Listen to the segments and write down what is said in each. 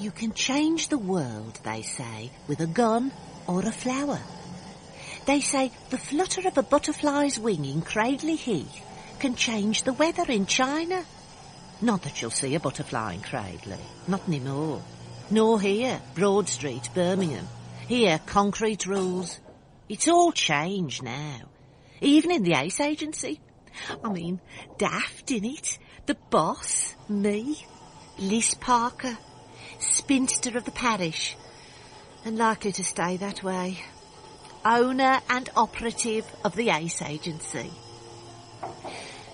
You can change the world, they say, with a gun or a flower. They say the flutter of a butterfly's wing in Cradley Heath can change the weather in China. Not that you'll see a butterfly in Cradley, not anymore. Nor here, Broad Street, Birmingham. Here, concrete rules. It's all changed now. Even in the Ace Agency. I mean, daft, innit? The boss, me, Liz Parker, spinster of the parish, and likely to stay that way. Owner and operative of the Ace Agency.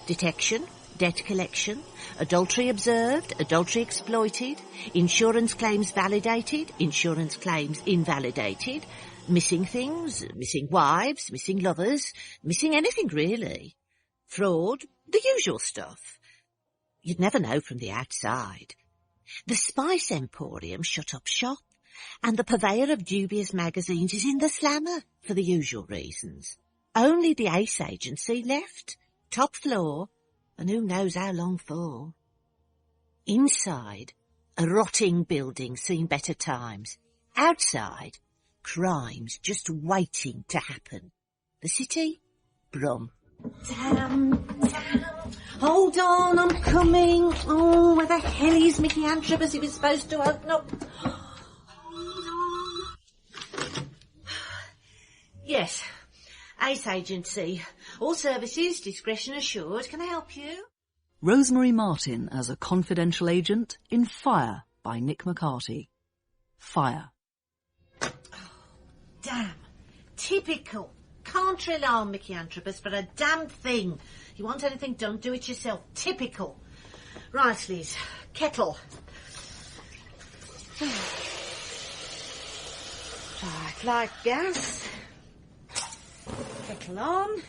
Detection, debt collection, adultery observed, adultery exploited, insurance claims validated, insurance claims invalidated, missing things, missing wives, missing lovers, missing anything really. Fraud, the usual stuff. You'd never know from the outside. The Spice Emporium shut up shop, and the purveyor of dubious magazines is in the slammer for the usual reasons. Only the Ace Agency left, top floor, and who knows how long for. Inside, a rotting building seen better times. Outside, crimes just waiting to happen. The city, Brum. Damn. Hold on, I'm coming. Oh, where the hell is Mickey Antrobus? He was supposed to open up. Yes, Ace Agency. All services, discretion assured. Can I help you? Rosemary Martin as a confidential agent in Fire by Nick McCarty. Fire. Oh, damn. Typical. Can't rely on Mickey Antrobus for a damn thing. You want anything done, do it yourself. Typical. Right, Liz. Kettle. Right, like gas. Kettle on.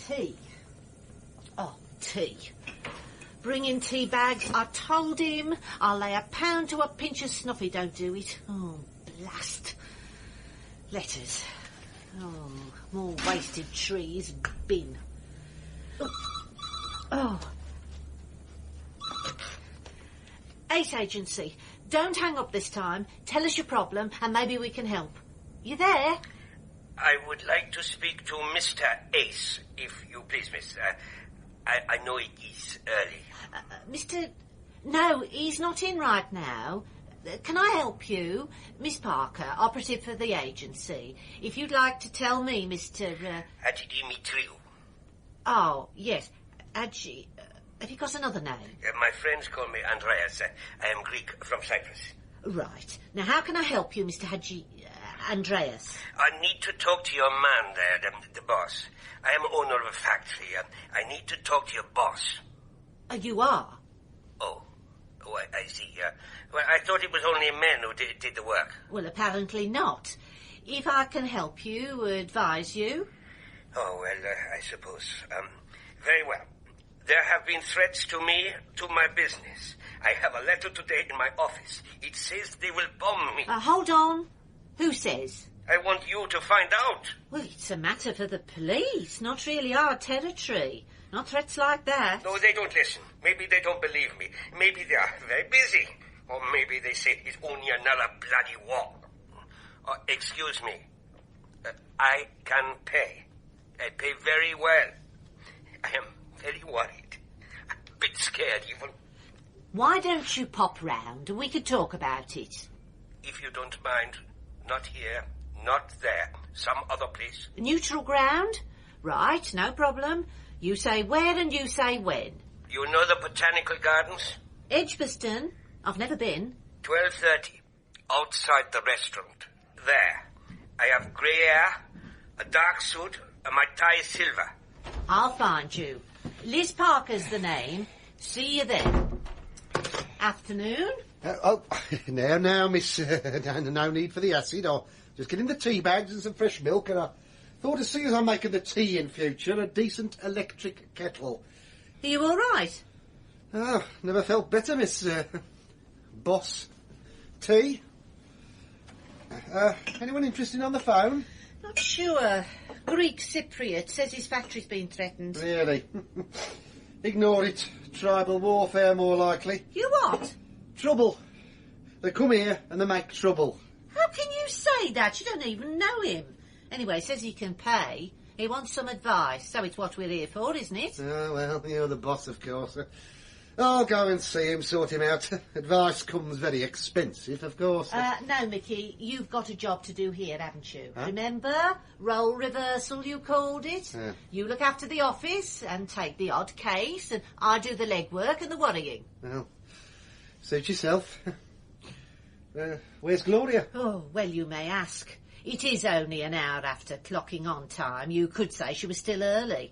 Tea. Oh, tea. Bring in tea bags. I told him I'll lay £1 to a pinch of snuffy. Don't do it. Oh, blast. Letters. Oh, more wasted trees. Bin. Oh. Ace Agency. Don't hang up this time. Tell us your problem and maybe we can help. You there? I would like to speak to Mr. Ace, if you please, miss. I know it is early. No, he's not in right now. Can I help you? Miss Parker, operative for the agency. If you'd like to tell me, Mr... Hadji Dimitriou. Oh, yes. Hadji... have you got another name? My friends call me Andreas. I am Greek from Cyprus. Right. Now, how can I help you, Mr. Hadji... Andreas? I need to talk to your man there, the boss. I am owner of a factory. I need to talk to your boss. You are? Oh, I see. Well, I thought it was only men who did the work. Well, apparently not. If I can help you, advise you. Oh, well, I suppose. Very well. There have been threats to me, to my business. I have a letter today in my office. It says they will bomb me. Hold on. Who says? I want you to find out. Well, it's a matter for the police, not really our territory. Not threats like that. No, they don't listen. Maybe they don't believe me. Maybe they are very busy. Or maybe they say it's only another bloody war. Excuse me. I can pay. I pay very well. I am very worried. A bit scared even. Why don't you pop round and we could talk about it? If you don't mind, not here, not there, some other place. Neutral ground? Right, no problem. You say where and you say when. You know the Botanical Gardens? Edgbaston? I've never been. 12:30, outside the restaurant. There. I have grey hair, a dark suit, and my tie is silver. I'll find you. Liz Parker's the name. See you then. Afternoon? Now, miss, no need for the acid. I'll just get in the tea bags and some fresh milk, and I thought as soon as I'm making the tea in future, a decent electric kettle. Are you all right? Oh, never felt better, Miss... Boss. Tea? Anyone interested on the phone? Not sure. Greek Cypriot says his factory's been threatened. Really? Ignore it. Tribal warfare, more likely. You what? Trouble. They come here and they make trouble. How can you say that? You don't even know him. Anyway, says he can pay. He wants some advice, so it's what we're here for, isn't it? Oh, well, you're the boss, of course. I'll go and see him, sort him out. Advice comes very expensive, of course. No, Mickey, you've got a job to do here, haven't you? Huh? Remember? Role reversal, you called it. You look after the office and take the odd case, and I do the legwork and the worrying. Well, suit yourself. Where's Gloria? Oh, well, you may ask. It is only an hour after clocking on time. You could say she was still early.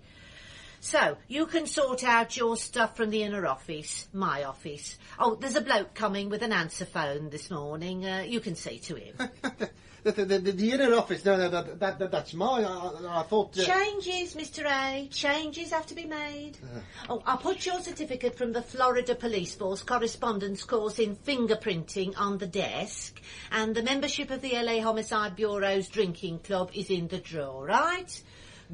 So, you can sort out your stuff from the inner office, my office. Oh, there's a bloke coming with an answer phone this morning. You can see to him. the inner office? No, that's mine. I thought... Changes, Mr. A. Changes have to be made. Oh, I'll put your certificate from the Florida Police Force correspondence course in fingerprinting on the desk, and the membership of the LA Homicide Bureau's drinking club is in the drawer, right?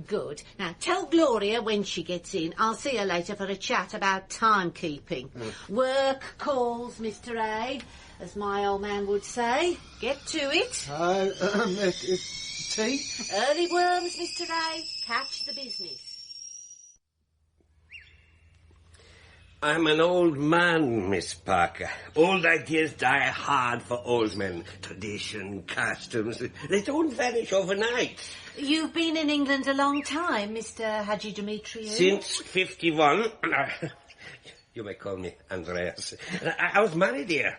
Good. Now, tell Gloria when she gets in. I'll see her later for a chat about timekeeping. Work calls, Mr. A, as my old man would say. Get to it. Tea? Early worms, Mr. A. Catch the business. I'm an old man, Miss Parker. Old ideas die hard for old men. Tradition, customs, they don't vanish overnight. You've been in England a long time, Mr. Haji Demetriou. Since 51. You may call me Andreas. I was married here.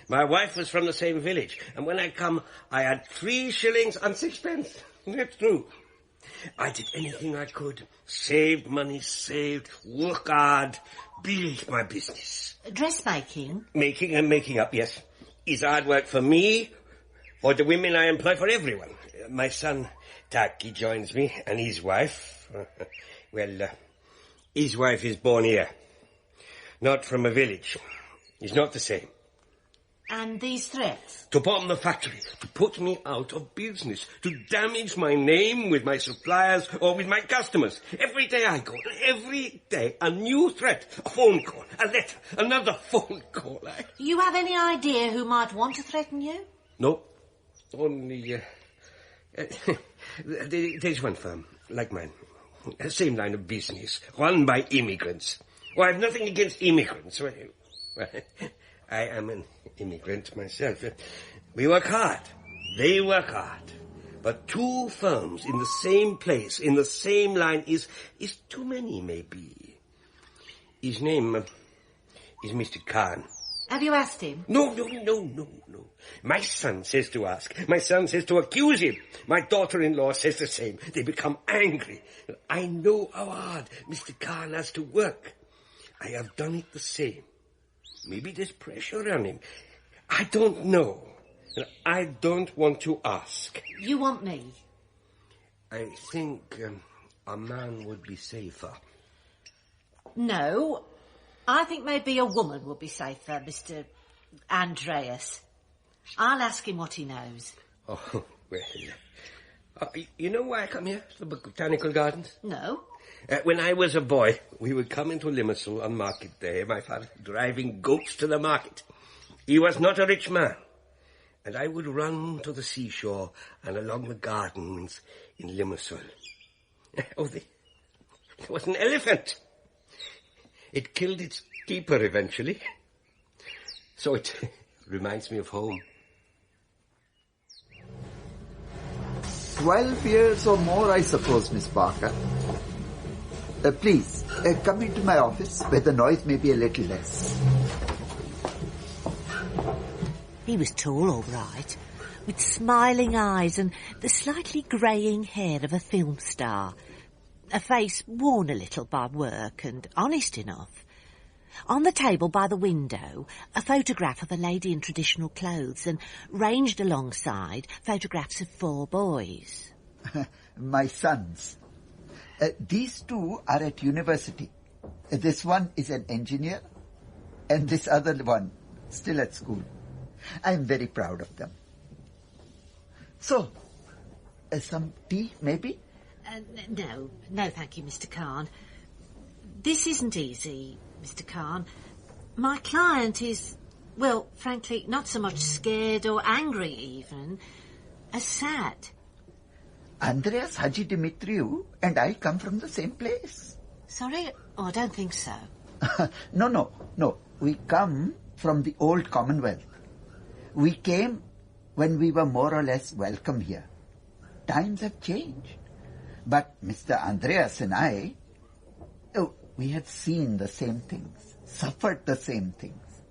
My wife was from the same village. And when I come, I had 3 shillings and 6pence. That's true. I did anything I could. Saved money, work hard, build my business. Dressmaking? Making and making up, yes. Is hard work for me or the women I employ for everyone. My son, Taki, joins me, and his wife. His wife is born here. Not from a village. It's not the same. And these threats? To bomb the factory, to put me out of business, to damage my name with my suppliers or with my customers. Every day I go, every day a new threat, a phone call, a letter, another phone call. You have any idea who might want to threaten you? No, only... there's one firm, like mine, same line of business, run by immigrants. Well, I have nothing against immigrants. Well, I am an immigrant myself. We work hard. They work hard. But 2 firms in the same place, in the same line, is too many, maybe. His name is Mr. Khan. Have you asked him? No. My son says to ask. My son says to accuse him. My daughter-in-law says the same. They become angry. I know how hard Mr. Khan has to work. I have done it the same. Maybe there's pressure on him. I don't know. I don't want to ask. You want me? I think a man would be safer. No. I think maybe a woman would be safer, Mr. Andreas. I'll ask him what he knows. Oh, well... you know why I come here, to the Botanical Gardens? No. When I was a boy, we would come into Limassol on market day, my father driving goats to the market. He was not a rich man. And I would run to the seashore and along the gardens in Limassol. Oh, there was an elephant. It killed its keeper eventually. So it reminds me of home. 12 years or more, I suppose, Miss Parker. Please, come into my office where the noise may be a little less. He was tall, all right, with smiling eyes and the slightly greying hair of a film star. A face worn a little by work and honest enough. On the table by the window, a photograph of a lady in traditional clothes, and ranged alongside, photographs of 4 boys. My sons. These 2 are at university. This one is an engineer, and this other one still at school. I'm very proud of them. So, some tea, maybe? No, thank you, Mr. Khan. This isn't easy, Mr. Khan. My client is, well, frankly, not so much scared or angry even, as sad. Andreas Hadjidimitriou and I come from the same place. Sorry? Oh, I don't think so. No. We come from the old Commonwealth. We came when we were more or less welcome here. Times have changed. But Mr. Andreas and I, we had seen the same things, suffered the same things.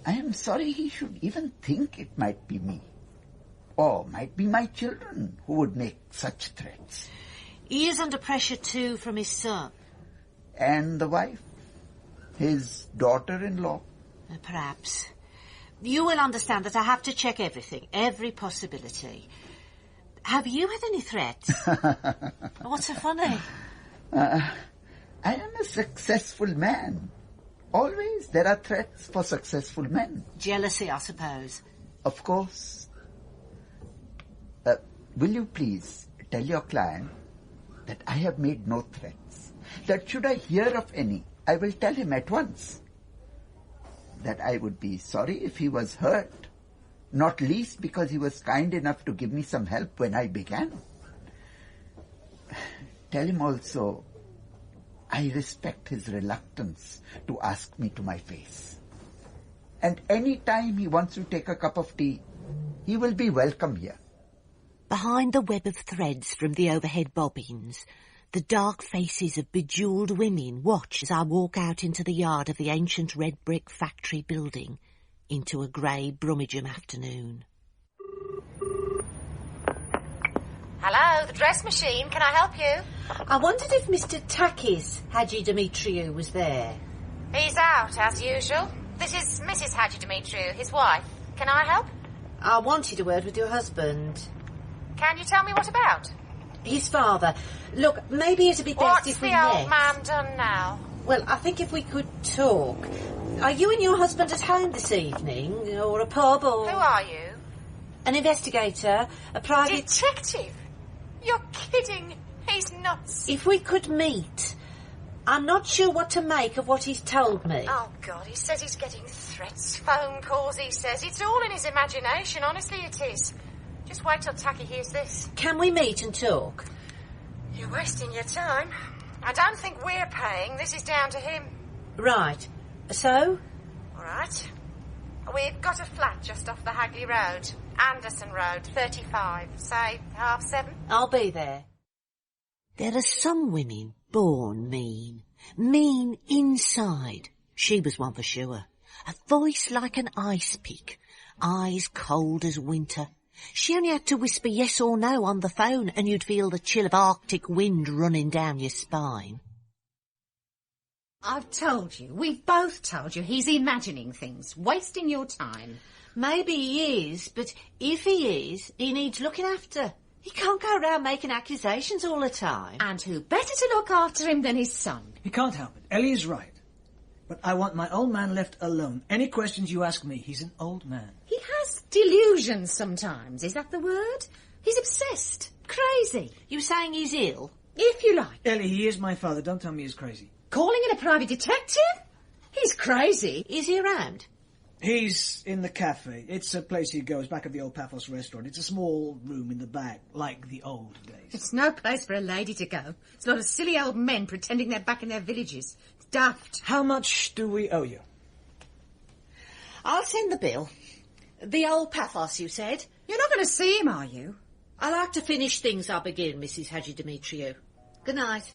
I am sorry he should even think it might be me. Or might be my children who would make such threats. He is under pressure too from his son. And the wife, his daughter-in-law. Perhaps. You will understand that I have to check everything, every possibility. Have you had any threats? What's so funny? I am a successful man. Always there are threats for successful men. Jealousy, I suppose. Of course. Will you please tell your client that I have made no threats? That should I hear of any, I will tell him at once. That I would be sorry if he was hurt, not least because he was kind enough to give me some help when I began. Tell him also I respect his reluctance to ask me to my face. And any time he wants to take a cup of tea, he will be welcome here. Behind the web of threads from the overhead bobbins, the dark faces of bejewelled women watch as I walk out into the yard of the ancient red brick factory building into a grey Brummagem afternoon. Hello, the dress machine. Can I help you? I wondered if Mr. Takis Hadjidimitriou was there. He's out, as usual. This is Mrs. Hadjidimitriou, his wife. Can I help? I wanted a word with your husband. Can you tell me what about? His father. Look, maybe it'd be best What's if we the old met. man done now? Well, I think if we could talk. Are you and your husband at home this evening? Or a pub or... Who are you? An investigator, a private... Detective? You're kidding. He's nuts. If we could meet. I'm not sure what to make of what he's told me. Oh, God, he says he's getting threats, phone calls, he says. It's all in his imagination, honestly it is. Just wait till Tacky hears this. Can we meet and talk? You're wasting your time. I don't think we're paying. This is down to him. Right. So? All right. We've got a flat just off the Hagley Road. Anderson Road, 35. Say, 7:30. I'll be there. There are some women born mean. Mean inside. She was one for sure. A voice like an ice pick. Eyes cold as winter. She only had to whisper yes or no on the phone and you'd feel the chill of Arctic wind running down your spine. I've told you, we've both told you, he's imagining things, wasting your time. Maybe he is, but if he is, he needs looking after. He can't go around making accusations all the time. And who better to look after him than his son? He can't help it. Ellie is right. But I want my old man left alone. Any questions you ask me, he's an old man. He has delusions sometimes, is that the word? He's obsessed, crazy. You saying he's ill? If you like. Ellie, he is my father. Don't tell me he's crazy. Calling in a private detective? He's crazy. Is he around? He's in the cafe. It's a place he goes back at the old Paphos restaurant. It's a small room in the back, like the old days. It's no place for a lady to go. It's a lot of silly old men pretending they're back in their villages. It's daft. How much do we owe you? I'll send the bill. The old Paphos, you said? You're not going to see him, are you? I like to finish things I begin, Mrs. Hadjidimitriou. Good night.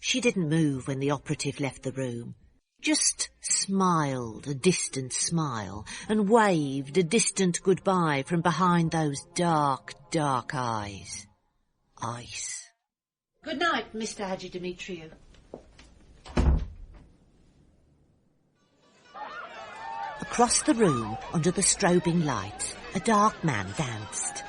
She didn't move when the operative left the room. Just smiled a distant smile and waved a distant goodbye from behind those dark, dark eyes. Ice. Good night, Mr. Hadjidimitriou. Across the room, under the strobing lights, a dark man danced.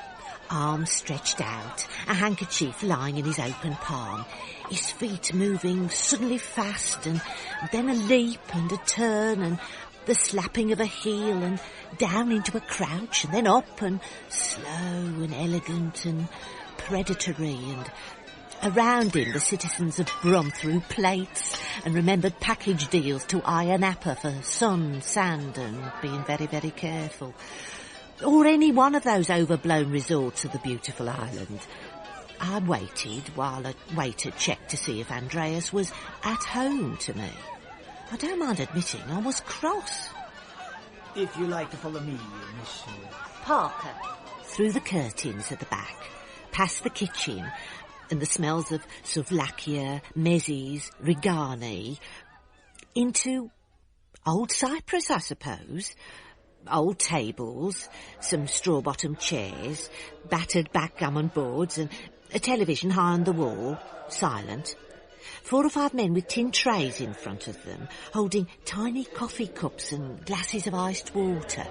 arms stretched out, a handkerchief lying in his open palm, his feet moving suddenly fast, and then a leap and a turn, and the slapping of a heel, and down into a crouch, and then up, and slow and elegant and predatory, and around him the citizens of Brum threw plates and remembered package deals to Ayia Napa for sun, sand, and being very, very careful. Or any one of those overblown resorts of the beautiful island. I waited while a waiter checked to see if Andreas was at home to me. I don't mind admitting I was cross. If you like to follow me, Miss... Parker. Through the curtains at the back, past the kitchen, and the smells of souvlaki, mezes, rigani, into Old Cyprus, I suppose. Old tables, some straw-bottomed chairs, battered backgammon boards, and a television high on the wall, silent. 4 or 5 men with tin trays in front of them, holding tiny coffee cups and glasses of iced water.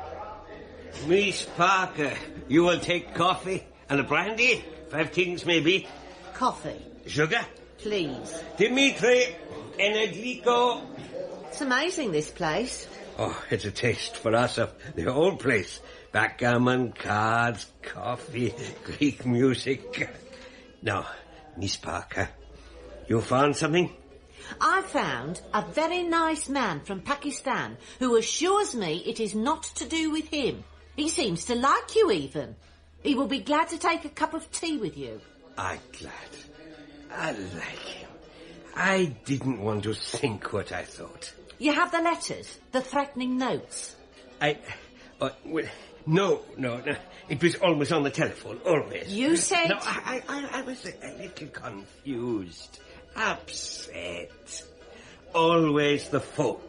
Miss Parker, you will take coffee and a brandy? 5 things, maybe. Coffee. Sugar? Please. Dimitri, Enrico. It's amazing, this place. Oh, it's a taste for us of the old place. Backgammon, cards, coffee, Greek music. Now, Miss Parker, you found something? I found a very nice man from Pakistan who assures me it is not to do with him. He seems to like you even. He will be glad to take a cup of tea with you. I'm glad. I like him. I didn't want to think what I thought. You have the letters, the threatening notes. No. It was always on the telephone, always. You said... No, I was a little confused, upset. Always the phone.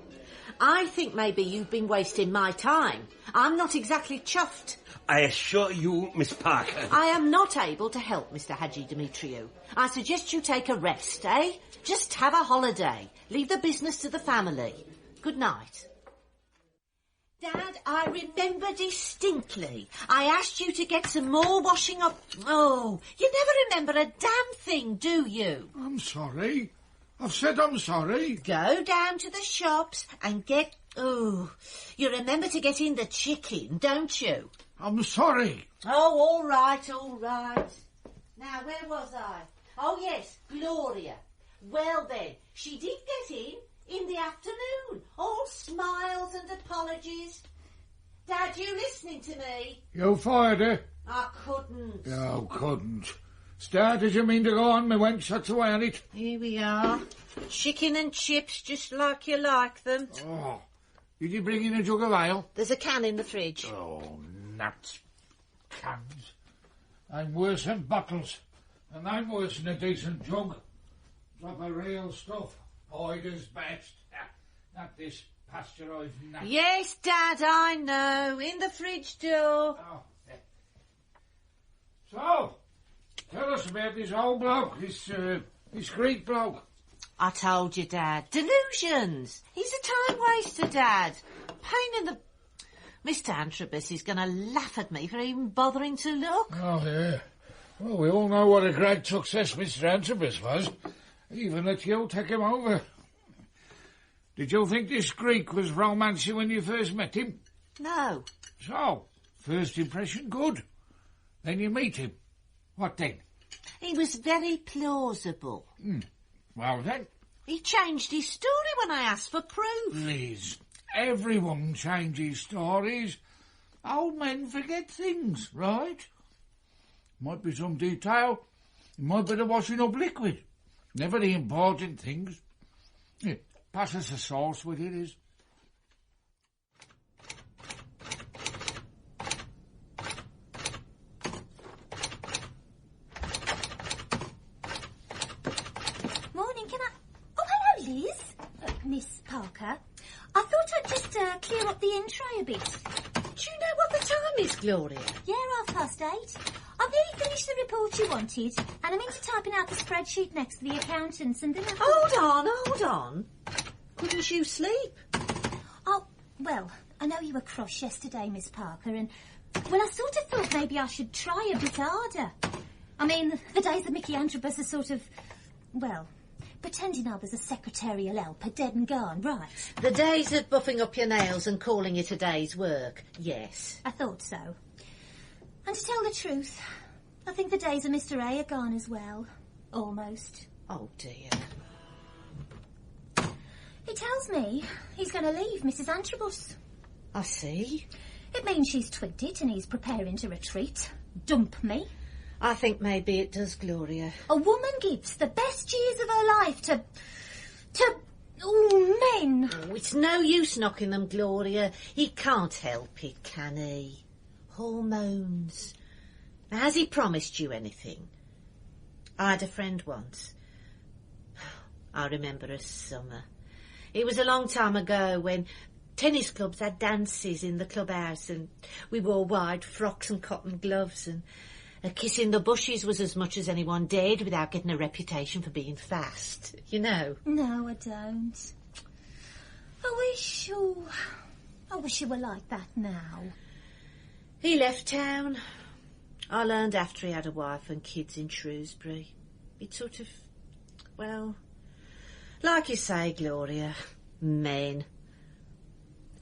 I think maybe you've been wasting my time. I'm not exactly chuffed. I assure you, Miss Parker... I am not able to help, Mr. Hadji Dimitriou. I suggest you take a rest, eh? Just have a holiday. Leave the business to the family. Good night. Dad, I remember distinctly. I asked you to get some more washing up. Oh, you never remember a damn thing, do you? I'm sorry. I've said I'm sorry. Go down to the shops and get... Oh, you remember to get in the chicken, don't you? I'm sorry. Oh, all right. Now, where was I? Oh, yes, Gloria. Well, then, she did get in the afternoon. All smiles and apologies. Dad, you listening to me? You fired her? I couldn't. You couldn't. Star, did you mean to go on, me wench? That's the way on it. Here we are. Chicken and chips, just like you like them. Oh, did you bring in a jug of ale? There's a can in the fridge. Oh, nuts. Cans. I'm worse than bottles. And I'm worse than a decent jug. Drop of real stuff. Oider's best. Not this pasteurised nut. Yes, Dad, I know. In the fridge door. Oh. So, tell us about this old bloke, this Greek bloke. I told you, Dad. Delusions. He's a time waster, Dad. Pain in the... Mr. Antrobus is going to laugh at me for even bothering to look. Oh, yeah. Well, we all know what a great success Mr. Antrobus was. Even let you take him over. Did you think this Greek was romancy when you first met him? No. So, first impression good. Then you meet him. What then? He was very plausible. Well then? He changed his story when I asked for proof. Liz, everyone changes stories. Old men forget things, right? Might be some detail. It might be the washing up liquid. Never the important things. Here, pass us a sauce with it, Liz. Morning, can I... Oh, hello, Liz. Miss Parker. I thought I'd just clear up the in tray a bit. Do you know what the time is, Gloria? Yeah, 8:30. I've nearly finished the report you wanted, and I'm into typing out the spreadsheet next to the accountants, and then I thought... Hold on. Couldn't you sleep? Oh, well, I know you were cross yesterday, Miss Parker, and Well, I sort of thought maybe I should try a bit harder. I mean, the days of Mickey Antrobus are sort of, well, pretending I was a secretarial help are dead and gone, right? The days of buffing up your nails and calling it a day's work, yes. I thought so. And to tell the truth, I think the days of Mr. A are gone as well. Almost. Oh, dear. He tells me he's going to leave Mrs. Antrobus. I see. It means she's twigged it and he's preparing to retreat. Dump me. I think maybe it does, Gloria. A woman gives the best years of her life to men. Oh, it's no use knocking them, Gloria. He can't help it, can he? Hormones. Has he promised you anything? I had a friend once. I remember a summer. It was a long time ago when tennis clubs had dances in the clubhouse and we wore wide frocks and cotton gloves, and a kiss in the bushes was as much as anyone dared without getting a reputation for being fast, you know. No, I don't. I wish you were like that now. He left town. I learned after he had a wife and kids in Shrewsbury. It sort of, well, like you say, Gloria, men.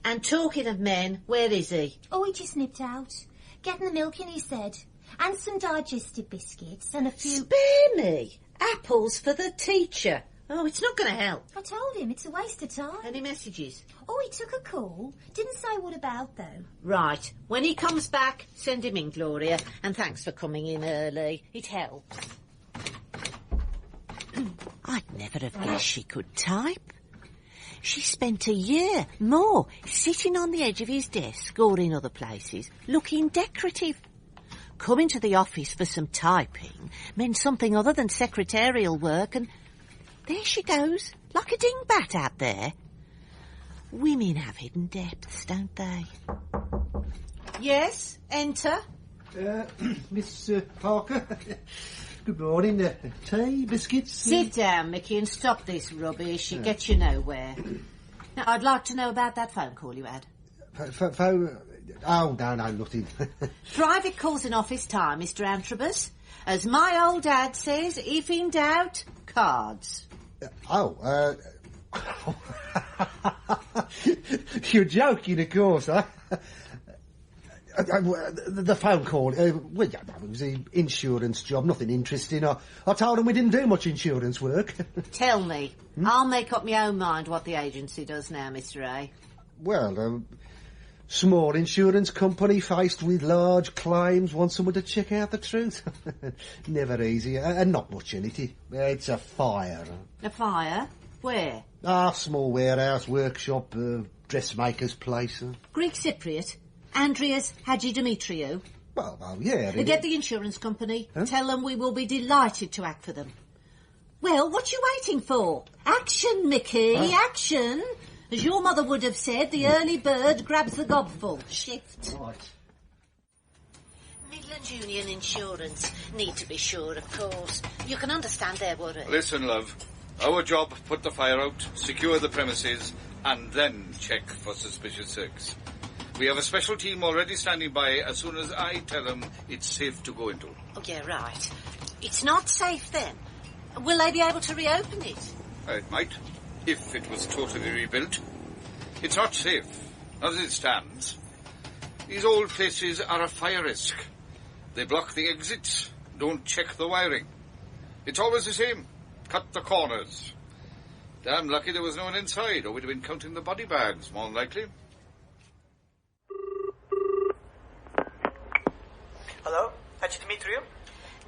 And talking of men, where is he? Oh, he just nipped out. Getting the milk in, he said. And some digestive biscuits and a few... Spare me! Apples for the teacher. Oh, it's not going to help. I told him it's a waste of time. Any messages? Oh, he took a call. Didn't say what about, though. Right. When he comes back, send him in, Gloria. And thanks for coming in early. It helps. I'd never have guessed she could type. She spent a year, more, sitting on the edge of his desk or in other places, looking decorative. Coming to the office for some typing meant something other than secretarial work, and there she goes, like a dingbat out there. Women have hidden depths, don't they? Yes, enter. Miss Parker. Good morning. Tea, biscuits? Sit down, Mickey, and stop this rubbish. It gets you nowhere. Now, I'd like to know about that phone call you had. Phone? Oh, no, nothing. Private calls in office time, Mr. Antrobus. As my old dad says, if in doubt, cards. You're joking, of course, huh? The phone call, well, yeah, it was an insurance job, nothing interesting. I told them we didn't do much insurance work. Tell me. I'll make up my own mind what the agency does now, Mr. A. Well, small insurance company faced with large claims, want someone to check out the truth. Never easy, and not much in it. It's a fire. A fire? Where? Small warehouse, workshop, dressmaker's place. Greek Cypriot? Andreas Hadjidemetriou? Well, yeah. Get the insurance company. Huh? Tell them we will be delighted to act for them. Well, what you waiting for? Action, Mickey, action! As your mother would have said, the early bird grabs the gobful. Shift. Right. Midland Union Insurance. Need to be sure, of course. You can understand their worry. Listen, love. Our job, put the fire out, secure the premises, and then check for suspicious circs. We have a special team already standing by as soon as I tell them it's safe to go into. Oh, yeah, right. It's not safe then. Will they be able to reopen it? It might, if it was totally rebuilt. It's not safe, not as it stands. These old places are a fire risk. They block the exits, don't check the wiring. It's always the same. Cut the corners. Damn lucky there was no one inside, or we'd have been counting the body bags, more than likely. Hello, Hadjidemetriou?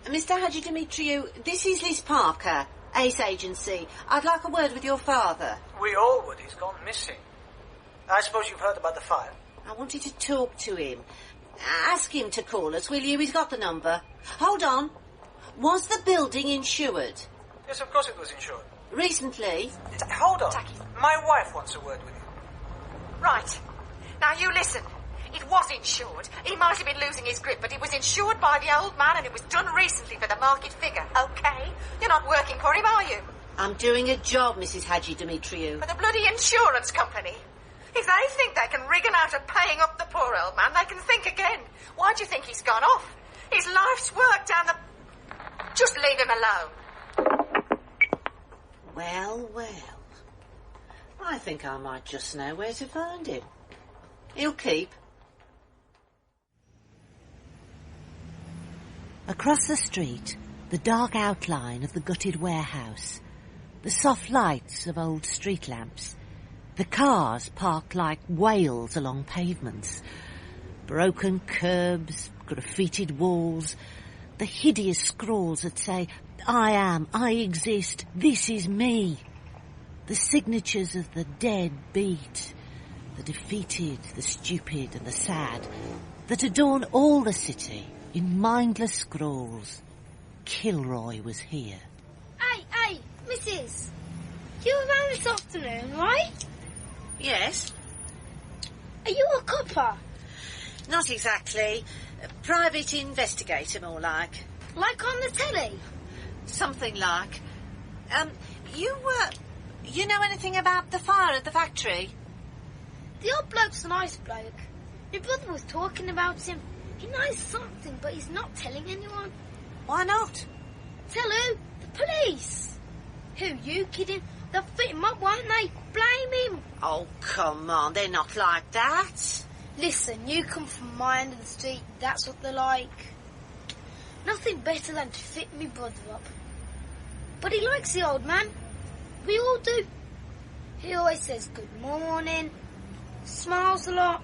Mr. Hadjidemetriou, this is Liz Parker, Ace Agency. I'd like a word with your father. We all would. He's gone missing. I suppose you've heard about the fire? I wanted to talk to him. Ask him to call us, will you? He's got the number. Hold on. Was the building insured? Yes, of course it was insured. Recently? Hold on. My wife wants a word with you. Right. Now you listen. It was insured. He might have been losing his grip, but it was insured by the old man and it was done recently for the market figure, okay? You're not working for him, are you? I'm doing a job, Mrs. Hadjidemetriou. For the bloody insurance company. If they think they can wriggle out of paying up the poor old man, they can think again. Why do you think he's gone off? His life's work down the... Just leave him alone. Well, well. I think I might just know where to find him. He'll keep. Across the street, the dark outline of the gutted warehouse, the soft lights of old street lamps, the cars parked like whales along pavements, broken curbs, graffitied walls, the hideous scrawls that say, I am, I exist, this is me. The signatures of the dead beat, the defeated, the stupid and the sad, that adorn all the city in mindless scrawls. Kilroy was here. Hey, missus. You were around this afternoon, right? Yes. Are you a copper? Not exactly. A private investigator, more like. Like on the telly? Something like. You know anything about the fire at the factory? The old bloke's a nice bloke. Your brother was talking about him. He knows something, but he's not telling anyone. Why not? Tell who? The police. Who, you kidding? They'll fit him up, won't they? Blame him. Oh, come on, they're not like that. Listen, you come from my end of the street, that's what they're like. Nothing better than to fit me brother up. But he likes the old man. We all do. He always says good morning, smiles a lot.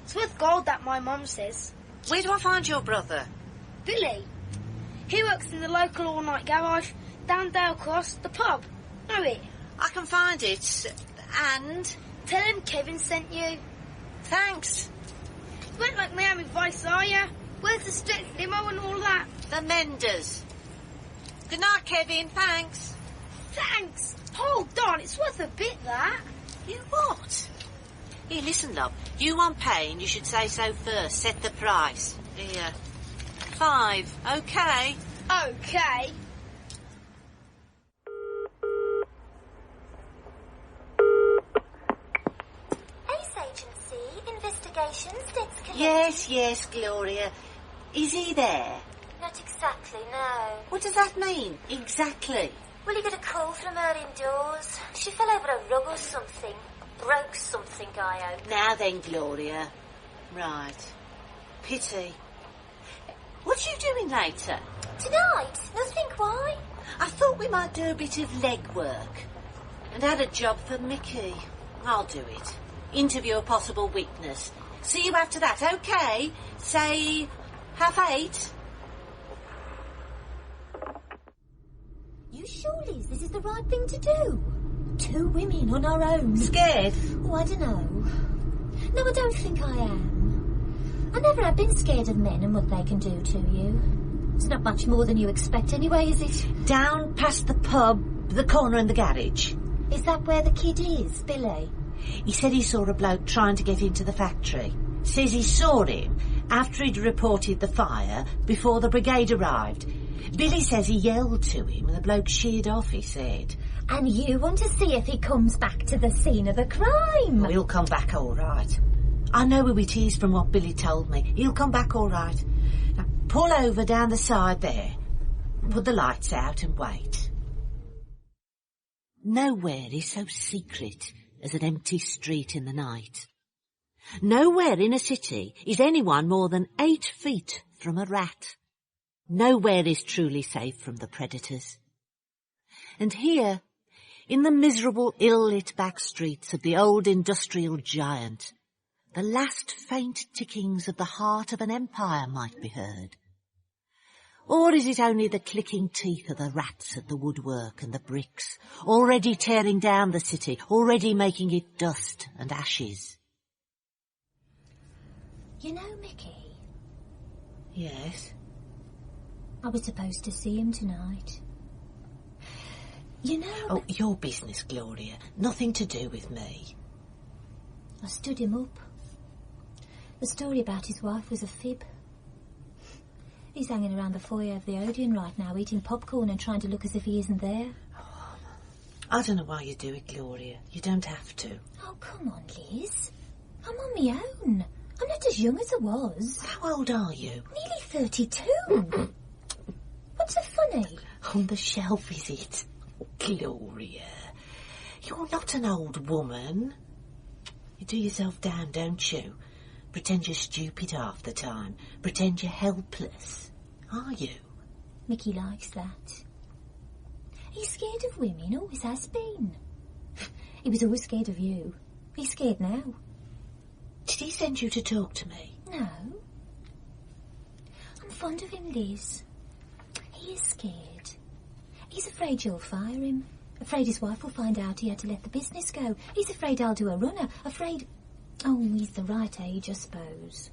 It's worth gold, that my mum says. Where do I find your brother? Billy. He works in the local all-night garage down Dale Cross, the pub. Know it? I can find it. And? Tell him Kevin sent you. Thanks. You won't like Miami Vice, are you? Where's the stretch limo and all that? The Menders. Good night, Kevin. Thanks. Thanks. Hold on, it's worth a bit, that. You what? Here, listen, love. You want paying, you should say so first. Set the price. Here. 5. OK? OK. Ace Agency, investigations, debts collected. Yes, Gloria. Is he there? Not exactly, no. What does that mean, exactly? Well, he got a call from her indoors. She fell over a rug or something. Broke something, I hope. Now then, Gloria. Right. Pity. What are you doing later? Tonight? Nothing, why? I thought we might do a bit of legwork. And add a job for Mickey. I'll do it. Interview a possible witness. See you after that, OK? Say 8:30. You sure, Liz, this is the right thing to do? 2 women on our own. Scared? Oh, I don't know. No, I don't think I am. I never have been scared of men and what they can do to you. It's not much more than you expect anyway, is it? Down past the pub, the corner and the garage. Is that where the kid is, Billy? He said he saw a bloke trying to get into the factory. Says he saw him after he'd reported the fire before the brigade arrived. Billy says he yelled to him and the bloke sheared off, he said. And you want to see if he comes back to the scene of the crime? Oh, he'll come back all right. I know who it is from what Billy told me. He'll come back all right. Now, pull over down the side there. Put the lights out and wait. Nowhere is so secret as an empty street in the night. Nowhere in a city is anyone more than 8 feet from a rat. Nowhere is truly safe from the predators. And here, in the miserable, ill-lit back streets of the old industrial giant, the last faint tickings of the heart of an empire might be heard. Or is it only the clicking teeth of the rats at the woodwork and the bricks, already tearing down the city, already making it dust and ashes? You know, Mickey? Yes? I was supposed to see him tonight. You know... Oh, your business, Gloria. Nothing to do with me. I stood him up. The story about his wife was a fib. He's hanging around the foyer of the Odeon right now, eating popcorn and trying to look as if he isn't there. I don't know why you do it, Gloria. You don't have to. Oh, come on, Liz. I'm on my own. I'm not as young as I was. How old are you? Nearly 32. What's so funny? On the shelf, is it? Gloria, you're not an old woman. You do yourself down, don't you? Pretend you're stupid half the time. Pretend you're helpless. Are you? Mickey likes that. He's scared of women, always has been. He was always scared of you. He's scared now. Did he send you to talk to me? No. I'm fond of him, Liz. He is scared. He's afraid you'll fire him. Afraid his wife will find out he had to let the business go. He's afraid I'll do a runner. Afraid... Oh, he's the right age, I suppose.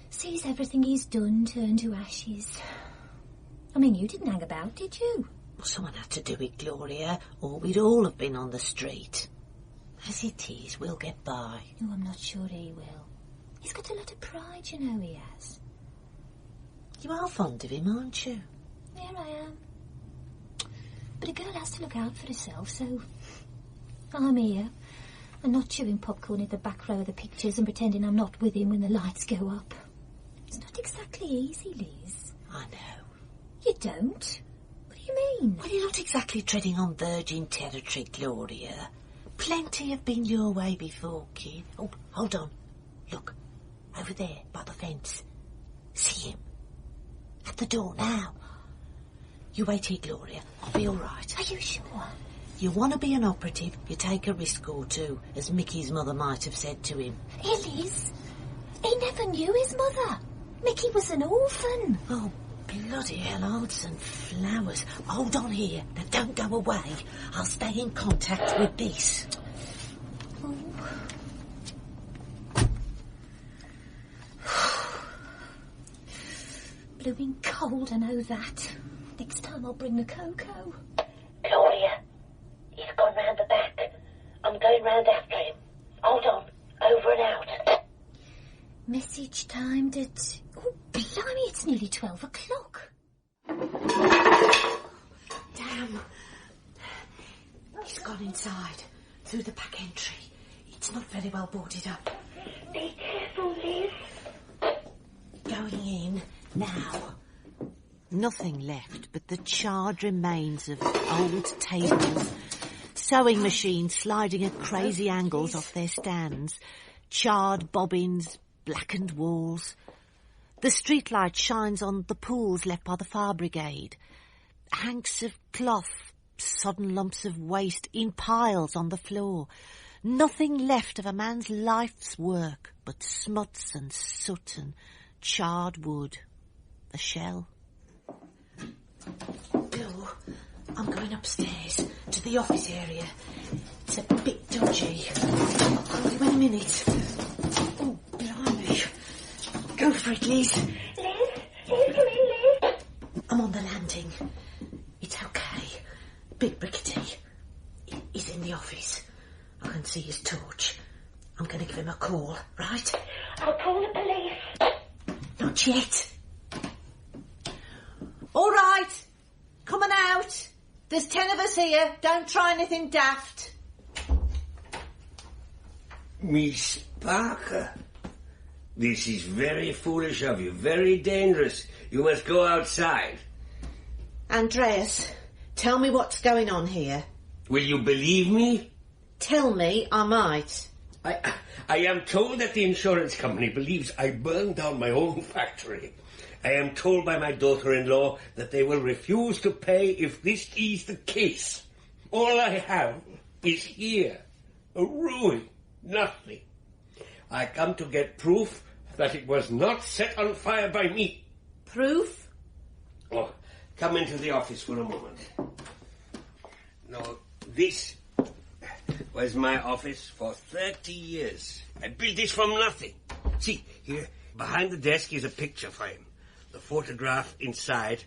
Sees everything he's done turn to ashes. I mean, you didn't hang about, did you? Well, someone had to do it, Gloria, or we'd all have been on the street. As it is, we'll get by. Oh, I'm not sure he will. He's got a lot of pride, you know he has. You are fond of him, aren't you? Here I am. But a girl has to look out for herself, so I'm here. And not chewing popcorn in the back row of the pictures and pretending I'm not with him when the lights go up. It's not exactly easy, Liz. I know. You don't? What do you mean? Well, you're not exactly treading on virgin territory, Gloria. Plenty have been your way before, kid. Oh, hold on. Look, over there, by the fence. See him? At the door now. You wait here, Gloria. I'll be all right. Are you sure? You want to be an operative, you take a risk or two, as Mickey's mother might have said to him. Hey, Liz. He never knew his mother. Mickey was an orphan. Oh, bloody hell, hearts and flowers. Hold on here. Now, don't go away. I'll stay in contact with this. Oh. Blooming cold, I know that. Next time I'll bring the cocoa. Gloria, he's gone round the back. I'm going round after him. Hold on. Over and out. Message timed at... Oh, blimey, it's nearly 12 o'clock. Damn. He's gone inside, through the back entry. It's not very well boarded up. Be careful, Liz. Going in now. Nothing left but the charred remains of old tables, sewing machines sliding at crazy angles off their stands, charred bobbins, blackened walls. The streetlight shines on the pools left by the fire brigade. Hanks of cloth, sodden lumps of waste in piles on the floor. Nothing left of a man's life's work but smuts and soot and charred wood. A shell. Bill, I'm going upstairs to the office area. It's a bit dodgy. I'll call you in a minute. Oh, blimey. Go for it, Liz. Liz, come in, Liz. I'm on the landing. It's okay. Bit rickety. He's in the office. I can see his torch. I'm going to give him a call, right? I'll call the police. Not yet. All right. Coming out. There's 10 of us here. Don't try anything daft. Miss Parker, this is very foolish of you, very dangerous. You must go outside. Andreas, tell me what's going on here. Will you believe me? Tell me, I might. I am told that the insurance company believes I burned down my own factory. I am told by my daughter-in-law that they will refuse to pay if this is the case. All I have is here, a ruin, nothing. I come to get proof that it was not set on fire by me. Proof? Oh, come into the office for a moment. No, this was my office for 30 years. I built this from nothing. See, here, behind the desk is a picture frame. The photograph inside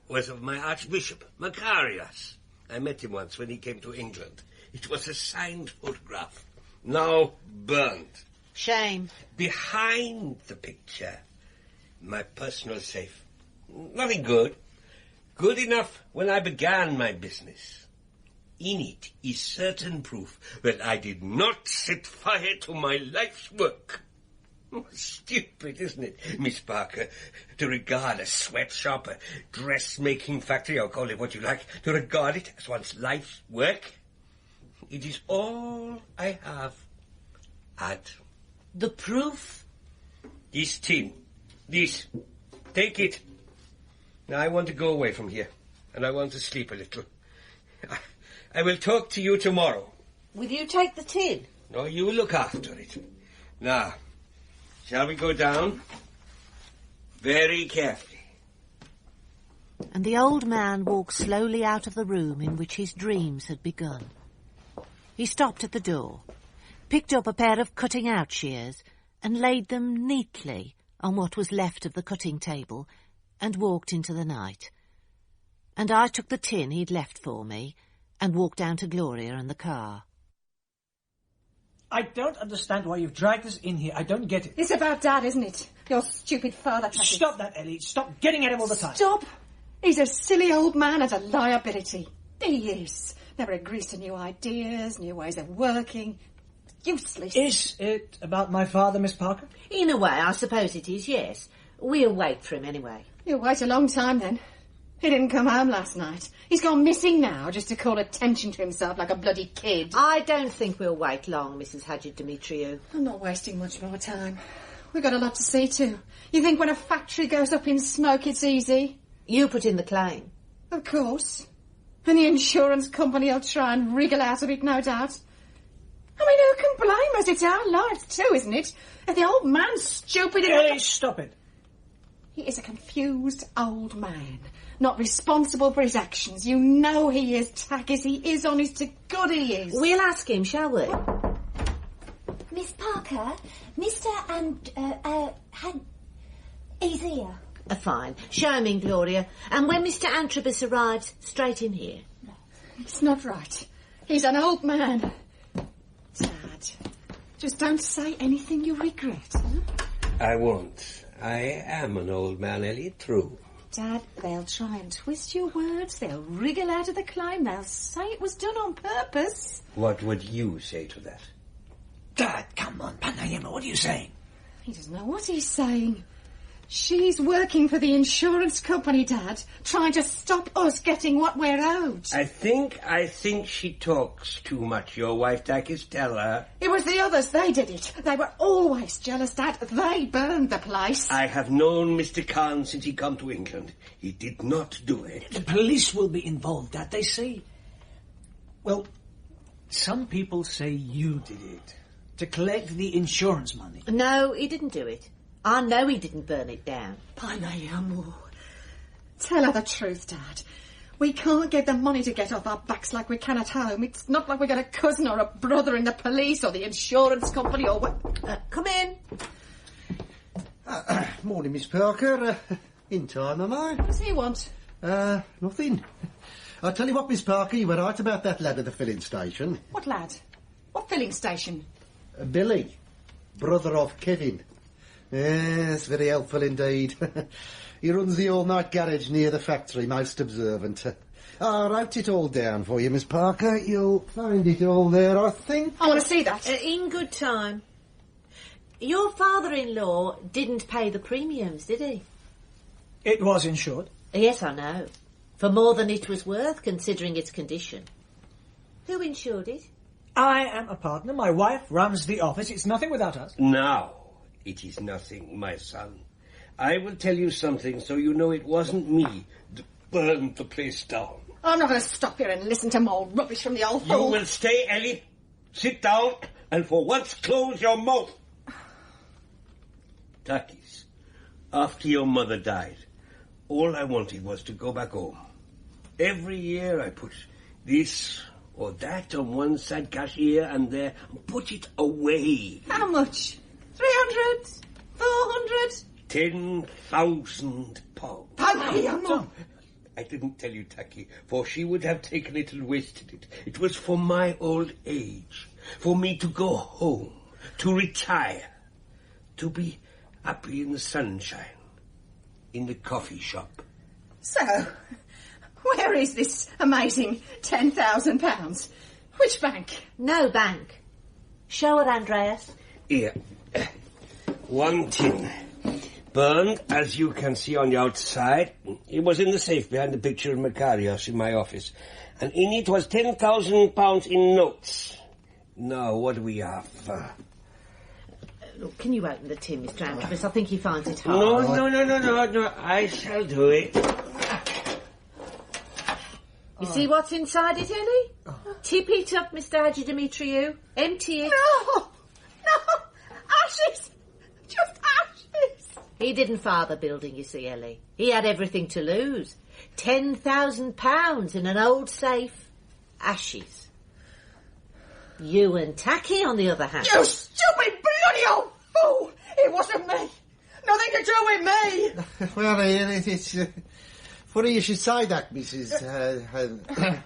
was of my Archbishop, Macarius. I met him once when he came to England. It was a signed photograph, now burned. Shame. Behind the picture, my personal safe. Nothing good. Good enough when I began my business. in it is certain proof that I did not set fire to my life's work. Oh, stupid, isn't it, Miss Parker, to regard a sweatshop, a dressmaking factory, or call it what you like, to regard it as one's life's work? It is all I have had. The proof? This tin. This. Take it. Now, I want to go away from here, and I want to sleep a little. I will talk to you tomorrow. Will you take the tin? No, you look after it. Now, shall we go down? Very carefully. And the old man walked slowly out of the room in which his dreams had begun. He stopped at the door, picked up a pair of cutting-out shears, and laid them neatly on what was left of the cutting table, and walked into the night. And I took the tin he'd left for me, and walked down to Gloria and the car. I don't understand why you've dragged us in here. I don't get it. It's about Dad, isn't it? Your stupid father. Stop that, Ellie. Stop getting at him all the time. Stop! He's a silly old man and a liability. He is. Never agrees to new ideas, new ways of working. Useless. Is it about my father, Miss Parker? In a way, I suppose it is, yes. We'll wait for him anyway. You'll wait a long time, then. He didn't come home last night. He's gone missing now, just to call attention to himself like a bloody kid. I don't think we'll wait long, Mrs. Hadjid-Dimitriou. I'm not wasting much more time. We've got a lot to see to. You think when a factory goes up in smoke it's easy? You put in the claim. Of course. And the insurance company will try and wriggle out of it, no doubt. I mean, who can blame us? It's our lives too, isn't it? If the old man's stupid enough... Ellie, stop it. He is a confused old man, not responsible for his actions. You know he is, Tack, as he is, honest to God he is. We'll ask him, shall we? Miss Parker, Mr. he's here. Fine. Show him in, Gloria. And when Mr. Antrobus arrives, straight in here. No, it's not right. He's an old man. Dad, just don't say anything you regret. Huh? I won't. I am an old man, Elliot, true. Dad, they'll try and twist your words. They'll wriggle out of the claim. They'll say it was done on purpose. What would you say to that? Dad, come on, Panayama, what are you saying? He doesn't know what he's saying. She's working for the insurance company, Dad, trying to stop us getting what we're owed. I think she talks too much, your wife, Takis. Tell her. It was the others. They did it. They were always jealous, Dad. They burned the place. I have known Mr. Khan since he come to England. He did not do it. The police will be involved, Dad. They say... Well, some people say you did it. To collect the insurance money. No, he didn't do it. I know he didn't burn it down. Panayama. Tell her the truth, Dad. We can't get the money to get off our backs like we can at home. It's not like we've got a cousin or a brother in the police or the insurance company or what... come in. Morning, Miss Parker. In time, am I? What does he want? Nothing. I'll tell you what, Miss Parker, you were right about that lad at the filling station. What lad? What filling station? Billy, brother of Kevin. Yes, very helpful indeed. He runs the all-night garage near the factory, most observant. I wrote it all down for you, Miss Parker. You'll find it all there, I think. I want to see that. In good time. Your father-in-law didn't pay the premiums, did he? It was insured. Yes, I know. For more than it was worth, considering its condition. Who insured it? I am a partner. My wife runs the office. It's nothing without us. Now, it is nothing, my son. I will tell you something so you know it wasn't me that burned the place down. I'm not going to stop here and listen to more rubbish from the old You will stay, Ellie. Sit down and for once close your mouth. Takis, after your mother died, all I wanted was to go back home. Every year I put this or that on one side, cash here and there, and put it away. How much? 300? 400? £10,000. I didn't tell you, Taki, for she would have taken it and wasted it. It was for my old age, for me to go home, to retire, to be happy in the sunshine, in the coffee shop. So, Where is this amazing £10,000? Which bank? No bank. Show her, Andreas. Here. One tin. Burned, as you can see on the outside. It was in the safe behind the picture of Macarius in my office. And in it was £10,000 in notes. Now, what do we have? Look, can you open the tin, Mr. Antrobus? I think he finds it hard. No. I shall do it. You see what's inside it, Ellie? Tip it up, Mr. Hadji Dimitriou. Empty it. No! Ashes! Just ashes! He didn't fire the building, you see, Ellie. He had everything to lose. £10,000 in an old safe. Ashes. You and Tacky, on the other hand. You stupid bloody old fool! It wasn't me! Nothing to do with me! Well, it's funny you should say that, Mrs.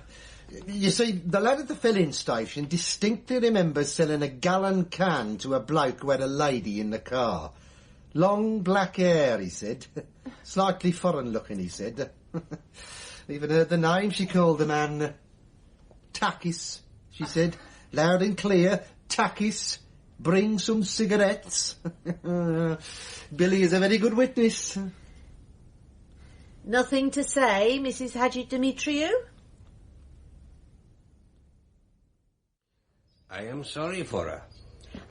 You see, the lad at the filling station distinctly remembers selling a gallon can to a bloke who had a lady in the car. Long black hair, he said. Slightly foreign looking, he said. Even heard the name she called the man. Takis, she said. Loud and clear. Takis. Bring some cigarettes. Billy is a very good witness. Nothing to say, Mrs. Hadji Dimitriou? I am sorry for her.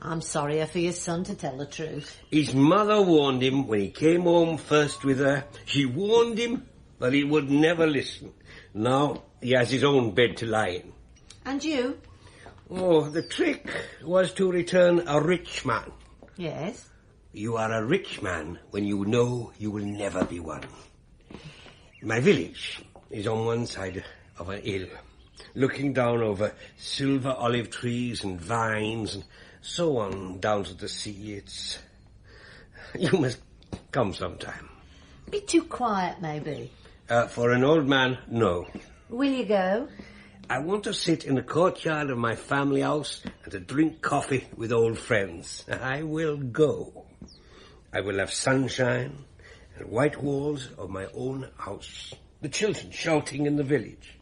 I'm sorrier for your son, to tell the truth. His mother warned him when he came home first with her. She warned him, but he would never listen. Now he has his own bed to lie in. And you? Oh, the trick was to return a rich man. Yes? You are a rich man when you know you will never be one. My village is on one side of an hill, looking down over silver olive trees and vines and so on down to the sea. You must come sometime. A bit too quiet, maybe. For an old man, no. Will you go? I want to sit in the courtyard of my family house and to drink coffee with old friends. I will go. I will have sunshine and white walls of my own house. The children shouting in the village.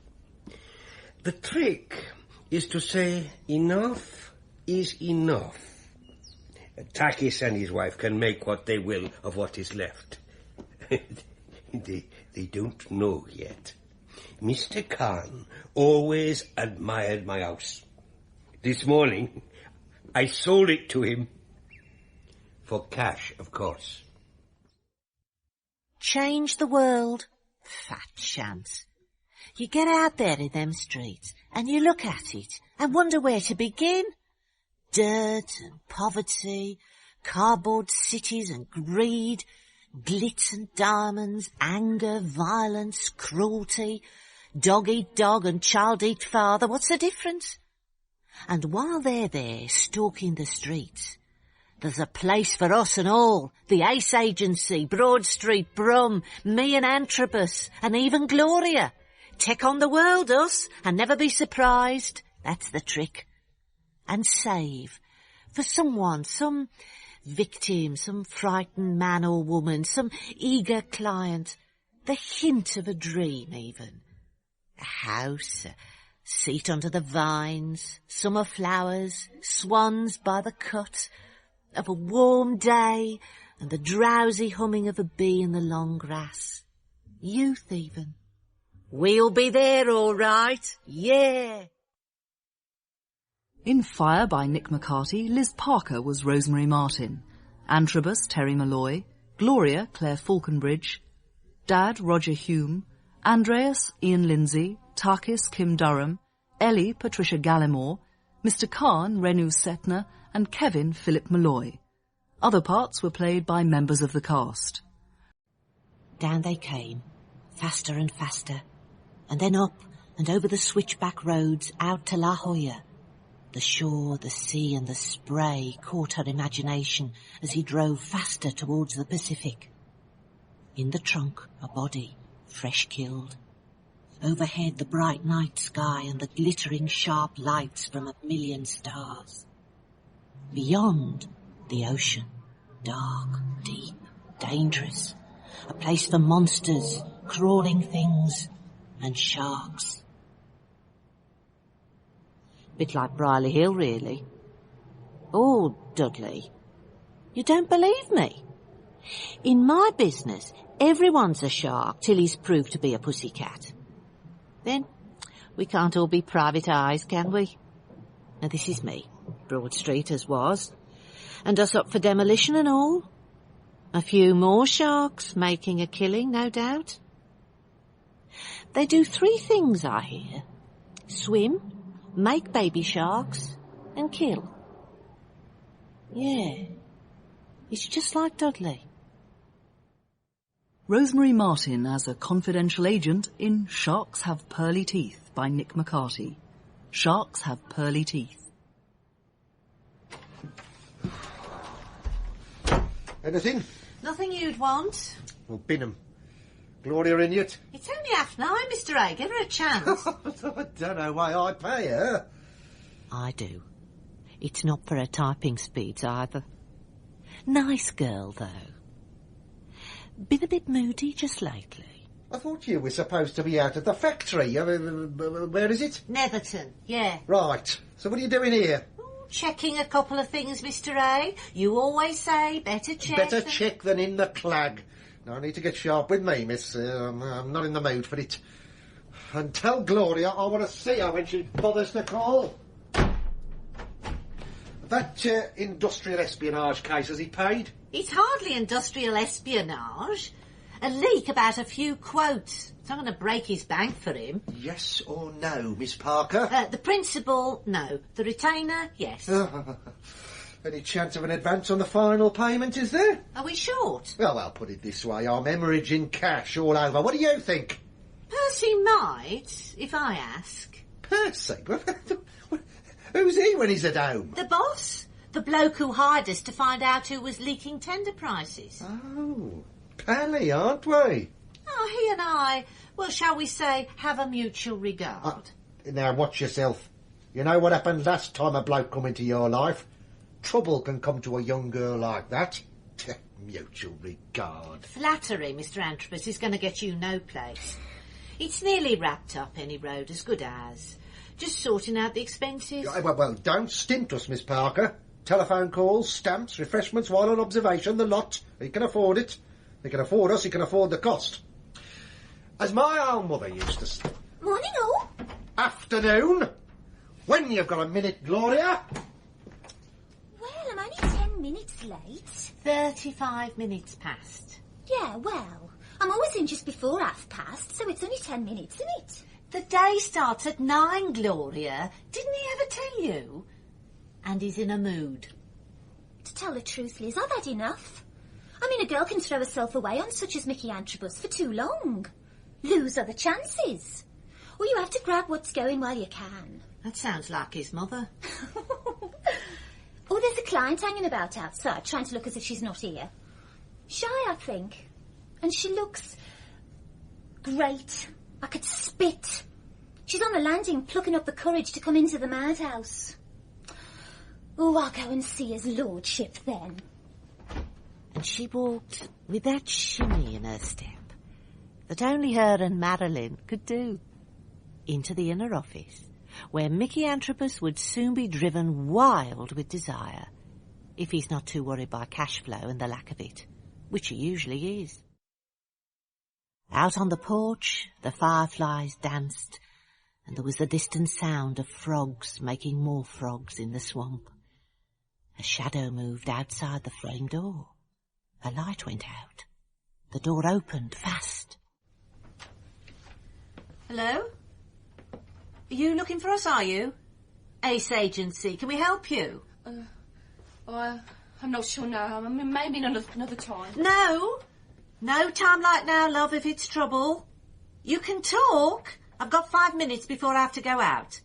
The trick is to say enough is enough. Takis and his wife can make what they will of what is left. They don't know yet. Mr. Khan always admired my house. This morning, I sold it to him. For cash, of course. Change the world? Fat chance. You get out there in them streets and you look at it and wonder where to begin. Dirt and poverty, cardboard cities and greed, glitz and diamonds, anger, violence, cruelty, dog eat dog and child eat father. What's the difference? And while they're there stalking the streets, there's a place for us and all. The Ace Agency, Broad Street, Brum, me and Antrobus, and even Gloria. Take on the world, us, and never be surprised. That's the trick. And save. For someone, some victim, some frightened man or woman, some eager client. The hint of a dream, even. A house, a seat under the vines, summer flowers, swans by the cut, of a warm day and the drowsy humming of a bee in the long grass. Youth, even. We'll be there, all right. Yeah. In Fire by Nick McCarty, Liz Parker was Rosemary Martin, Antrobus Terry Malloy, Gloria Claire Falconbridge, Dad Roger Hume, Andreas Ian Lindsay, Takis Kim Durham, Ellie Patricia Gallimore, Mr. Khan Renu Setner, and Kevin Philip Malloy. Other parts were played by members of the cast. Down they came, faster and faster, and then up and over the switchback roads out to La Jolla. The shore, the sea and the spray caught her imagination as he drove faster towards the Pacific. In the trunk, a body, fresh killed. Overhead, the bright night sky and the glittering sharp lights from 1,000,000 stars. Beyond, the ocean, dark, deep, dangerous. A place for monsters, crawling things, and sharks. Bit like Briley Hill, really. Oh, Dudley, you don't believe me? In my business, everyone's a shark till he's proved to be a pussycat. Then we can't all be private eyes, can we? Now this is me, Broad Street as was, and us up for demolition and all. A few more sharks making a killing, no doubt. They do 3 things, I hear. Swim, make baby sharks, and kill. Yeah, it's just like Dudley. Rosemary Martin as a confidential agent in Sharks Have Pearly Teeth by Nick McCarty. Sharks have pearly teeth. Anything? Nothing you'd want. Well, bin 'em. Gloria in yet? It's only 9:30, Mr. A. Give her a chance. I don't know why I pay her. I do. It's not for her typing speeds either. Nice girl, though. Been a bit moody just lately. I thought you were supposed to be out at the factory. Where is it? Netherton, yeah. Right. So what are you doing here? Checking a couple of things, Mr. A. You always say better check. Better check than in the clag. No need to get sharp with me, miss. I'm not in the mood for it. And tell Gloria I want to see her when she bothers to call. That industrial espionage case, has he paid? It's hardly industrial espionage. A leak about a few quotes. It's not going to break his bank for him. Yes or no, Miss Parker? The principal, no. The retainer, yes. Any chance of an advance on the final payment, is there? Are we short? Well, I'll put it this way. I'm hemorrhaging cash all over. What do you think? Percy might, if I ask. Percy? Who's he when he's at home? The boss. The bloke who hired us to find out who was leaking tender prices. Oh, pally, aren't we? Oh, he and I, well, shall we say, have a mutual regard. Now, watch yourself. You know what happened last time a bloke come into your life? Trouble can come to a young girl like that. Mutual regard. Flattery, Mr. Antrobus, is going to get you no place. It's nearly wrapped up, any road, as good as. Just sorting out the expenses. Well, don't stint us, Miss Parker. Telephone calls, stamps, refreshments while on observation, the lot. He can afford it. He can afford us, he can afford the cost. As my old mother used to say... Morning, all. Afternoon. When you've got a minute, Gloria. Well, I'm only 10 minutes late. 35 minutes past. Yeah, well, I'm always in just before past, so it's only 10 minutes, isn't it? The day starts at 9, Gloria. Didn't he ever tell you? And he's in a mood. To tell the truth, Liz, I've had enough. I mean, a girl can throw herself away on such as Mickey Antrobus for too long. Lose other chances. Or you have to grab what's going while you can. That sounds like his mother. Oh, there's a client hanging about outside, trying to look as if she's not here. Shy, I think. And she looks... great. I could spit. She's on the landing, plucking up the courage to come into the madhouse. Oh, I'll go and see his lordship then. And she walked with that shimmy in her step that only her and Marilyn could do, into the inner office, where Mickey Antrobus would soon be driven wild with desire, if he's not too worried by cash flow and the lack of it, which he usually is. Out on the porch, the fireflies danced, and there was the distant sound of frogs making more frogs in the swamp. A shadow moved outside the frame door. A light went out. The door opened fast. Hello? Are you looking for us, are you? Ace Agency, can we help you? I'm not sure now. I mean, maybe another time. No. No time like now, love, if it's trouble. You can talk. I've got 5 minutes before I have to go out.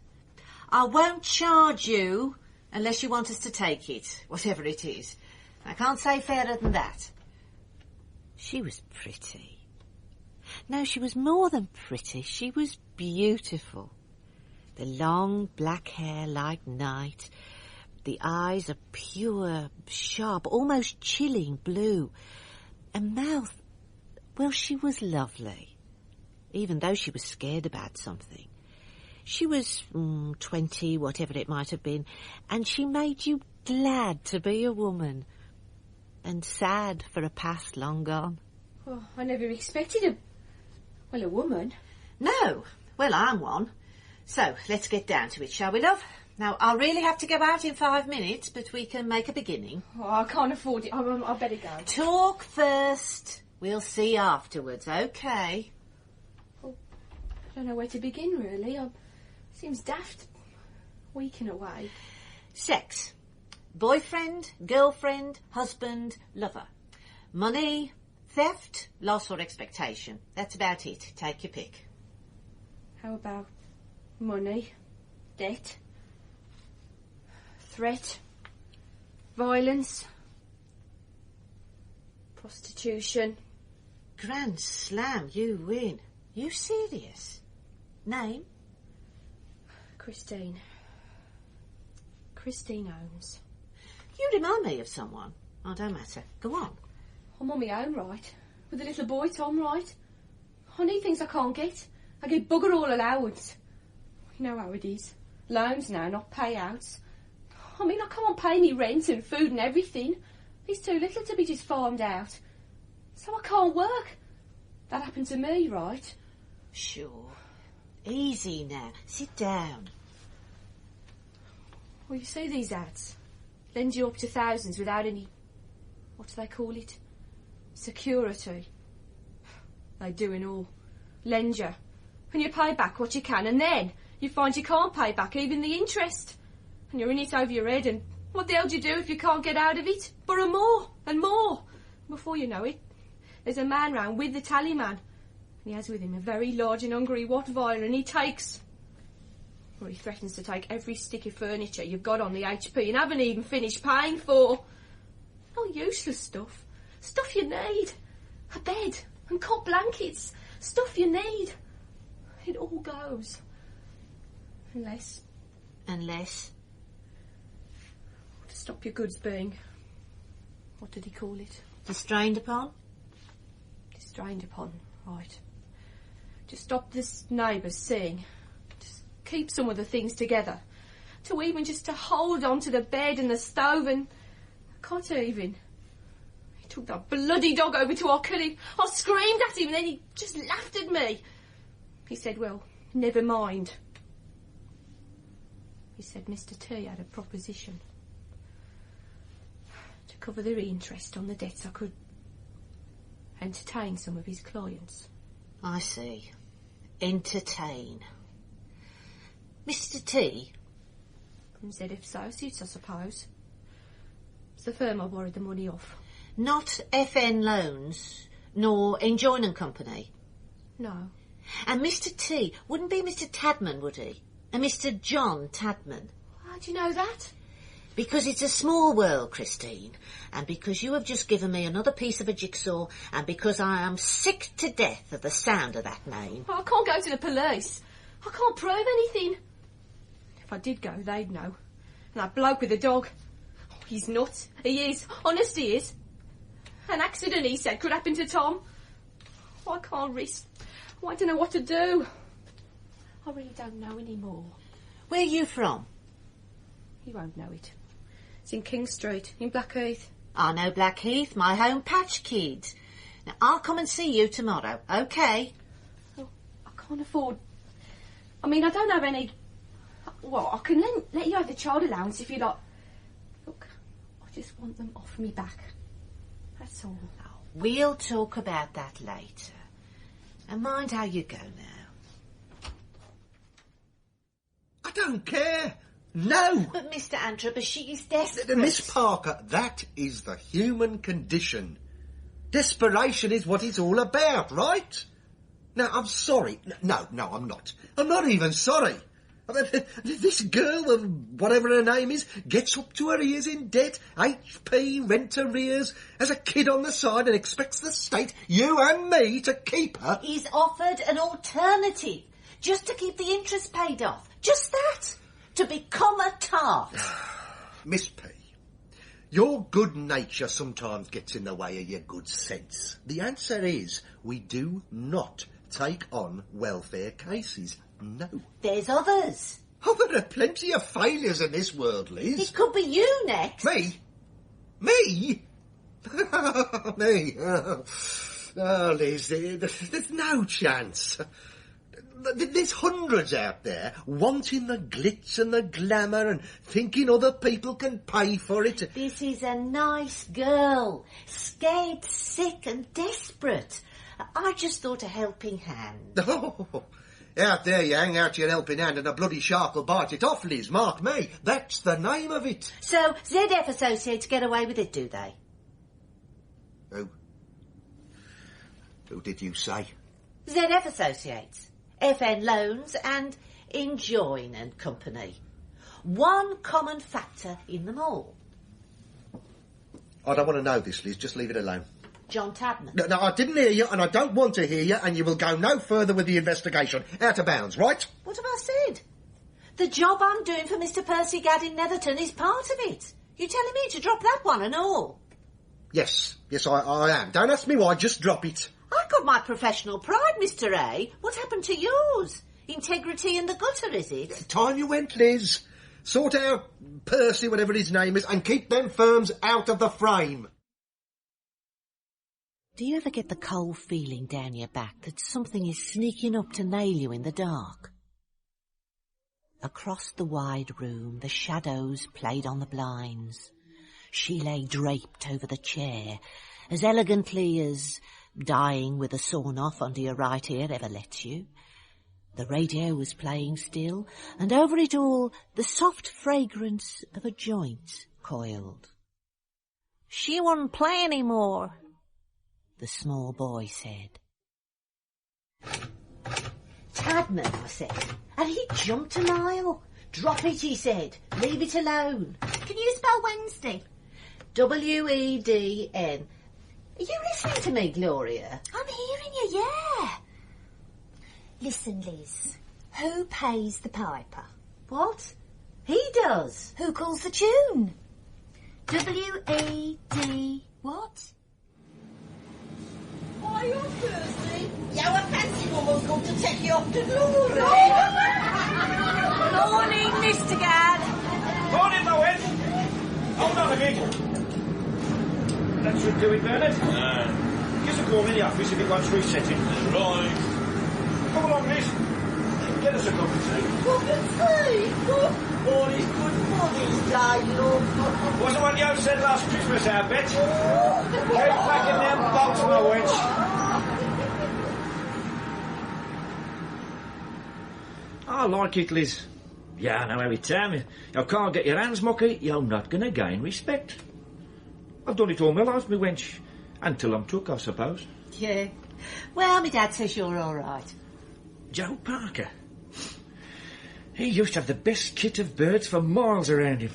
I won't charge you unless you want us to take it, whatever it is. I can't say fairer than that. She was pretty. No, she was more than pretty. She was beautiful. The long black hair like night, the eyes a pure, sharp, almost chilling blue, a mouth, well, she was lovely. even though she was scared about something. She was 20, whatever it might have been, and she made you glad to be a woman and sad for a past long gone. Oh, I never expected a woman. No. Well, I'm one. So, let's get down to it, shall we, love? Now, I'll really have to go out in 5 minutes, but we can make a beginning. Oh, I can't afford it. I better go. Talk first. We'll see afterwards, OK? Oh, I don't know where to begin, really. Seems daft. Weak in a way. Sex. Boyfriend, girlfriend, husband, lover. Money, theft, loss or expectation. That's about it. Take your pick. How about money, debt, threat, violence, prostitution? Grand slam, you win. You serious? Name? Christine. Christine Holmes. You remind me of someone. Oh, don't matter. Go on. I'm on my own, right? With the little boy, Tom, right? I need things I can't get. I get bugger all allowance. You know how it is. Loans now, not payouts. I mean, I can't pay me rent and food and everything. He's too little to be just farmed out. So I can't work. That happened to me, right? Sure. Easy now. Sit down. Well, you see these ads. Lend you up to thousands without any... what do they call it? Security. They do it all. Lend you. And you pay back what you can, and then you find you can't pay back even the interest. And you're in it over your head, and what the hell do you do if you can't get out of it? Borrow more and more. Before you know it, there's a man round with the tally man. And he has with him a very large and hungry Rottweiler, and he takes... well, he threatens to take every stick of furniture you've got on the HP and haven't even finished paying for. Oh, useless stuff. Stuff you need. A bed and cot blankets. Stuff you need. It all goes. Unless... Unless? To stop your goods being... what did he call it? Distrained upon? Distrained upon, right. To stop this neighbours seeing... keep some of the things together. To even just to hold on to the bed and the stove, and I can't even. He took that bloody dog over to our killing. I screamed at him and then he just laughed at me. He said, well, never mind. He said Mr. T had a proposition. To cover the interest on the debts, I could entertain some of his clients. I see. Entertain. Mr. T? From ZF Associates, I suppose. It's the firm I borrowed the money off. Not FN Loans, nor Enjoyment Company? No. And Mr. T wouldn't be Mr. Tadman, would he? A Mr. John Tadman? How do you know that? Because it's a small world, Christine, and because you have just given me another piece of a jigsaw, and because I am sick to death of the sound of that name. I can't go to the police. I can't prove anything. If I did go, they'd know. And that bloke with the dog, oh, he's nuts. He is. Honest, he is. An accident, he said, could happen to Tom. Oh, I can't risk. Oh, I don't know what to do. I really don't know anymore. Where are you from? You won't know it. It's in King Street, in Blackheath. I know Blackheath, my home patch, kids. Now, I'll come and see you tomorrow, OK? Oh, I can't afford... I mean, I don't have any... Well, I can let you have the child allowance if you like. Look, I just want them off me back. That's all. Oh, we'll talk about that later. And mind how you go now. I don't care. No. But Mr. Antrobus, she is desperate. Miss Parker, that is the human condition. Desperation is what it's all about, right? Now, I'm sorry. No, I'm not. I'm not even sorry. I mean, this girl, whatever her name is, gets up to her ears in debt, HP, rent arrears, has a kid on the side and expects the state, you and me, to keep her. He's offered an alternative, just to keep the interest paid off. Just that. To become a tart. Miss P, your good nature sometimes gets in the way of your good sense. The answer is we do not take on welfare cases. No. There's others. Oh, there are plenty of failures in this world, Liz. It could be you next. Me? Me? Me? Oh, Liz, there's no chance. There's hundreds out there wanting the glitz and the glamour and thinking other people can pay for it. This is a nice girl, scared, sick and desperate. I just thought a helping hand. Oh, out there you hang out your helping hand and a bloody shark will bite it off, Liz, mark me. That's the name of it. So ZF Associates get away with it, do they? Who did you say? ZF Associates, FN Loans and Enjoin and Company. One common factor in them all. I don't want to know this, Liz. Just leave it alone. John Tabman. No, I didn't hear you, and I don't want to hear you, and you will go no further with the investigation. Out of bounds, right? What have I said? The job I'm doing for Mr. Percy Gadd in Netherton is part of it. You telling me to drop that one and all? Yes, I am. Don't ask me why, just drop it. I've got my professional pride, Mr. A. What happened to yours? Integrity in the gutter, is it? Time you went, Liz. Sort out Percy, whatever his name is, and keep them firms out of the frame. Do you ever get the cold feeling down your back that something is sneaking up to nail you in the dark? Across the wide room, the shadows played on the blinds. She lay draped over the chair, as elegantly as dying with a sawn off under your right ear ever lets you. The radio was playing still, and over it all the soft fragrance of a joint coiled. "She won't play any more," the small boy said. Tadman, I said, and he jumped a mile. Drop it, he said. Leave it alone. Can you spell Wednesday? W-E-D-N. Are you listening to me, Gloria? I'm hearing you, yeah. Listen, Liz. Who pays the piper? What? He does. Who calls the tune? W-E-D... what? Why, you're Thursday. You a fancy woman's come to take you off to Glory. Morning, Mr. Gadd. Morning, my wench. Hold on a bit. That should do it, Bernard. Give us a call in the office if it wants resetting. Right. Come along, Liz. Get us a cup of tea. Cup of tea? All is good Mother's Day, love. Wasn't what you said last Christmas, I bet. Keep packing them box, my wench. I like it, Liz. Yeah, I know every time you can't get your hands mucky, you're not going to gain respect. I've done it all my life, my wench. Until I'm took, I suppose. Yeah. Well, my dad says you're all right. Joe Parker. He used to have the best kit of birds for miles around him.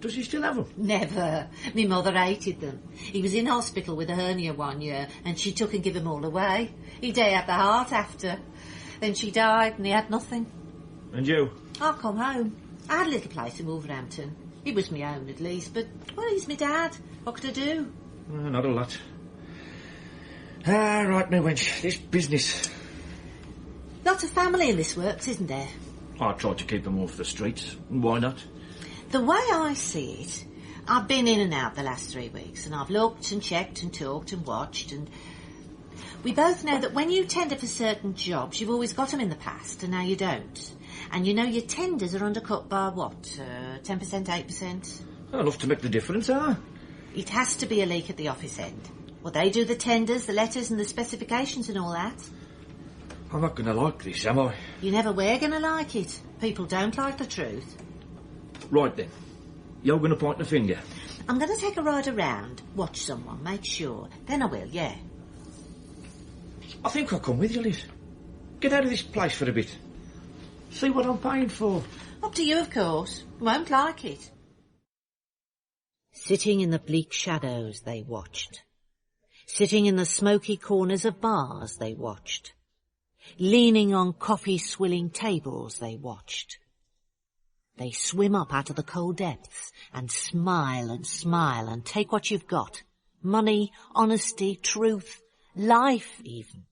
Does he still have them? Never. My mother hated them. He was in hospital with a hernia one year, and she took and gave them all away. He died at the heart after. Then she died, and he had nothing. And you? I come home. I had a little place in Wolverhampton. It was my own, at least, but, well, he's my dad. What could I do? Not a lot. Right, my wench, this business. Lot of family in this works, isn't there? I tried to keep them off the streets. Why not? The way I see it, I've been in and out the last 3 weeks, and I've looked and checked and talked and watched, and we both know that when you tender for certain jobs, you've always got them in the past, and now you don't. And you know your tenders are undercut by what, 10%, 8%? Enough to make the difference, huh? It has to be a leak at the office end. Well, they do the tenders, the letters and the specifications and all that. I'm not going to like this, am I? You never were going to like it. People don't like the truth. Right then. You're going to point the finger? I'm going to take a ride around, watch someone, make sure. Then I will, yeah. I think I'll come with you, Liz. Get out of this place for a bit. See what I'm paying for. Up to you, of course. Won't like it. Sitting in the bleak shadows, they watched. Sitting in the smoky corners of bars, they watched. Leaning on coffee-swilling tables, they watched. They swim up out of the cold depths and smile and take what you've got. Money, honesty, truth, life even.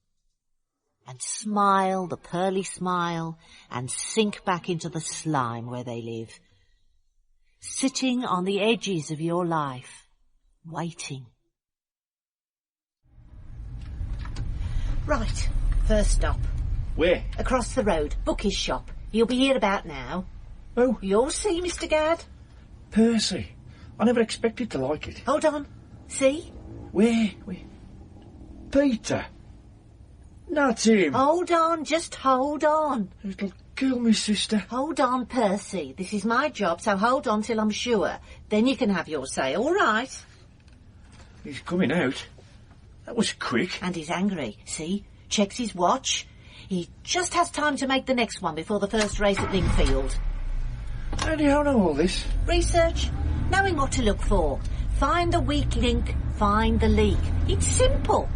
and smile the pearly smile and sink back into the slime where they live. Sitting on the edges of your life, waiting. Right, first stop. Where? Across the road, Bookie's shop. He'll be here about now. Oh? You'll see, Mr. Gadd. Percy. I never expected to like it. Hold on. See? Where? Peter. Not him. Hold on, just hold on. It'll kill me, sister. Hold on, Percy. This is my job, so hold on till I'm sure. Then you can have your say, all right? He's coming out. That was quick. And he's angry. See? Checks his watch. He just has time to make the next one before the first race at Lingfield. How do you know all this? Research. Knowing what to look for. Find the weak link, find the leak. It's simple.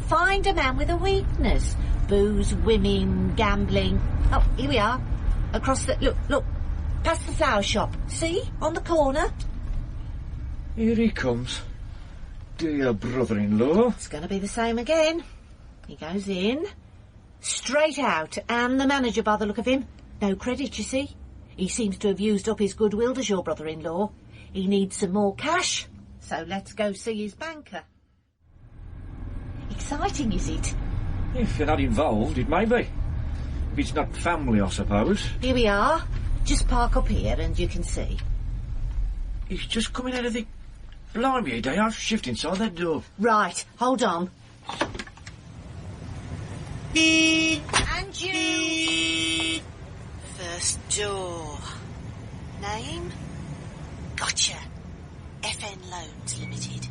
Find a man with a weakness. Booze, women, gambling. Oh, here we are. Across the... Look. Past the flower shop. See? On the corner. Here he comes. Dear brother-in-law. It's going to be the same again. He goes in. Straight out. And the manager, by the look of him. No credit, you see. He seems to have used up his goodwill as your brother-in-law. He needs some more cash. So let's go see his banker. Exciting, is it? If you're not involved, it may be. If it's not family, I suppose. Here we are. Just park up here and you can see. He's just coming out of the... Blimey, they are shift inside that door. Right, hold on. And you. First door. Name? Gotcha. FN Loans Limited.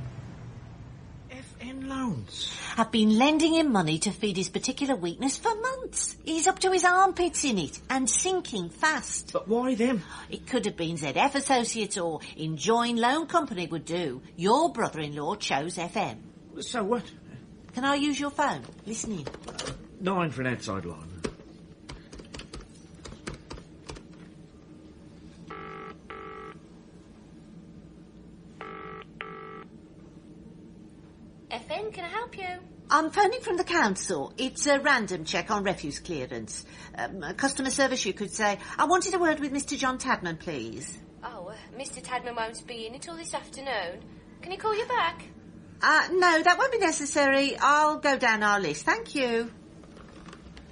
FN Loans? I've been lending him money to feed his particular weakness for months. He's up to his armpits in it and sinking fast. But why them? It could have been ZF Associates or Enjoin Loan Company would do. Your brother-in-law chose FM. So what? Can I use your phone? Listen in. 9 for an outside line. FN, can I help you? I'm phoning from the council. It's a random check on refuse clearance. Customer service, you could say. I wanted a word with Mr. John Tadman, please. Oh, Mr. Tadman won't be in until this afternoon. Can he call you back? No, that won't be necessary. I'll go down our list. Thank you.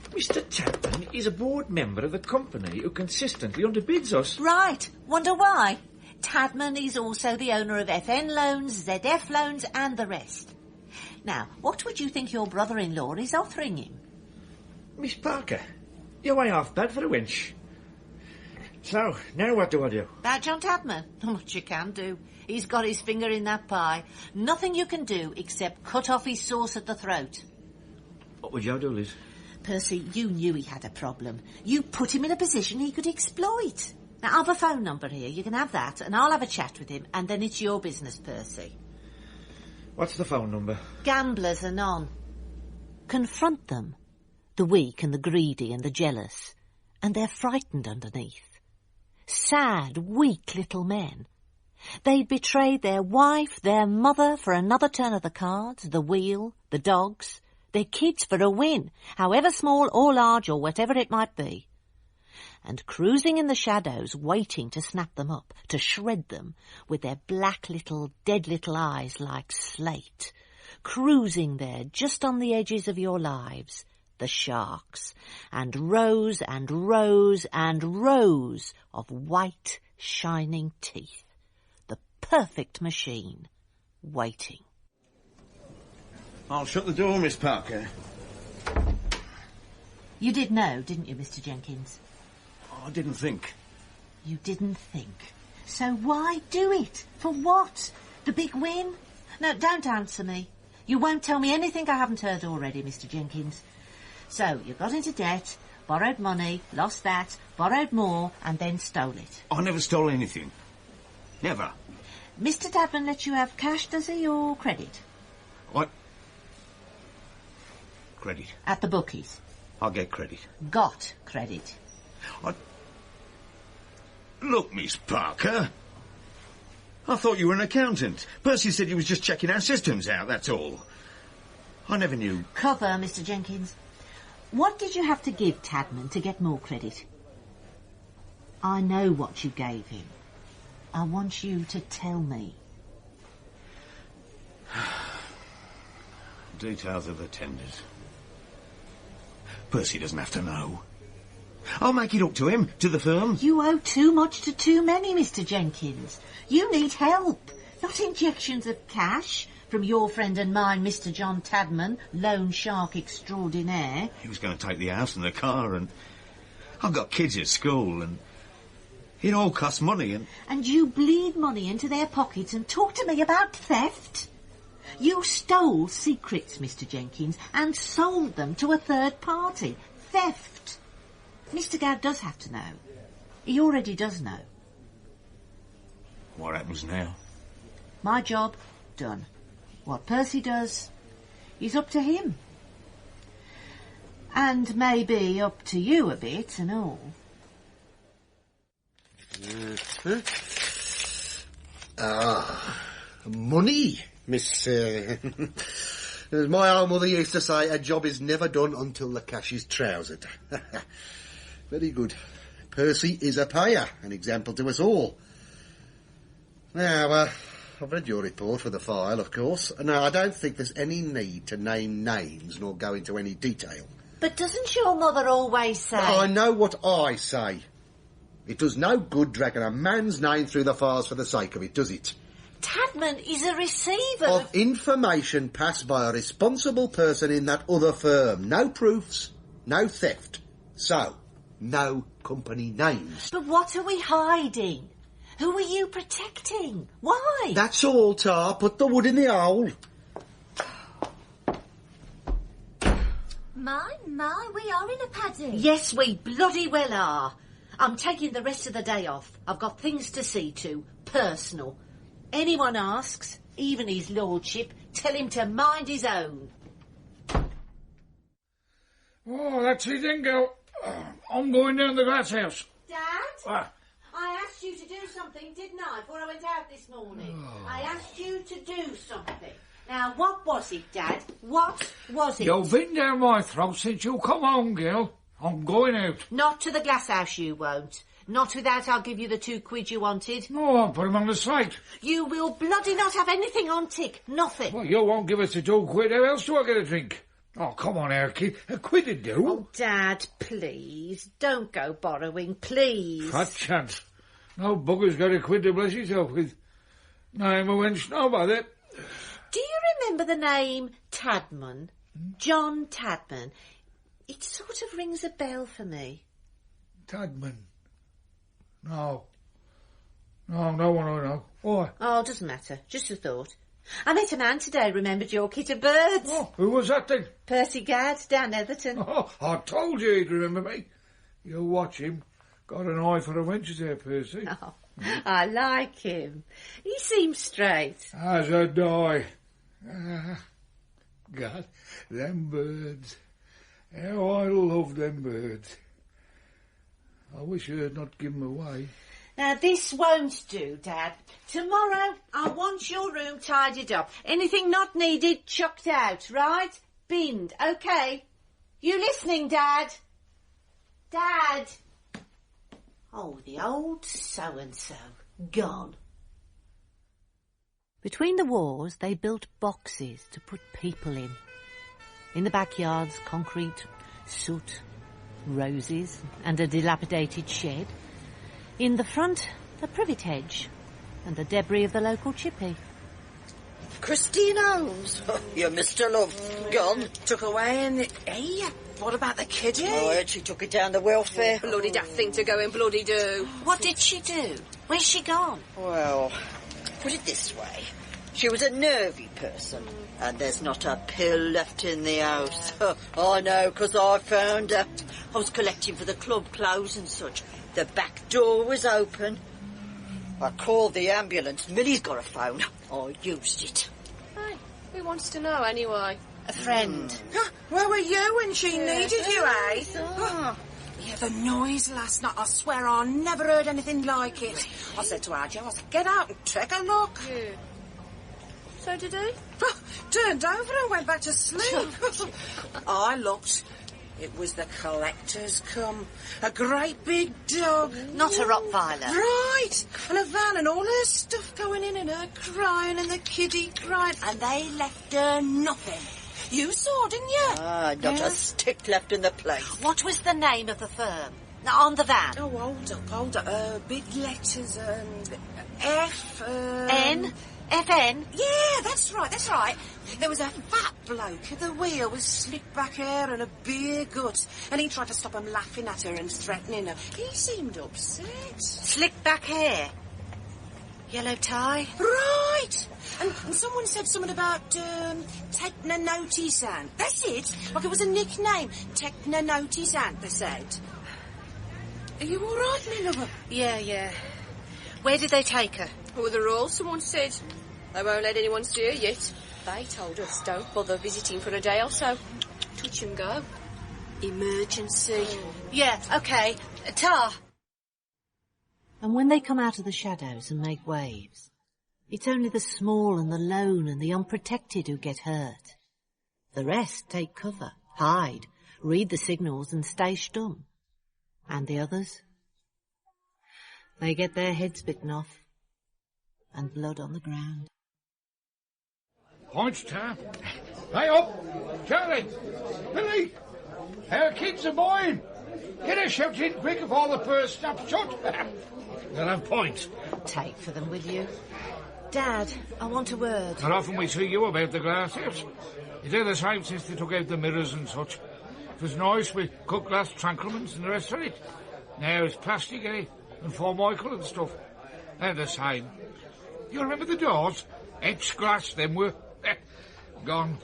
Mr. Tadman is a board member of the company who consistently underbids us. Right. Wonder why? Tadman is also the owner of FN Loans, ZF Loans and the rest. Now, what would you think your brother-in-law is offering him? Miss Parker, you're way off bad for a wench. So, now what do I do? About John Tadman? Not much you can do. He's got his finger in that pie. Nothing you can do except cut off his sauce at the throat. What would you do, Liz? Percy, you knew he had a problem. You put him in a position he could exploit. Now, I've a phone number here. You can have that, and I'll have a chat with him, and then it's your business, Percy. What's the phone number? Gamblers are none. Confront them, the weak and the greedy and the jealous, and they're frightened underneath. Sad, weak little men. They'd betrayed their wife, their mother for another turn of the cards, the wheel, the dogs, their kids for a win, however small or large or whatever it might be. And cruising in the shadows, waiting to snap them up, to shred them, with their black little, dead little eyes like slate, cruising there just on the edges of your lives, the sharks, and rows and rows and rows of white, shining teeth. The perfect machine, waiting. I'll shut the door, Miss Parker. You did know, didn't you, Mr. Jenkins? I didn't think. You didn't think. So why do it? For what? The big win? No, don't answer me. You won't tell me anything I haven't heard already, Mr. Jenkins. So, you got into debt, borrowed money, lost that, borrowed more, and then stole it. I never stole anything. Never. Mr. Tadman lets you have cash, does he, or credit? What? Credit. At the bookies. I'll get credit. Got credit. Look, Miss Parker. I thought you were an accountant. Percy said he was just checking our systems out, that's all. I never knew. Cover, Mr. Jenkins. What did you have to give Tadman to get more credit? I know what you gave him. I want you to tell me. Details of the tenders. Percy doesn't have to know. I'll make it up to him, to the firm. You owe too much to too many, Mr. Jenkins. You need help, not injections of cash from your friend and mine, Mr. John Tadman, loan shark extraordinaire. He was going to take the house and the car, and I've got kids at school, and it all costs money, and... And you bleed money into their pockets and talk to me about theft? You stole secrets, Mr. Jenkins, and sold them to a third party. Theft. Mr. Gadd does have to know. He already does know. What happens now? My job, done. What Percy does is up to him. And maybe up to you a bit and all. Money, Miss... As my old mother used to say, a job is never done until the cash is trousered. Very good. Percy is a payer, an example to us all. Now, I've read your report for the file, of course. Now, I don't think there's any need to name names nor go into any detail. But doesn't your mother always say... I know what I say. It does no good dragging a man's name through the files for the sake of it, does it? Tadman is a receiver of information passed by a responsible person in that other firm. No proofs, no theft. So, no company names. But what are we hiding? Who are you protecting? Why? That's all, Tar. Put the wood in the hole. My, we are in a paddy. Yes, we bloody well are. I'm taking the rest of the day off. I've got things to see to. Personal. Anyone asks, even his lordship, tell him to mind his own. Oh, that's it then, girl. I'm going down the glass house. Dad? I asked you to do something, didn't I, before I went out this morning? I asked you to do something. Now, what was it, Dad? What was it? You've been down my throat since you come home, girl. I'm going out. Not to the glass house, you won't. Not without I'll give you the £2 you wanted. No, I'll put 'em on the slate. You will bloody not have anything on tick. Nothing. Well, you won't give us the £2. How else do I get a drink? Oh, come on, our kid. A quid would do. Oh, Dad, please. Don't go borrowing, please. Fat chance. No bugger's got a quid to bless himself with. Name a wench, no bother. Do you remember the name Tadman? John Tadman. It sort of rings a bell for me. Tadman? No. No one I know. Why? Oh, doesn't matter. Just a thought. I met a man today remembered your kit of birds. Oh, who was that then? Percy Gadd, down Etherton. Oh, I told you he'd remember me. You watch him. Got an eye for the wenches there, Percy. Oh, I like him. He seems straight. As a die. God, them birds. How I love them birds. I wish I'd not give them away. Now, this won't do, Dad. Tomorrow, I want your room tidied up. Anything not needed, chucked out, right? Binned, OK? You listening, Dad? Dad! Oh, the old so-and-so. Gone. Between the wars, they built boxes to put people in. In the backyards, concrete, soot, roses, and a dilapidated shed. In the front, a privet hedge, and the debris of the local chippy. Christine Holmes. Your Mr. Love. Gone. Took away and... Hey, what about the kiddie? Oh, I heard she took it down the welfare. Bloody daft thing to go and bloody do. What did she do? Where's she gone? Well, put it this way. She was a nervy person, and there's not a pill left in the house. I know, 'cause I found her. I was collecting for the club clothes and such. The back door was open. I called the ambulance. Millie's got a phone. I used it. Hey, who wants to know anyway? A friend. Where were you when she needed you, eh? Oh. Yeah, the noise last night. I swear I never heard anything like it. I said to Adjo, I said, get out and take a look. Yeah. So did he? Turned over and went back to sleep. I looked. It was the collectors come. A great big dog. Not a Rottweiler. Right. And a van and all her stuff going in and her crying and the kiddie crying. And they left her nothing. You saw, didn't you? Ah, not a stick left in the place. What was the name of the firm? On the van? Oh, hold up. Big letters, F, N? FN? Yeah, that's right. There was a fat bloke at the wheel with slick back hair and a beer gut, and he tried to stop 'em laughing at her and threatening her. He seemed upset. Slick back hair? Yellow tie? Right! And someone said something about, Technonotisan. That's it. Like it was a nickname. Technonotisan, they said. Are you all right, me lover? Yeah. Where did they take her? Oh, they're all, someone said. They won't let anyone see her yet. They told us don't bother visiting for a day or so. Touch and go. Emergency. Yeah, OK. Tar. And when they come out of the shadows and make waves, it's only the small and the lone and the unprotected who get hurt. The rest take cover, hide, read the signals and stay stum. And the others? They get their heads bitten off and blood on the ground. Points, Tar. Hey up! Charlie! Billy! Our kids are boying! Get a shout in quick if all the purse snaps shut. They'll have points. Take for them, will you? Dad, I want a word. Not often we see you about the glass house. It's the same since they took out the mirrors and such. It was nice with cut glass tranclements and the rest of it. Now it's plastic, eh? And Formical and stuff. They're the same. You remember the doors? Etched glass, them were. Gone.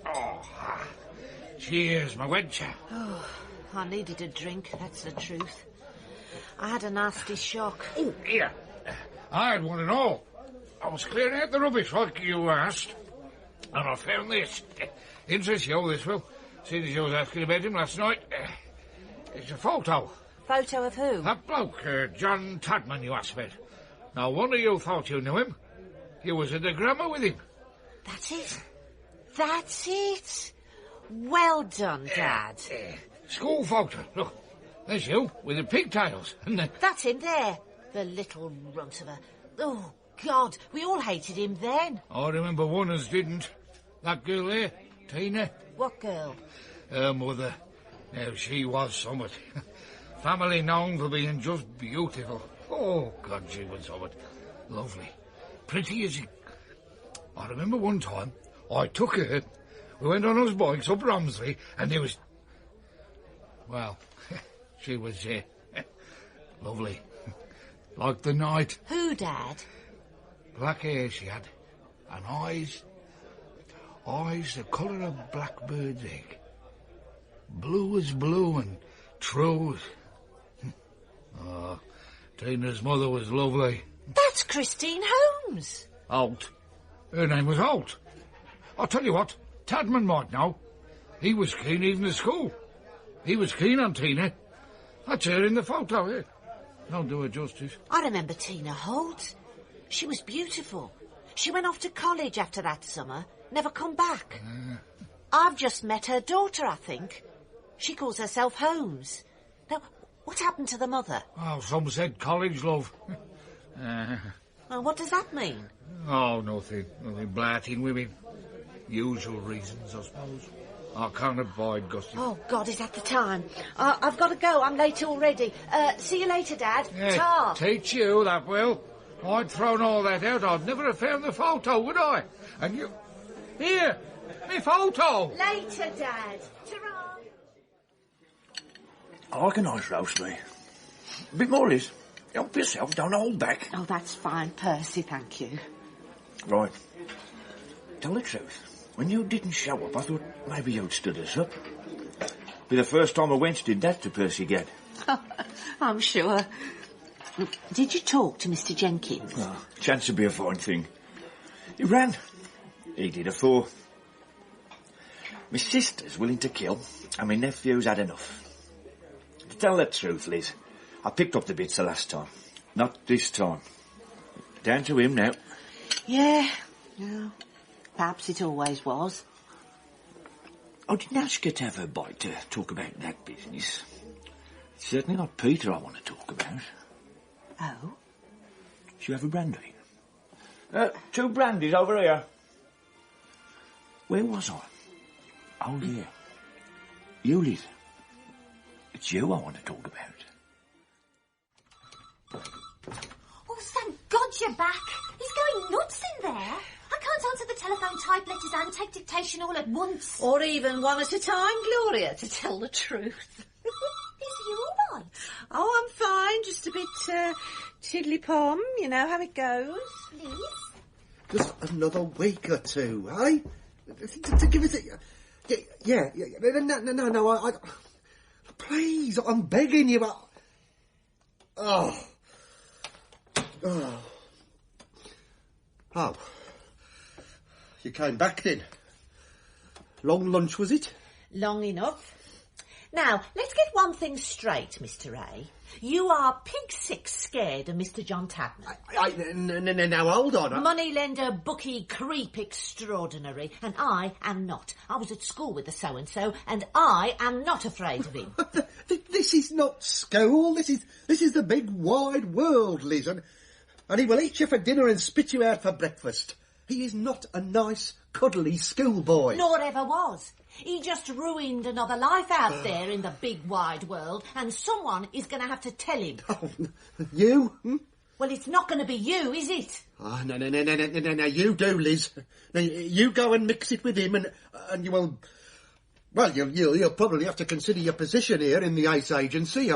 Oh, cheers, my wencher. Oh, I needed a drink, that's the truth. I had a nasty shock. Oh, here. I had one and all. I was clearing out the rubbish like you asked. And I found this. Interest you, this will. Seeing as you was asking about him last night. It's a photo. Photo of who? That bloke, John Tadman, you asked about. No wonder you thought you knew him. You was at the grammar with him. That's it. That's it. Well done, Dad. School photo. Look, there's you with the pigtails. And That's him there. The little runt of a... Oh, God, we all hated him then. I remember one as didn't. That girl there, Tina. What girl? Her mother. Now, she was somewhat. Family known for being just beautiful. Oh, God, she was somewhat. Lovely. Pretty as you... I remember one time, I took her. We went on us bikes up Romsley, and there was... Well, she was, lovely. Like the night. Who, Dad? Black hair she had, and eyes the colour of blackbird's egg. Blue as blue and true as... Oh, Tina's mother was lovely. That's Christine Holmes. Holt. Her name was Holt. I'll tell you what, Tadman might know. He was keen even at school. He was keen on Tina. That's her in the photo here. Don't do her justice. I remember Tina Holt. She was beautiful. She went off to college after that summer, never come back. I've just met her daughter, I think. She calls herself Holmes. Now, what happened to the mother? Oh, some said college, love. Well, what does that mean? Oh, nothing. Nothing blatting women. Usual reasons, I suppose. I can't abide gossip. Oh, God, is that the time? I've got to go. I'm late already. See you later, Dad. Yeah, Ta. teach you, that will. I'd thrown all that out. I'd never have found the photo, would I? And you... Here, me photo. Later, Dad. Ta-ra. I like a nice roast, me. A bit more, Liz. Help yourself, don't hold back. Oh, that's fine, Percy, thank you. Right. Tell the truth. When you didn't show up, I thought maybe you'd stood us up. Be the first time a wench did that to Percy Gadd. I'm sure. Did you talk to Mr. Jenkins? Oh, chance would be a fine thing. He ran. He did afore. My sister's willing to kill, and my nephew's had enough. To tell the truth, Liz, I picked up the bits the last time. Not this time. Down to him now. Yeah. Perhaps it always was. I didn't ask her to have a bite to talk about that business. It's certainly not Peter I want to talk about. Oh? Should you have a brandy? 2 brandies over here. Where was I? Oh, yeah. You, Liz. It's you I want to talk about. Oh, thank God you're back. He's going nuts in there. I can't answer the telephone, type letters and take dictation all at once. Or even one at a time, Gloria, to tell the truth. Is he all right? Oh, I'm fine. Just a bit tiddly-pom. You know how it goes. Liz? Just another week or two, eh? To give it a... Yeah. No, I... Please, I'm begging you, Oh. You came back then? Long lunch, was it? Long enough. Now, let's get one thing straight, Mr. A. You are pig-sick scared of Mr. John Tadman. Now, hold on. Moneylender, bookie, creep extraordinary. And I am not. I was at school with the so-and-so, and I am not afraid of him. This is not school. This is the big wide world, Liz. And he will eat you for dinner and spit you out for breakfast. He is not a nice, cuddly schoolboy. Nor ever was. He just ruined another life out there in the big wide world, and someone is going to have to tell him. Oh, you? Hmm? Well, it's not going to be you, is it? Oh, no, you do, Liz. Now, you go and mix it with him, and you will... Well, you'll probably have to consider your position here in the Ace Agency.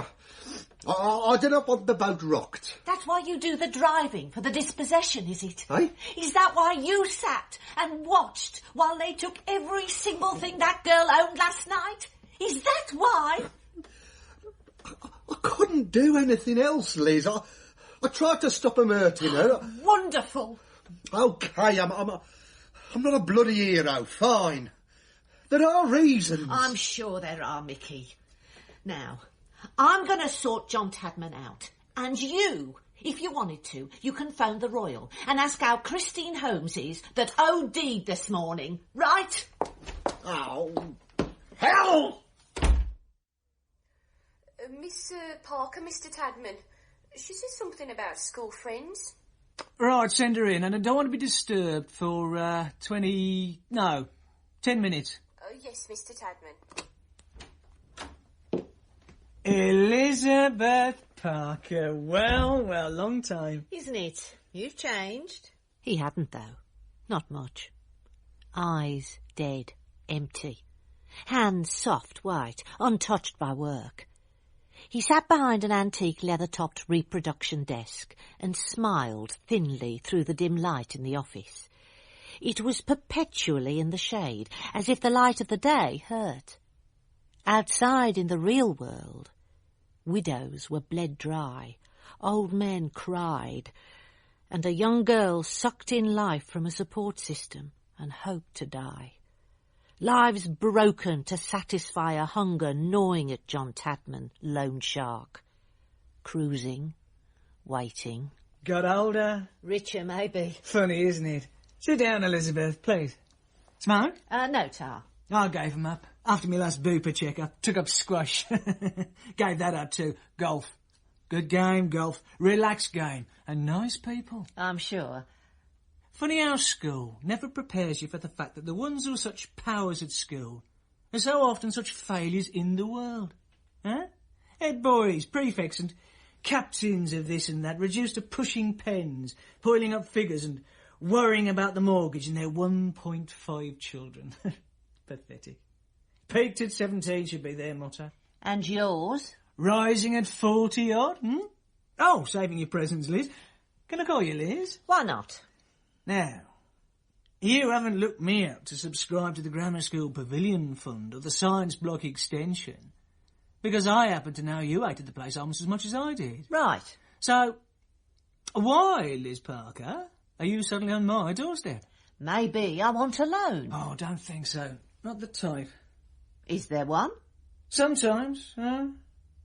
I do not want the boat rocked. That's why you do the driving, for the dispossession, is it? Eh? Is that why you sat and watched while they took every single thing that girl owned last night? Is that why? I couldn't do anything else, Liz. I tried to stop him hurting her. Wonderful. OK, I'm not a bloody hero, fine. There are reasons. I'm sure there are, Mickey. Now... I'm going to sort John Tadman out. And you, if you wanted to, you can phone the Royal and ask how Christine Holmes is that OD'd this morning, right? Oh, hell! Miss Parker, Mr. Tadman, she says something about school friends. Right, send her in, and I don't want to be disturbed for 10 minutes. Yes, Mr. Tadman. Elizabeth Parker. Well, long time. Isn't it? You've changed. He hadn't, though. Not much. Eyes dead, empty. Hands soft, white, untouched by work. He sat behind an antique leather-topped reproduction desk and smiled thinly through the dim light in the office. It was perpetually in the shade, as if the light of the day hurt. Outside in the real world, widows were bled dry, old men cried, and a young girl sucked in life from a support system and hoped to die. Lives broken to satisfy a hunger gnawing at John Tadman, lone shark. Cruising, waiting. Got older? Richer, maybe. Funny, isn't it? Sit down, Elizabeth, please. Smoke? No, Tar. I gave 'em up. After my last booper check, I took up squash. Gave that up too. Golf. Good game, golf. Relaxed game. And nice people. I'm sure. Funny how school never prepares you for the fact that the ones who are such powers at school are so often such failures in the world. Huh? Head boys, prefects and captains of this and that reduced to pushing pens, piling up figures and worrying about the mortgage and their 1.5 children. Pathetic. Peaked at 17 should be their motto. And yours? Rising at 40-odd, Oh, saving your presents, Liz. Can I call you Liz? Why not? Now, you haven't looked me up to subscribe to the Grammar School Pavilion Fund or the Science Block Extension, because I happen to know you hated the place almost as much as I did. Right. So, why, Liz Parker, are you suddenly on my doorstep? Maybe I want a loan. Oh, don't think so. Not the type. Is there one? Sometimes,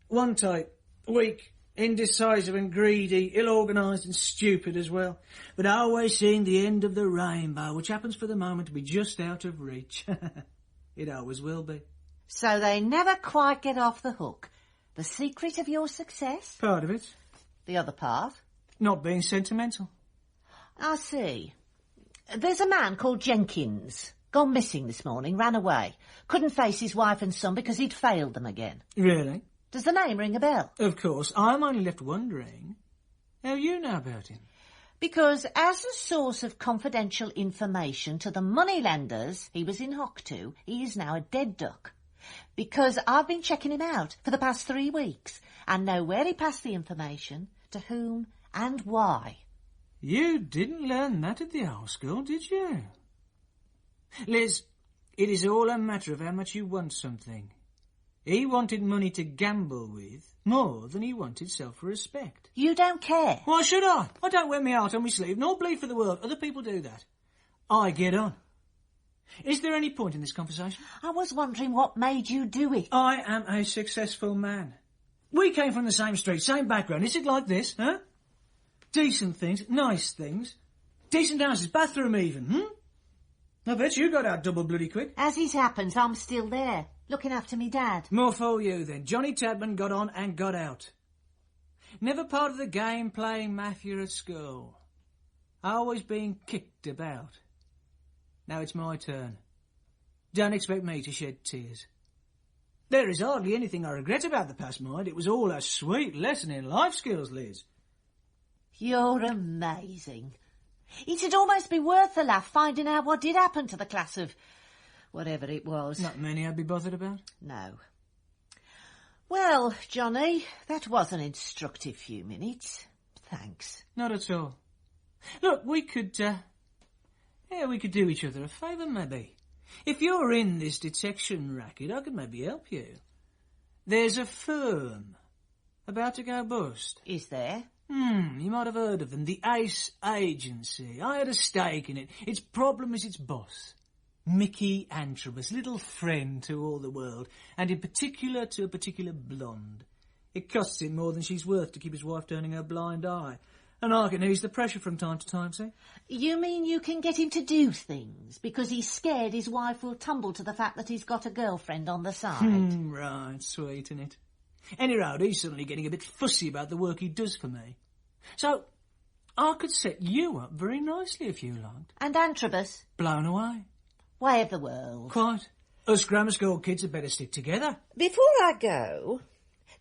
One type. Weak, indecisive and greedy, ill-organised and stupid as well. But always seeing the end of the rainbow, which happens for the moment to be just out of reach. It always will be. So they never quite get off the hook. The secret of your success? Part of it. The other part? Not being sentimental. I see. There's a man called Jenkins. Gone missing this morning, ran away. Couldn't face his wife and son because he'd failed them again. Really? Does the name ring a bell? Of course. I'm only left wondering how you know about him. Because as a source of confidential information to the moneylenders he was in hock to, he is now a dead duck. Because I've been checking him out for the past 3 weeks and know where he passed the information, to whom and why. You didn't learn that at the old school, did you? Liz, it is all a matter of how much you want something. He wanted money to gamble with more than he wanted self-respect. You don't care. Why should I? I don't wear my heart on my sleeve, nor bleed for the world. Other people do that. I get on. Is there any point in this conversation? I was wondering what made you do it. I am a successful man. We came from the same street, same background. Is it like this, huh? Decent things, nice things. Decent houses, bathroom even, I bet you got out double bloody quick. As it happens, I'm still there, looking after me dad. More for you then. Johnny Tadman got on and got out. Never part of the game playing mafia at school. Always being kicked about. Now it's my turn. Don't expect me to shed tears. There is hardly anything I regret about the past, mind. It was all a sweet lesson in life skills, Liz. You're amazing. It'd almost be worth the laugh finding out what did happen to the class of whatever it was. Not many I'd be bothered about. No. Well, Johnny, that was an instructive few minutes. Thanks. Not at all. Look, we could do each other a favour, maybe. If you're in this detection racket, I could maybe help you. There's a firm about to go bust. Is there? You might have heard of them. The Ace Agency. I had a stake in it. Its problem is its boss. Mickey Antrobus, little friend to all the world, and in particular to a particular blonde. It costs him more than she's worth to keep his wife turning her blind eye. And I can ease the pressure from time to time, see? You mean you can get him to do things because he's scared his wife will tumble to the fact that he's got a girlfriend on the side? Right, sweet, isn't it? Anyhow, he's suddenly getting a bit fussy about the work he does for me. So, I could set you up very nicely if you liked. And Antrobus? Blown away. Way of the world. Quite. Us grammar school kids had better stick together. Before I go,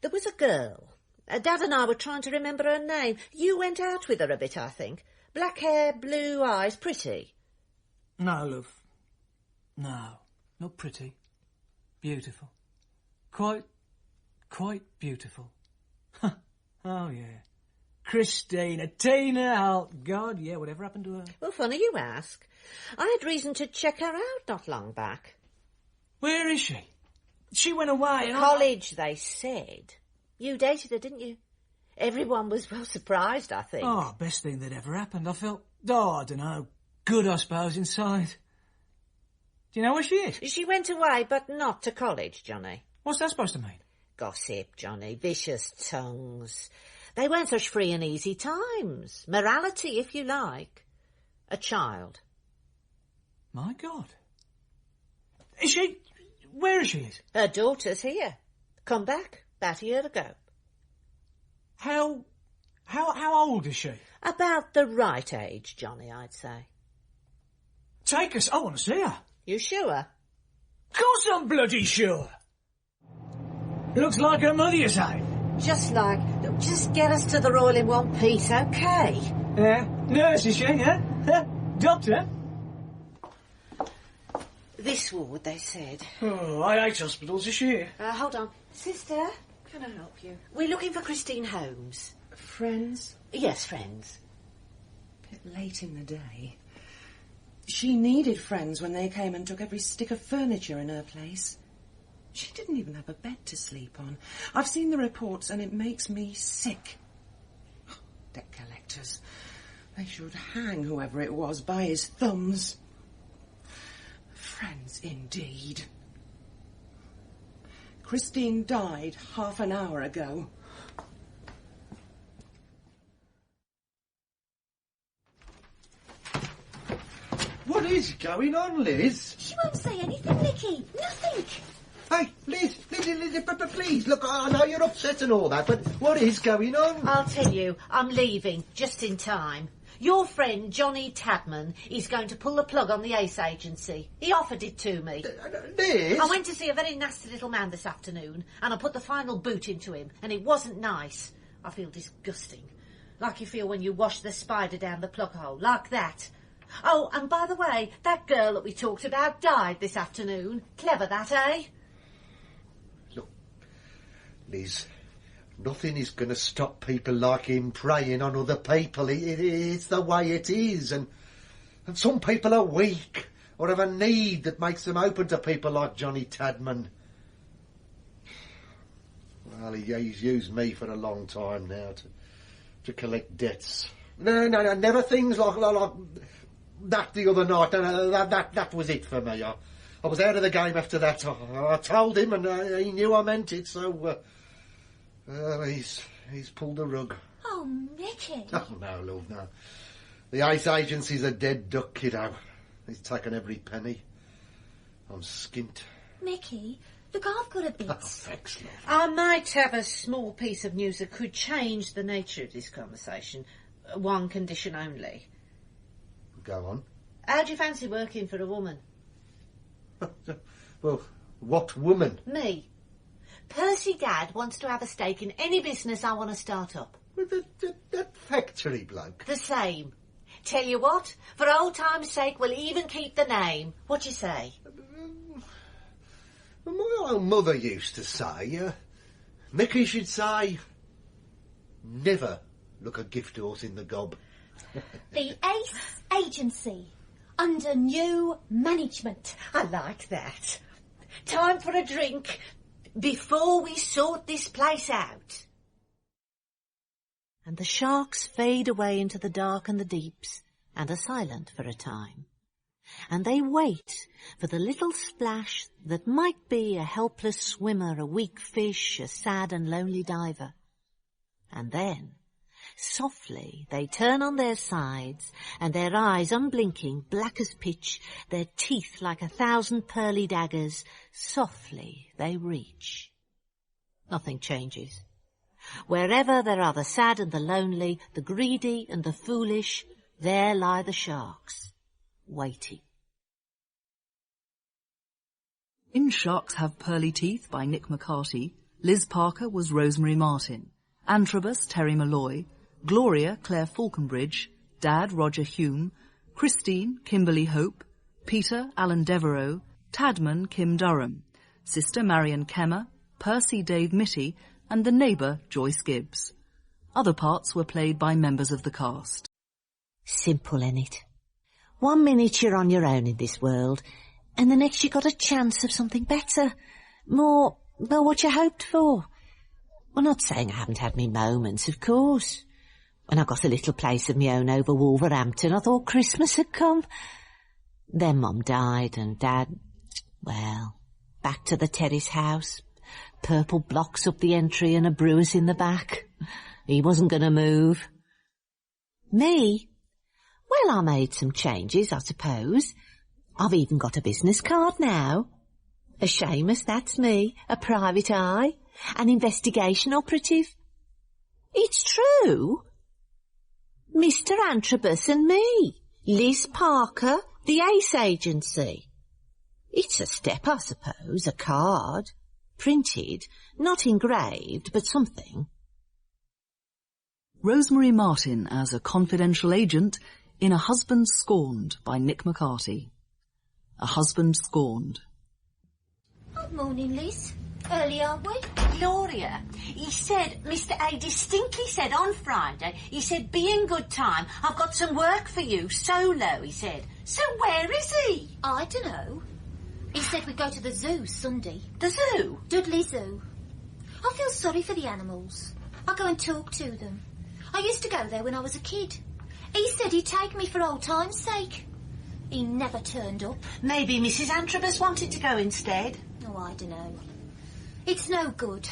there was a girl. Dad and I were trying to remember her name. You went out with her a bit, I think. Black hair, blue eyes, pretty. No, love. No, not pretty. Beautiful. Quite beautiful. Oh, yeah. Christina, Tina, oh, God, yeah, whatever happened to her? Well, funny you ask. I had reason to check her out not long back. Where is she? She went away and College, they said. You dated her, didn't you? Everyone was well surprised, I think. Oh, best thing that ever happened. I felt, I don't know, good, I suppose, inside. Do you know where she is? She went away, but not to college, Johnny. What's that supposed to mean? Gossip, Johnny. Vicious tongues. They weren't such free and easy times. Morality, if you like. A child. My God. Is she... Where is she? Her daughter's here. Come back about a year ago. How old is she? About the right age, Johnny, I'd say. Take us. I want to see her. You sure? Of course I'm bloody sure. Looks like her mother, you say? Just get us to the Royal in one piece, okay? Yeah. Nurse, is she, yeah? Doctor? This ward, they said. Oh, I hate hospitals, is she here? Hold on. Sister, can I help you? We're looking for Christine Holmes. Friends? Yes, friends. Bit late in the day. She needed friends when they came and took every stick of furniture in her place. She didn't even have a bed to sleep on. I've seen the reports and it makes me sick. Debt collectors. They should hang whoever it was by his thumbs. Friends indeed. Christine died half an hour ago. What What is going on, Liz? She won't say anything, Nicky. Nothing. Hey, Liz, but please, look, I know you're upset and all that, but what is going on? I'll tell you, I'm leaving, just in time. Your friend, Johnny Tadman, is going to pull the plug on the Ace Agency. He offered it to me. Liz? I went to see a very nasty little man this afternoon, and I put the final boot into him, and it wasn't nice. I feel disgusting. Like you feel when you wash the spider down the plug hole, like that. Oh, and by the way, that girl that we talked about died this afternoon. Clever that, eh? Look, Liz, nothing is going to stop people like him preying on other people. It's the way it is, and some people are weak or have a need that makes them open to people like Johnny Tadman. Well, he's used me for a long time now to collect debts. No, never things like that the other night. No, that was it for me. I was out of the game after that. I told him, and he knew I meant it, so he's pulled the rug. Oh, Mickey. Oh, no, love, no. The Ace Agency's a dead duck, kiddo. He's taken every penny. I'm skint. Mickey, look, I've got a bit. Oh, thanks, love. I might have a small piece of news that could change the nature of this conversation. One condition only. Go on. How do you fancy working for a woman? Well, what woman? Me. Percy Dad wants to have a stake in any business I want to start up. That factory bloke? The same. Tell you what, for old time's sake, we'll even keep the name. What do you say? My old mother used to say, Mickey should say, never look a gift horse in the gob. The Ace Agency, under new management. I like that. Time for a drink before we sort this place out. And the sharks fade away into the dark and the deeps and are silent for a time. And they wait for the little splash that might be a helpless swimmer, a weak fish, a sad and lonely diver. And then, softly, they turn on their sides, and their eyes unblinking, black as pitch, their teeth like 1,000 pearly daggers, softly they reach. Nothing changes. Wherever there are the sad and the lonely, the greedy and the foolish, there lie the sharks, waiting. In Sharks Have Pearly Teeth by Nick McCarty, Liz Parker was Rosemary Martin, Antrobus Terry Malloy, Gloria Claire Falconbridge, Dad Roger Hume, Christine Kimberly Hope, Peter Alan Devereux, Tadman Kim Durham, Sister Marion Kemmer, Percy Dave Mitty, and the neighbour Joyce Gibbs. Other parts were played by members of the cast. Simple, innit? 1 minute you're on your own in this world, and the next you got a chance of something better. More, well, what you hoped for. Well, not saying I haven't had me moments, of course. When I got a little place of my own over Wolverhampton, I thought Christmas had come. Then Mum died, and Dad, well, back to the terrace house. Purple blocks up the entry and a brewer's in the back. He wasn't going to move. Me? Well, I made some changes, I suppose. I've even got a business card now. A Seamus, that's me, a private eye, an investigation operative. It's true. Mr. Antrobus and me, Liz Parker, the Ace Agency. It's a step, I suppose, a card. Printed, not engraved, but something. Rosemary Martin as a confidential agent in A Husband Scorned by Nick McCarty. A Husband Scorned. Good morning, Liz. Early, aren't we? Gloria, he said, Mr. A distinctly said on Friday, he said, be in good time. I've got some work for you, solo, he said. So where is he? I don't know. He said we'd go to the zoo Sunday. The zoo? Dudley Zoo. I feel sorry for the animals. I go and talk to them. I used to go there when I was a kid. He said he'd take me for old time's sake. He never turned up. Maybe Mrs. Antrobus wanted to go instead. Oh, I don't know. It's no good.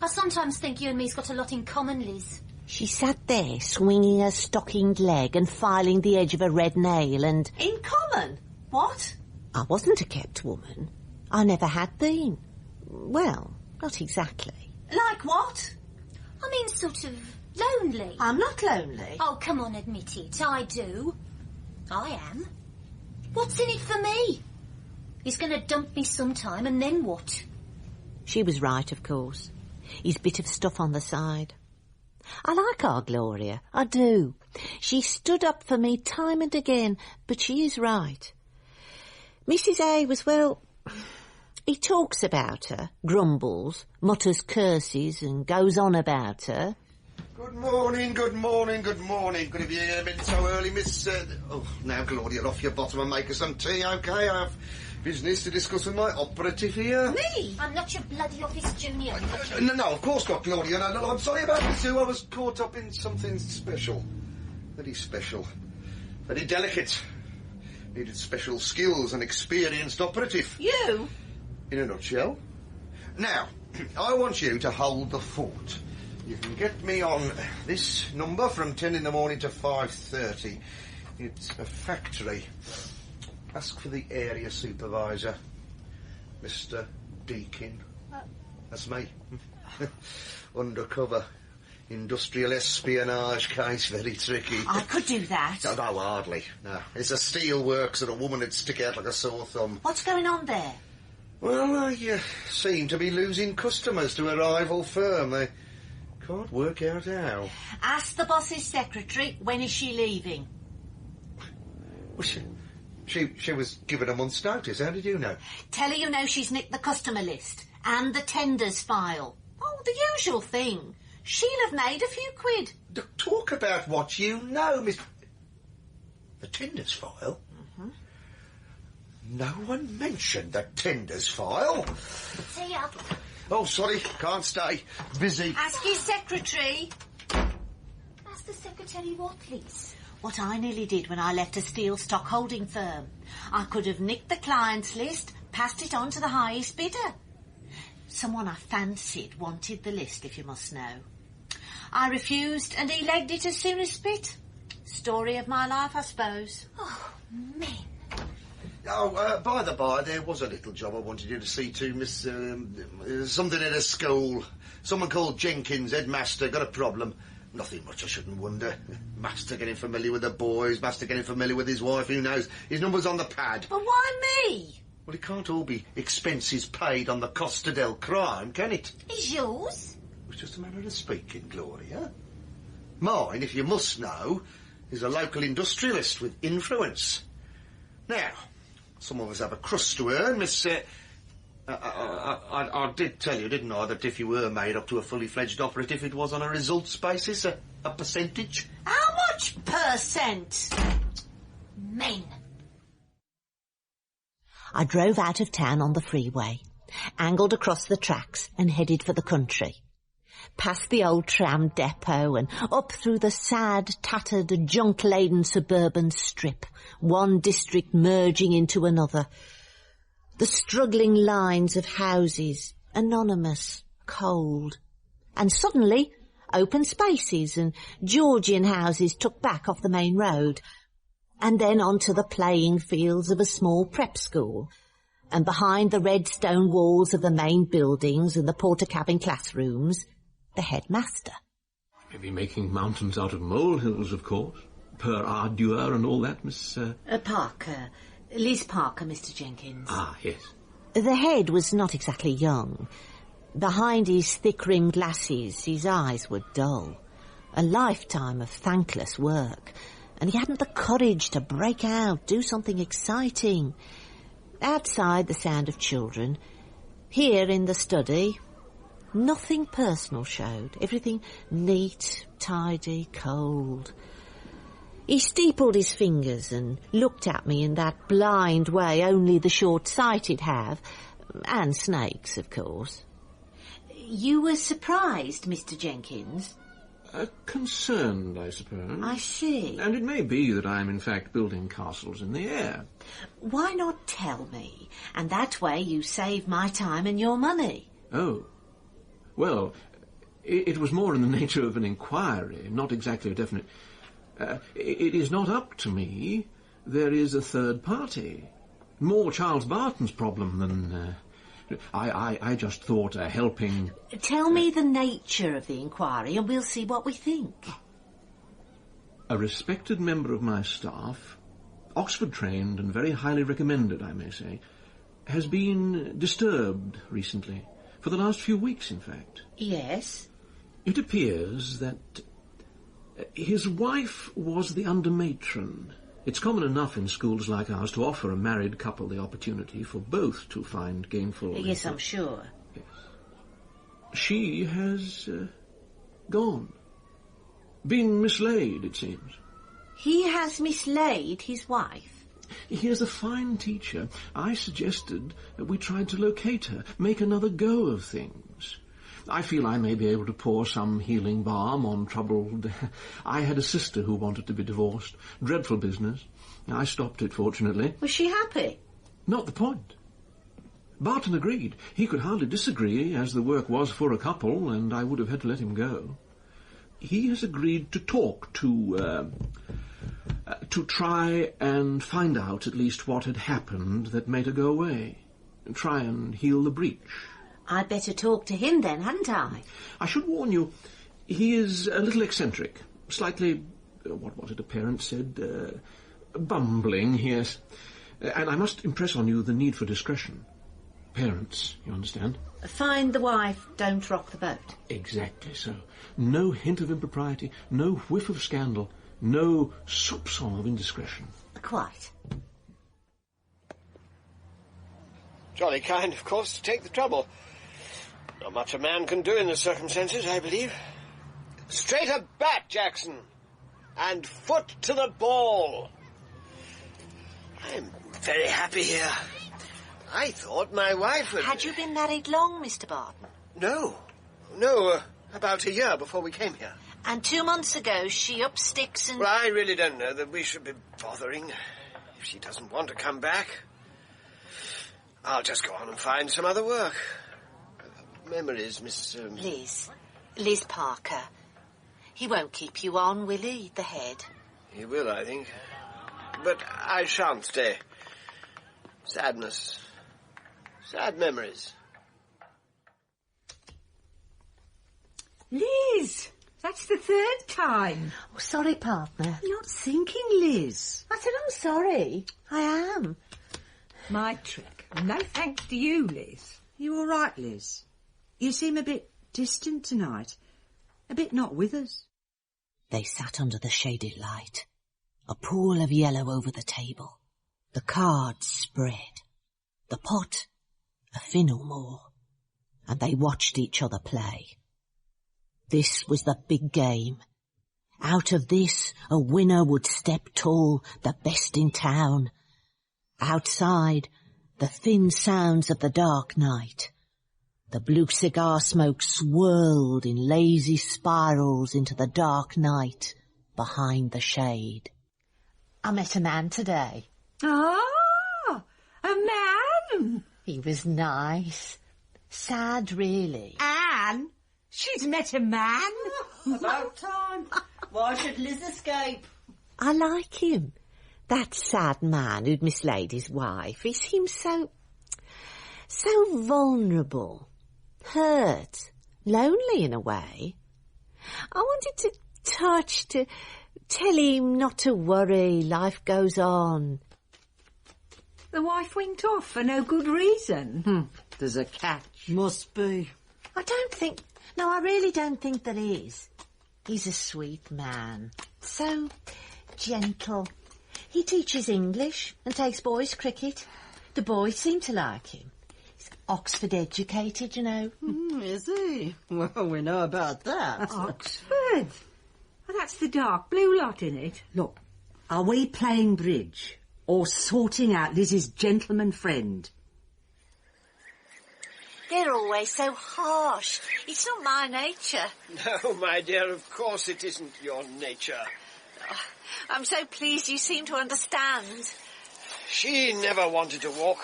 I sometimes think you and me's got a lot in common, Liz. She sat there, swinging her stockinged leg and filing the edge of a red nail and... In common? woman? What? I wasn't a kept woman. I never had been. Well, not exactly. Like what? I mean, sort of lonely. I'm not lonely. Oh, come on, admit it. I do. I am. What's in it for me? He's going to dump me sometime, and then what? She was right, of course. His bit of stuff on the side. I like our Gloria, I do. She stood up for me time and again, but she is right. Mrs. A was, well, he talks about her, grumbles, mutters curses and goes on about her. Good morning, good morning, good morning. Could have you been so early, Miss... Oh, now, Gloria, off your bottom and make us some tea, OK? I have business to discuss with my operative here. Me? I'm not your bloody office junior. No, of course not, Gloria. No, I'm sorry about this, Sue. I was caught up in something special. Very special. Very delicate. Needed special skills and experienced operative. You? In a nutshell. Now, I want you to hold the fort. You can get me on this number from 10 in the morning to 5:30. It's a factory. Ask for the area supervisor, Mr. Deakin. That's me. Undercover. Industrial espionage case, very tricky. I could do that. No, hardly. No. It's a steelworks and a woman would stick out like a sore thumb. What's going on there? Well, they seem to be losing customers to a rival firm. They can't work out how. Ask the boss's secretary, when is she leaving? Well, she was given a month's notice. How did you know? Tell her you know she's nicked the customer list and the tenders file. Oh, the usual thing. She'll have made a few quid. Talk about what you know, Miss... The tenders file? Mm-hmm. No one mentioned the tenders file. See ya. Oh, sorry, can't stay. Busy. Ask his secretary. Ask the secretary what, please? What I nearly did when I left a steel stock holding firm. I could have nicked the client's list, passed it on to the highest bidder. Someone I fancied wanted the list, if you must know. I refused, and he legged it as soon as spit. Story of my life, I suppose. Oh, men. Oh, by the by, there was a little job I wanted you to see to, Miss... something at a school. Someone called Jenkins, headmaster, got a problem. Nothing much, I shouldn't wonder. Master getting familiar with the boys, master getting familiar with his wife, who knows? His number's on the pad. But why me? Well, it can't all be expenses paid on the Costa del Crime, can it? Is yours? It was just a matter of speaking, Gloria. Mine, if you must know, is a local industrialist with influence. Now, some of us have a crust to earn, Miss... I did tell you, didn't I, that if you were made up to a fully fledged operative, it was on a results basis, a percentage. How much percent? Men. I drove out of town on the freeway, angled across the tracks and headed for the country. Past the old tram depot and up through the sad, tattered, junk-laden suburban strip, one district merging into another. The struggling lines of houses, anonymous, cold. And suddenly, open spaces and Georgian houses tucked back off the main road. And then onto the playing fields of a small prep school. And behind the red stone walls of the main buildings and the porter-cabin classrooms, the headmaster. Maybe making mountains out of molehills, of course. Per ardua and all that, Miss... Parker. Liz Parker, Mr. Jenkins. Ah, yes. The head was not exactly young. Behind his thick-rimmed glasses, his eyes were dull. A lifetime of thankless work. And he hadn't the courage to break out, do something exciting. Outside, the sound of children. Here, in the study, nothing personal showed. Everything neat, tidy, cold. He steepled his fingers and looked at me in that blind way only the short-sighted have. And snakes, of course. You were surprised, Mr. Jenkins? Concerned, I suppose. I see. And it may be that I am in fact building castles in the air. Why not tell me? And that way you save my time and your money. Oh. Well, it was more in the nature of an inquiry, not exactly a definite... it is not up to me, there is a third party. More Charles Barton's problem than... I just thought helping... Tell me the nature of the inquiry and we'll see what we think. A respected member of my staff, Oxford-trained and very highly recommended, I may say, has been disturbed recently. For the last few weeks, in fact. Yes? It appears that his wife was the under-matron. It's common enough in schools like ours to offer a married couple the opportunity for both to find gainful... Yes, I'm sure. Yes. She has gone. Been mislaid, it seems. He has mislaid his wife? He is a fine teacher. I suggested that we tried to locate her, make another go of things. I feel I may be able to pour some healing balm on troubled... I had a sister who wanted to be divorced. Dreadful business. I stopped it, fortunately. Was she happy? Not the point. Barton agreed. He could hardly disagree, as the work was for a couple, and I would have had to let him go. He has agreed to talk, to try and find out at least what had happened that made her go away. Try and heal the breach. I'd better talk to him then, hadn't I? I should warn you, he is a little eccentric. Slightly, what was it a parent said? Bumbling, yes. And I must impress on you the need for discretion. Parents, you understand? Find the wife, don't rock the boat. Exactly so. No hint of impropriety, no whiff of scandal, no soupçon of indiscretion. Quite. Jolly kind, of course, to take the trouble. Not much a man can do in the circumstances, I believe. Straight a bat, Jackson, and foot to the ball. I'm very happy here. I thought my wife would... Had you been married long, Mr. Barton? No, about a year before we came here. And 2 months ago she up sticks and... Well, I really don't know that we should be bothering. If she doesn't want to come back, I'll just go on and find some other work. Memories, Miss... Liz Parker. He won't keep you on, will he, the head? He will, I think. But I shan't stay. Sadness. Sad memories. Liz! That's the third time. Oh, sorry, partner. You're not thinking, Liz. I said I'm sorry. I am. My trick. No thanks to you, Liz. You all right, Liz? You seem a bit distant tonight. A bit not with us. They sat under the shaded light. A pool of yellow over the table. The cards spread. The pot a fin or more. And they watched each other play. This was the big game. Out of this, a winner would step tall, the best in town. Outside, the thin sounds of the dark night. The blue cigar smoke swirled in lazy spirals into the dark night behind the shade. I met a man today. Ah, a man? He was nice. Sad, really. Anne? She's met a man? About time. Why should Liz escape? I like him. That sad man who'd mislaid his wife. He seems so vulnerable, hurt, lonely in a way. I wanted to touch, to tell him not to worry, life goes on. The wife went off for no good reason. There's a catch. Must be. I really don't think there is. He's a sweet man, so gentle. He teaches English and takes boys cricket. The boys seem to like him. He's Oxford educated, you know. Is he? Well, we know about that. Oxford? Well, that's the dark blue lot in it. Look, are we playing bridge or sorting out Liz's gentleman friend? They're always so harsh. It's not my nature. No, my dear, of course it isn't your nature. Oh, I'm so pleased you seem to understand. She never wanted to walk.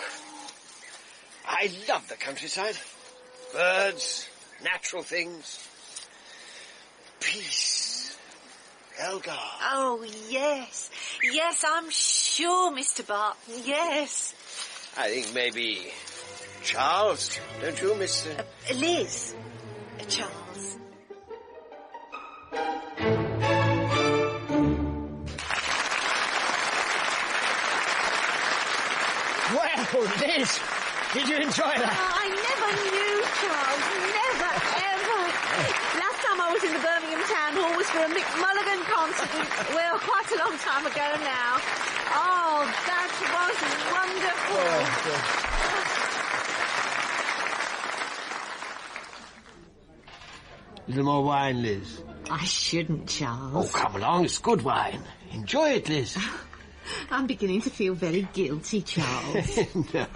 I love the countryside. Birds, natural things. Peace. Elgar. Oh, yes. Yes, I'm sure sure, Mr. Barton, yes. I think maybe Charles, don't you, Miss... Liz. Charles. Well, Liz, did you enjoy that? I never knew, Charles. Never, ever. Last time I was in the Birmingham Town Hall was for a Mick Mulligan concert. Well, quite a long time ago now. Oh, that was wonderful. Little more wine, Liz. I shouldn't, Charles. Oh, come along, it's good wine. Enjoy it, Liz. I'm beginning to feel very guilty, Charles. No.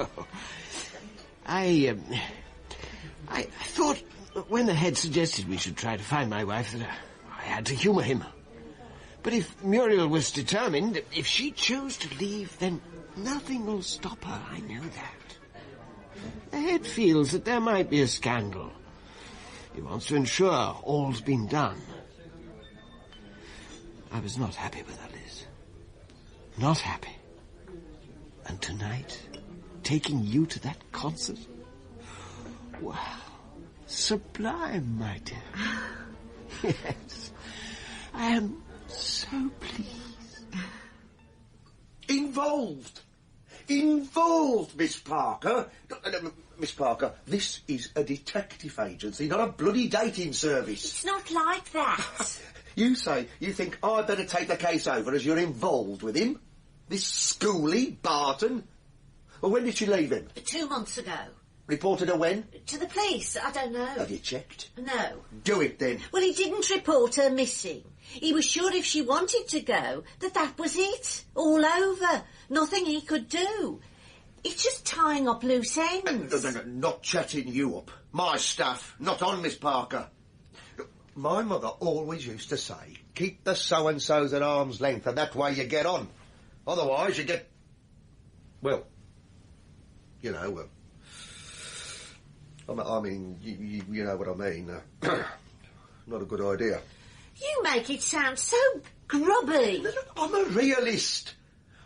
I thought when the head suggested we should try to find my wife that I had to humour him. But if Muriel was determined, if she chose to leave, then nothing will stop her, I know that. The head feels that there might be a scandal. He wants to ensure all's been done. I was not happy with her, Liz. Not happy. And tonight, taking you to that concert? Wow. Sublime, my dear. Yes. I am so pleased. Involved, Miss Parker. Miss Parker, this is a detective agency, not a bloody dating service. It's not like that. You say you think I'd better take the case over as you're involved with him? This schoolie, Barton? Well, when did she leave him? 2 months ago. Reported her when? To the police, I don't know. Have you checked? No. Do it then. Well, he didn't report her missing. He was sure if she wanted to go, that was it. All over. Nothing he could do. It's just tying up loose ends. No, not chatting you up. My stuff, not on, Miss Parker. My mother always used to say, keep the so-and-sos at arm's length, and that way you get on. Otherwise you get... well, you know... I mean, you know what I mean. Not a good idea. You make it sound so grubby. I'm a realist.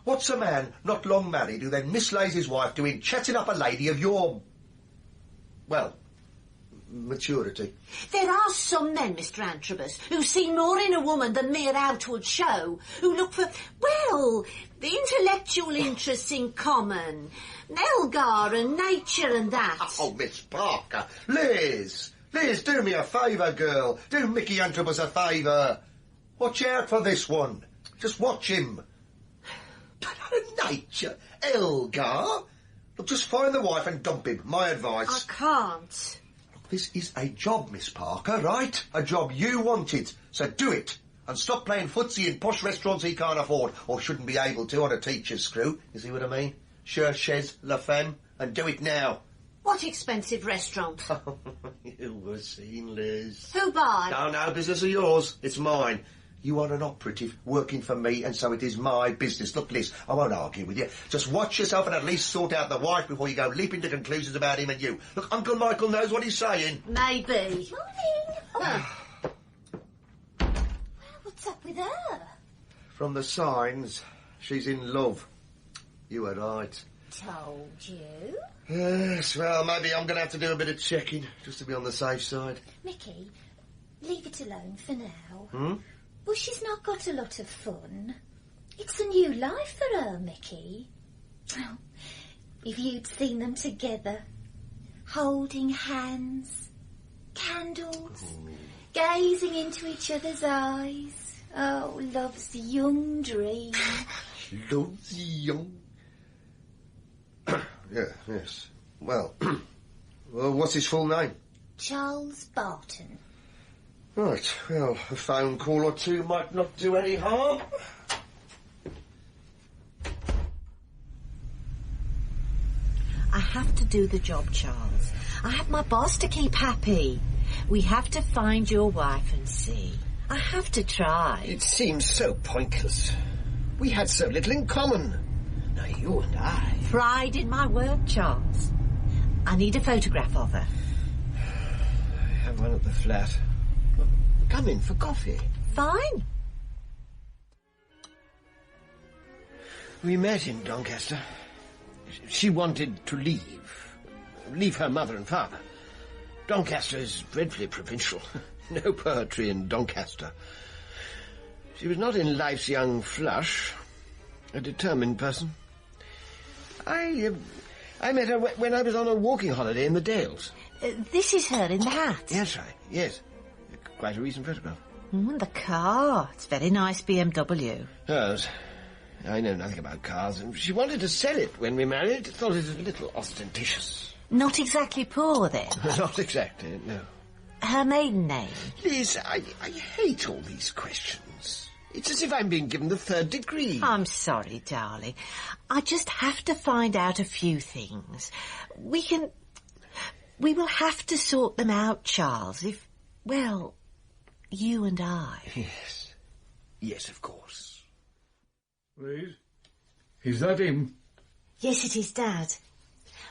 What's a man not long married who then mislays his wife doing chatting up a lady of your... well, maturity? There are some men, Mr. Antrobus, who see more in a woman than mere outward show, who look for, well, the intellectual interests in common, Elgar and nature and that. Oh, Miss Parker. Liz, do me a favour, girl. Do Mickey Antrobus a favour. Watch out for this one. Just watch him. Nature, Elgar. Look, just find the wife and dump him. My advice. I can't. Look, this is a job, Miss Parker, right? A job you wanted. So do it. And stop playing footsie in posh restaurants he can't afford, or shouldn't be able to on a teacher's screw. You see what I mean? Cherchez la femme. And do it now. What expensive restaurant? You were seen, Liz. Who by? No, business of yours. It's mine. You are an operative working for me, and so it is my business. Look, Liz, I won't argue with you. Just watch yourself and at least sort out the wife before you go leaping to conclusions about him and you. Look, Uncle Michael knows what he's saying. Maybe. Morning. Oh. Well, what's up with her? From the signs, she's in love. You were right. Told you. Yes, well, maybe I'm going to have to do a bit of checking, just to be on the safe side. Mickey, leave it alone for now. Hmm? Well, she's not got a lot of fun. It's a new life for her, Mickey. Oh, if you'd seen them together, holding hands, candles, gazing into each other's eyes. Oh, love's young dream. Love's young... yes. Well, what's his full name? Charles Barton. Right, well, a phone call or two might not do any harm. I have to do the job, Charles. I have my boss to keep happy. We have to find your wife and see. I have to try. It seems so pointless. We had so little in common. Now, you and I... Pride in my work, Charles. I need a photograph of her. I have one at the flat. Come in for coffee. Fine. We met in Doncaster. She wanted to leave her mother and father. Doncaster is dreadfully provincial. No poetry in Doncaster. She was not in life's young flush. A determined person. I met her when I was on a walking holiday in the Dales. This is her in the hat? That's right, yes. Quite a recent photograph. And the car. It's very nice BMW. Hers. I know nothing about cars, and she wanted to sell it when we married. Thought it was a little ostentatious. Not exactly poor, then? Not exactly, no. Her maiden name? Liz, I hate all these questions. It's as if I'm being given the 3rd degree. I'm sorry, darling. I just have to find out a few things. We will have to sort them out, Charles, if, well, you and I. Yes. Yes, of course. Please? Is that him? Yes, it is, Dad.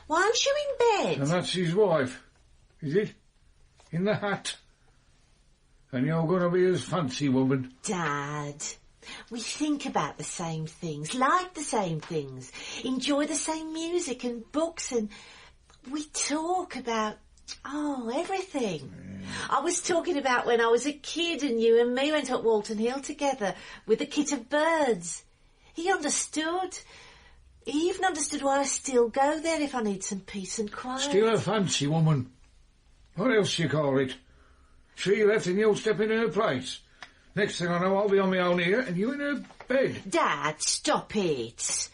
Why aren't you in bed? And that's his wife, is it? In the hat? And you're going to be his fancy woman? Dad, we think about the same things, like the same things, enjoy the same music and books, and we talk about, everything. I was talking about when I was a kid and you and me went up Walton Hill together with a kit of birds. He understood. He even understood why I still go there if I need some peace and quiet. Still a fancy woman. What else you call it? She left and you'll step in her place. Next thing I know, I'll be on my own here and you in her bed. Dad, stop it.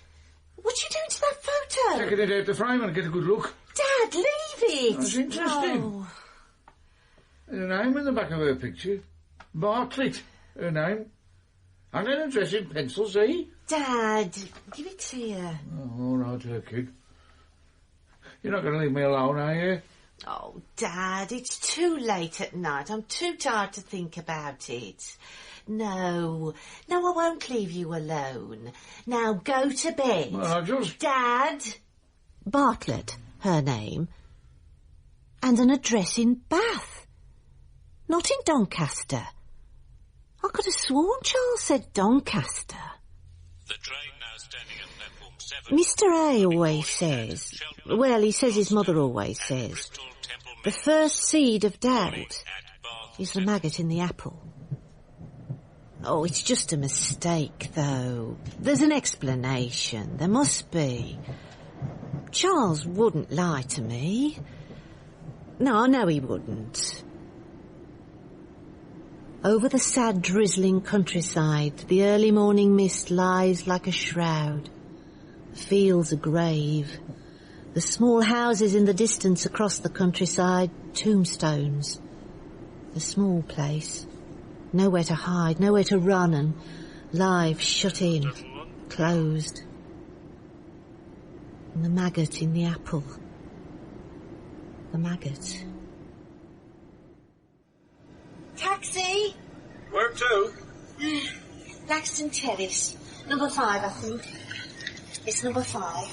What you doing to that photo? Taking it out the frame and get a good look. Dad, leave it. That's interesting. No. There's a name in the back of her picture. Bartlett, her name. And an address in pencil, see? Dad, give it here. Oh, all right, her kid. You're not going to leave me alone, are you? Oh, Dad, it's too late at night. I'm too tired to think about it. No, I won't leave you alone. Now go to bed. Well, I just... Dad! Bartlett, her name. And an address in Bath. Not in Doncaster. I could have sworn Charles said Doncaster. The train now standing at platform 7. Mr. A always says, well, he says his mother always says, the first seed of doubt is the maggot in the apple. Oh, it's just a mistake, though. There's an explanation. There must be. Charles wouldn't lie to me. No, I know he wouldn't. Over the sad, drizzling countryside, the early morning mist lies like a shroud. The fields a grave. The small houses in the distance across the countryside, tombstones. A small place. Nowhere to hide, nowhere to run, and lives shut in, closed. And the maggot in the apple. The maggot. Taxi! Where to? Laxton Terrace. Number 5, I think. It's number 5.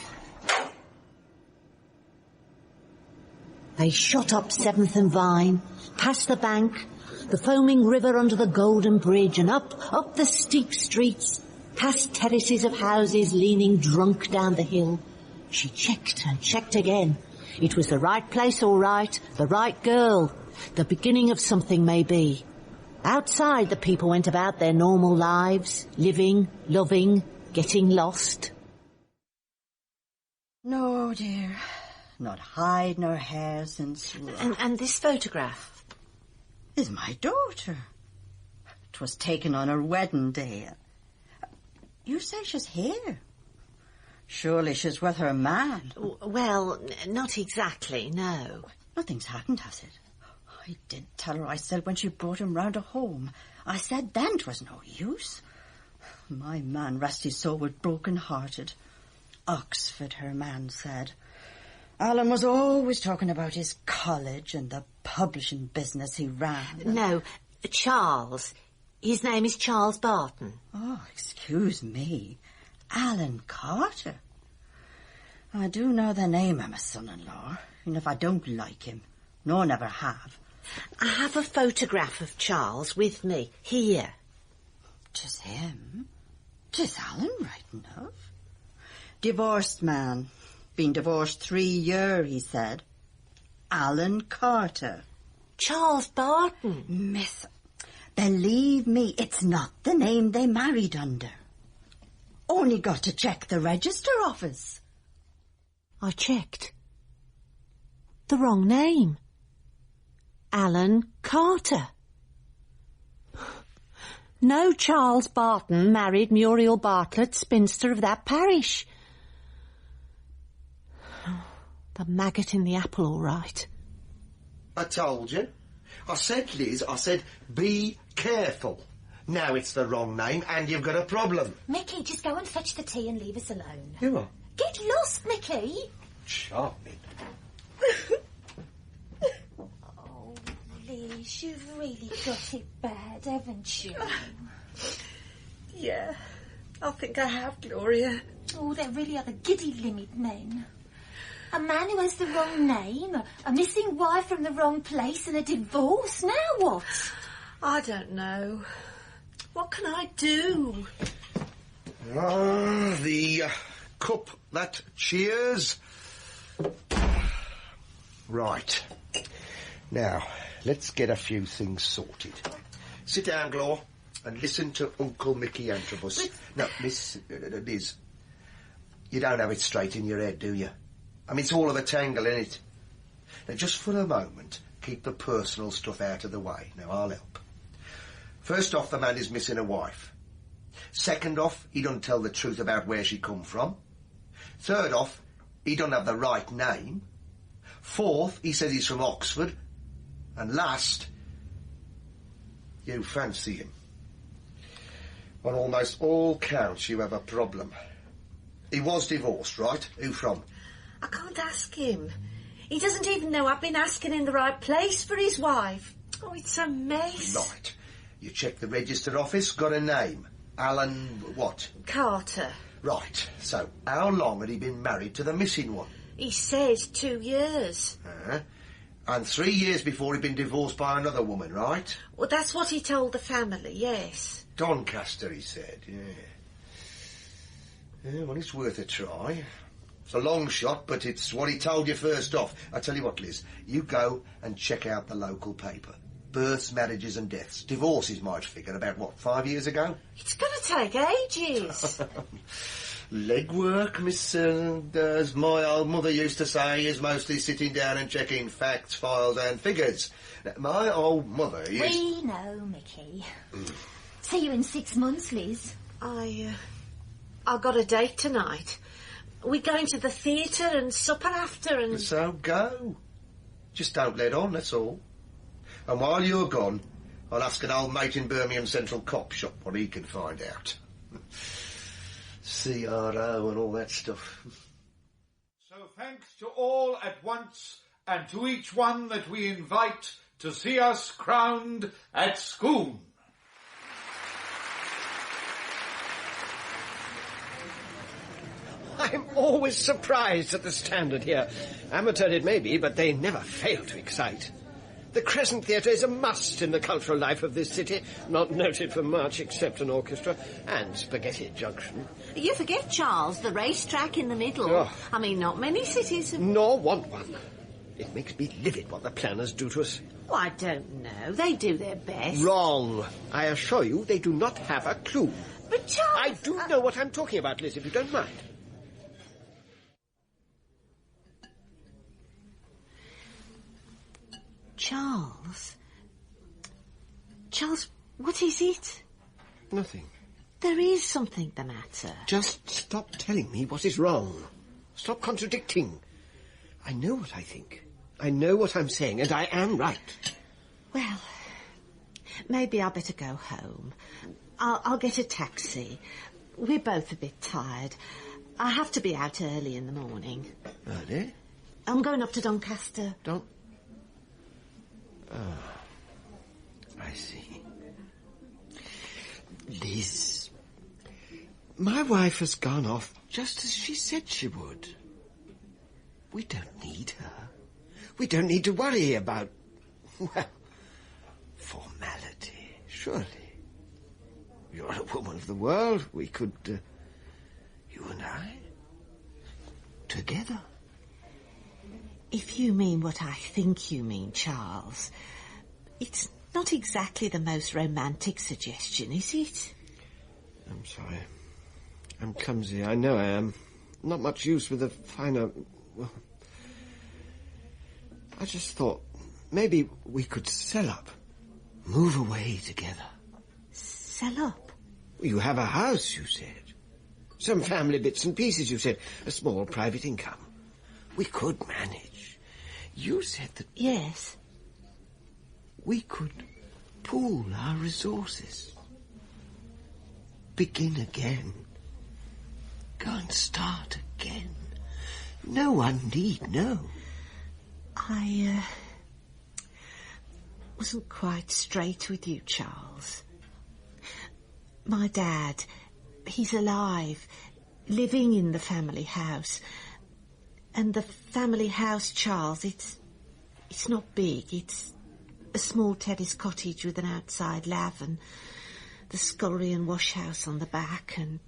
They shot up 7th and Vine, past the bank, the foaming river under the Golden Bridge, and up the steep streets, past terraces of houses leaning drunk down the hill. She checked and checked again. It was the right place, all right, the right girl. The beginning of something, maybe. Outside, the people went about their normal lives, living, loving, getting lost. No, dear. Not hide nor hair since... And this photograph? Is my daughter. 'Twas taken on her wedding day. You say she's here. Surely she's with her man. Well, not exactly, no. Nothing's happened, has it? I did tell her, I said, when she brought him round to home. I said then 'twas no use. My man, rest his soul, was broken-hearted. Oxford, her man said. Alan was always talking about his college and the publishing business he ran. No, Charles. His name is Charles Barton. Oh, excuse me. Alan Carter. I do know the name of my son-in-law, and if I don't like him, nor never have. I have a photograph of Charles with me, here. 'Tis him. 'Tis Alan, right enough. Divorced man. Been divorced 3 years, he said. Alan Carter. Charles Barton. Miss, believe me, it's not the name they married under. Only got to check the register office. I checked. The wrong name. Alan Carter. No Charles Barton married Muriel Bartlett, spinster of that parish. The maggot in the apple, all right. I told you. I said, Liz, I said, be careful. Now it's the wrong name and you've got a problem. Mickey, just go and fetch the tea and leave us alone. You are? Get lost, Mickey. Charming. Oh, Liz, you've really got it bad, haven't you? Yeah, I think I have, Gloria. Oh, they really are the giddy limit men. A man who has the wrong name, a missing wife from the wrong place, and a divorce. Now what? I don't know. What can I do? The cup that cheers. Right. Now, let's get a few things sorted. Sit down, Glor, and listen to Uncle Mickey Antrobus. No, Miss Liz, you don't have it straight in your head, do you? I mean, it's all of a tangle, isn't it? Now, just for a moment, keep the personal stuff out of the way. Now, I'll help. First off, the man is missing a wife. Second off, he don't tell the truth about where she come from. Third off, he don't have the right name. Fourth, he says he's from Oxford. And last, you fancy him. On almost all counts, you have a problem. He was divorced, right? Who from? I can't ask him. He doesn't even know I've been asking in the right place for his wife. Oh, it's a mess. Right. You checked the register office, got a name. Alan what? Carter. Right. So, how long had he been married to the missing one? He says 2 years. And 3 years before he'd been divorced by another woman, right? Well, that's what he told the family, yes. Doncaster, he said, yeah. Yeah, well, it's worth a try. It's a long shot, but it's what he told you first off. I tell you what, Liz, you go and check out the local paper. Births, marriages and deaths. Divorces might figure about, what, 5 years ago? It's going to take ages. Legwork, Miss, as my old mother used to say, is mostly sitting down and checking facts, files and figures. Now, my old mother used... We know, Mickey. See you in 6 months, Liz. I've got a date tonight. We're going to the theatre and supper after and... So go. Just don't let on, that's all. And while you're gone, I'll ask an old mate in Birmingham Central Cop Shop what he can find out. CRO and all that stuff. So thanks to all at once, and to each one that we invite to see us crowned at Scone. I'm always surprised at the standard here. Amateur it may be, but they never fail to excite. The Crescent Theatre is a must in the cultural life of this city, not noted for much except an orchestra and Spaghetti Junction. You forget, Charles, the racetrack in the middle. Oh. I mean, not many cities have... Nor want one. It makes me livid what the planners do to us. Oh, I don't know. They do their best. Wrong. I assure you they do not have a clue. But, Charles... I do know what I'm talking about, Liz, if you don't mind. Charles, what is it? Nothing. There is something the matter. Just stop telling me what is wrong. Stop contradicting. I know what I think. I know what I'm saying, and I am right. Well, maybe I'll better go home. I'll get a taxi. We're both a bit tired. I have to be out early in the morning. Early? I'm going up to Doncaster. I see. Liz, my wife has gone off just as she said she would. We don't need her. We don't need to worry about, well, formality, surely. You're a woman of the world. We could, you and I, together. If you mean what I think you mean, Charles, it's not exactly the most romantic suggestion, is it? I'm sorry. I'm clumsy, I know I am. Not much use with a finer... Well, I just thought maybe we could sell up. Move away together. Sell up? You have a house, you said. Some family bits and pieces, you said. A small private income. We could manage. You said that... Yes. We could pool our resources. Begin again. Go and start again. No one need know. I wasn't quite straight with you, Charles. My dad, he's alive, living in the family house. And the family house, Charles, it's not big. It's a small terrace cottage with an outside lav and the scullery and wash house on the back and...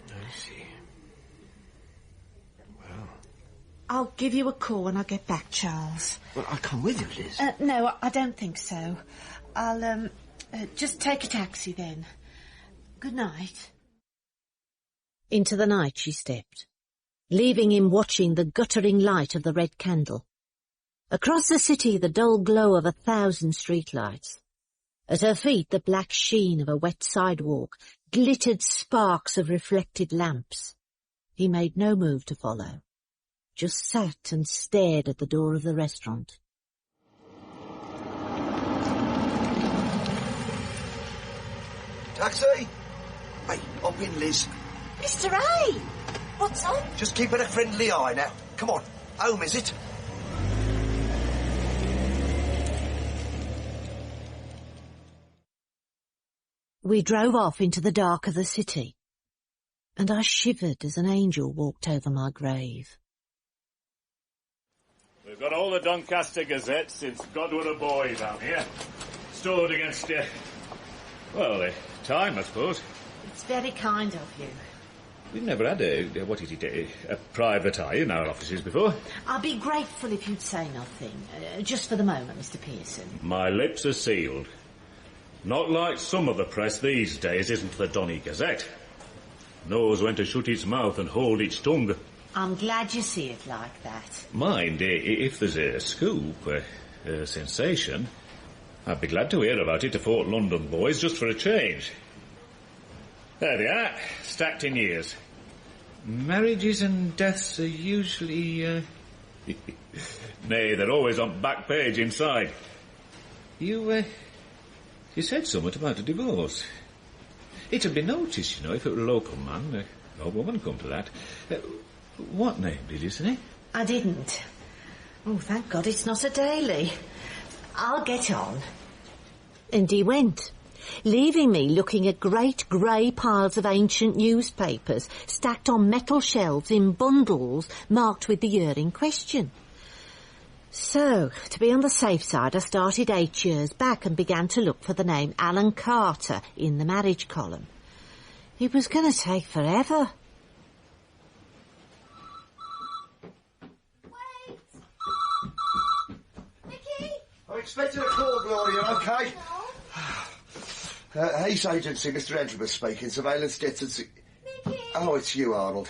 I see. Well... I'll give you a call when I get back, Charles. Well, I'll come with you, Liz. No, I don't think so. I'll just take a taxi then. Good night. Into the night she stepped, leaving him watching the guttering light of the red candle. Across the city, the dull glow of 1,000 streetlights. At her feet, the black sheen of a wet sidewalk, glittered sparks of reflected lamps. He made no move to follow, just sat and stared at the door of the restaurant. Taxi! Hey, hop in, Liz. Mr. A! What's up? Just keeping a friendly eye now. Come on. Home, is it? We drove off into the dark of the city, and I shivered as an angel walked over my grave. We've got all the Doncaster Gazette since God were a boy down here. Stored against, time, I suppose. It's very kind of you. We've never had a private eye in our offices before. I'll be grateful if you'd say nothing, just for the moment, Mr. Pearson. My lips are sealed. Not like some of the press these days, isn't the Donny Gazette. Knows when to shut its mouth and hold its tongue. I'm glad you see it like that. Mind, if there's a scoop, a sensation, I'd be glad to hear about it to Fort London boys, just for a change. There they are, stacked in years. Marriages and deaths are usually... Nay, they're always on back page inside. You said something about a divorce. It'd be noticed, if it were a local man, or woman come to that. What name did you say? I didn't. Oh, thank God it's not a daily. I'll get on. And he went, leaving me looking at great grey piles of ancient newspapers stacked on metal shelves in bundles marked with the year in question. So, to be on the safe side, I started 8 years back and began to look for the name Alan Carter in the marriage column. It was going to take forever. Wait! Nicky? I'm expecting a call, Gloria, OK? Ace Agency, Mr. Antrobus speaking. Surveillance jets and... Nicky? Oh, it's you, Arnold.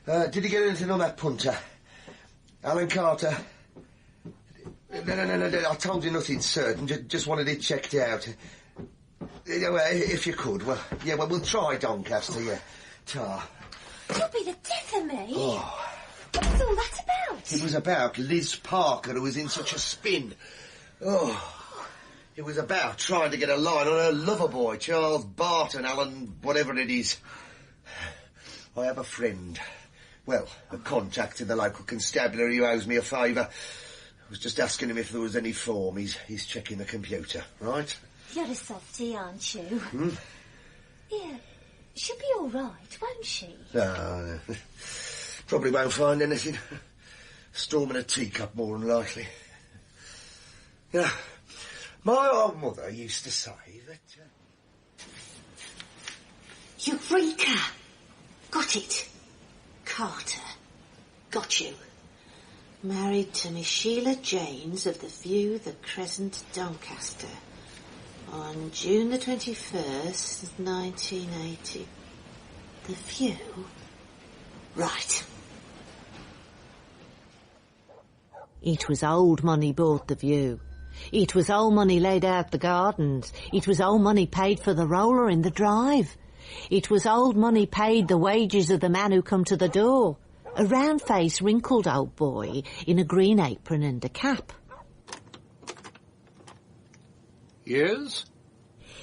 Did you get anything on that punter? Alan Carter? No, I told you nothing certain. Just wanted it checked out. If you could, we'll try Doncaster, yeah. Ta. You'll be the death of me. Oh. What was all that about? It was about Liz Parker, who was in such a spin. Oh. It was about trying to get a line on her lover boy, Charles Barton, Alan, whatever it is. I have a friend. Well, a contact in the local constabulary who owes me a favour. I was just asking him if there was any form. He's checking the computer, right? You're a softie, aren't you? Hmm? Yeah, she'll be all right, won't she? No, probably won't find anything. Storm in a teacup, more than likely. My old mother used to say that... Eureka! Got it. Carter. got you. Married to Miss Sheila Janes of the View, the Crescent, Doncaster. On June the 21st, 1980. The View? Right. It was old money bought the View. It was old money laid out the gardens. It was old money paid for the roller in the drive. It was old money paid the wages of the man who come to the door. A round-faced, wrinkled old boy in a green apron and a cap. Yes?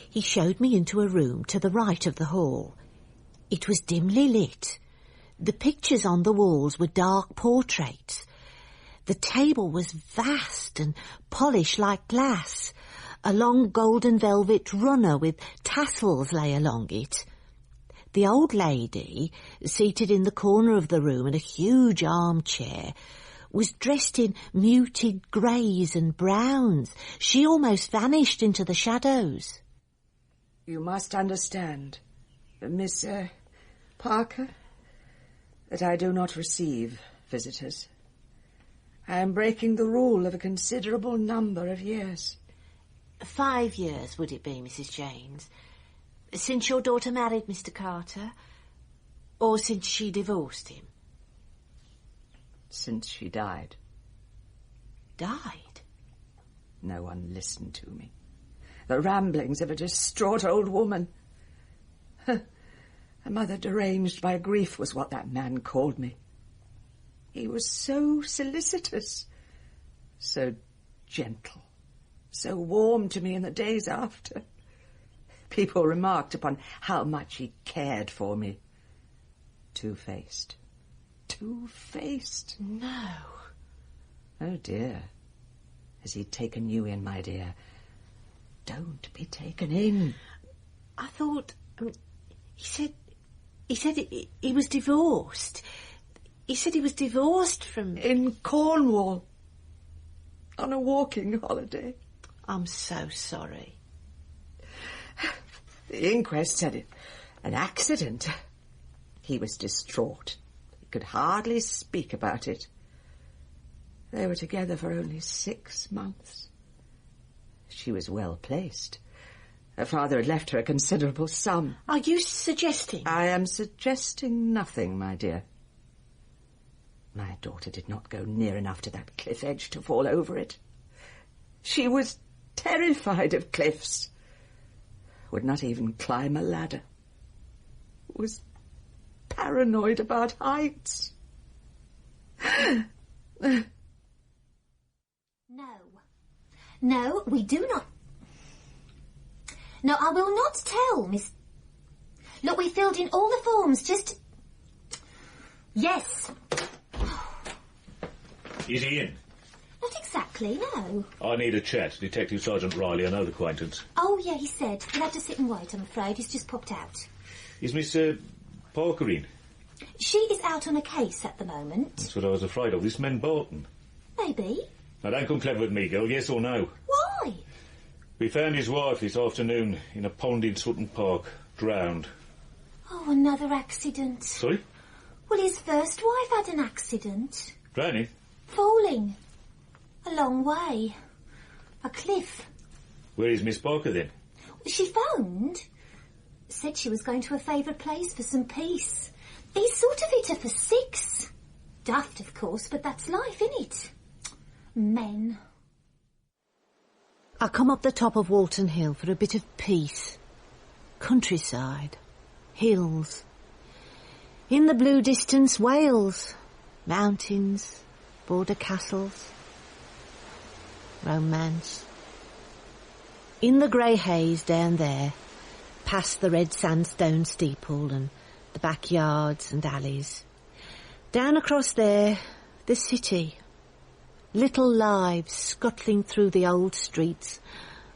He showed me into a room to the right of the hall. It was dimly lit. The pictures on the walls were dark portraits. The table was vast and polished like glass. A long golden velvet runner with tassels lay along it. The old lady, seated in the corner of the room in a huge armchair, was dressed in muted greys and browns. She almost vanished into the shadows. You must understand, Miss Parker, that I do not receive visitors. I am breaking the rule of a considerable number of years. 5 years, would it be, Mrs. Janes? Since your daughter married Mr. Carter, or since she divorced him? Since she died. Died? No one listened to me. The ramblings of a distraught old woman. A mother deranged by grief was what that man called me. He was so solicitous, so gentle, so warm to me in the days after. People remarked upon how much he cared for me. Two-faced. Two-faced. No. Oh, dear. Has he taken you in, my dear? Don't be taken in. I thought... he said he was divorced. He said he was divorced from... In Cornwall. On a walking holiday. I'm so sorry. The inquest said it. An accident. He was distraught. He could hardly speak about it. They were together for only 6 months. She was well placed. Her father had left her a considerable sum. Are you suggesting... I am suggesting nothing, my dear. My daughter did not go near enough to that cliff edge to fall over it. She was terrified of cliffs. Would not even climb a ladder. Was paranoid about heights. No. No, we do not. No, I will not tell, Miss... Look, we filled in all the forms, just... Yes. Is he in? Not exactly, no. I need a chat. Detective Sergeant Riley, an old acquaintance. Oh, yeah, he said. He'll have to sit and wait, I'm afraid. He's just popped out. Is Miss Parker in? She is out on a case at the moment. That's what I was afraid of. This man Barton. Maybe. Now, don't come clever with me, girl. Yes or no? Why? We found his wife this afternoon in a pond in Sutton Park, drowned. Oh, another accident. Sorry? Well, his first wife had an accident. Drowning? Falling. A long way. A cliff. Where is Miss Parker, then? She phoned. Said she was going to a favourite place for some peace. He sort of hit her for 6. Daft, of course, but that's life, innit? Men. I come up the top of Walton Hill for a bit of peace. Countryside. Hills. In the blue distance, Wales. Mountains. Border castles. Romance. In the grey haze down there, past the red sandstone steeple and the backyards and alleys. Down across there, the city. Little lives scuttling through the old streets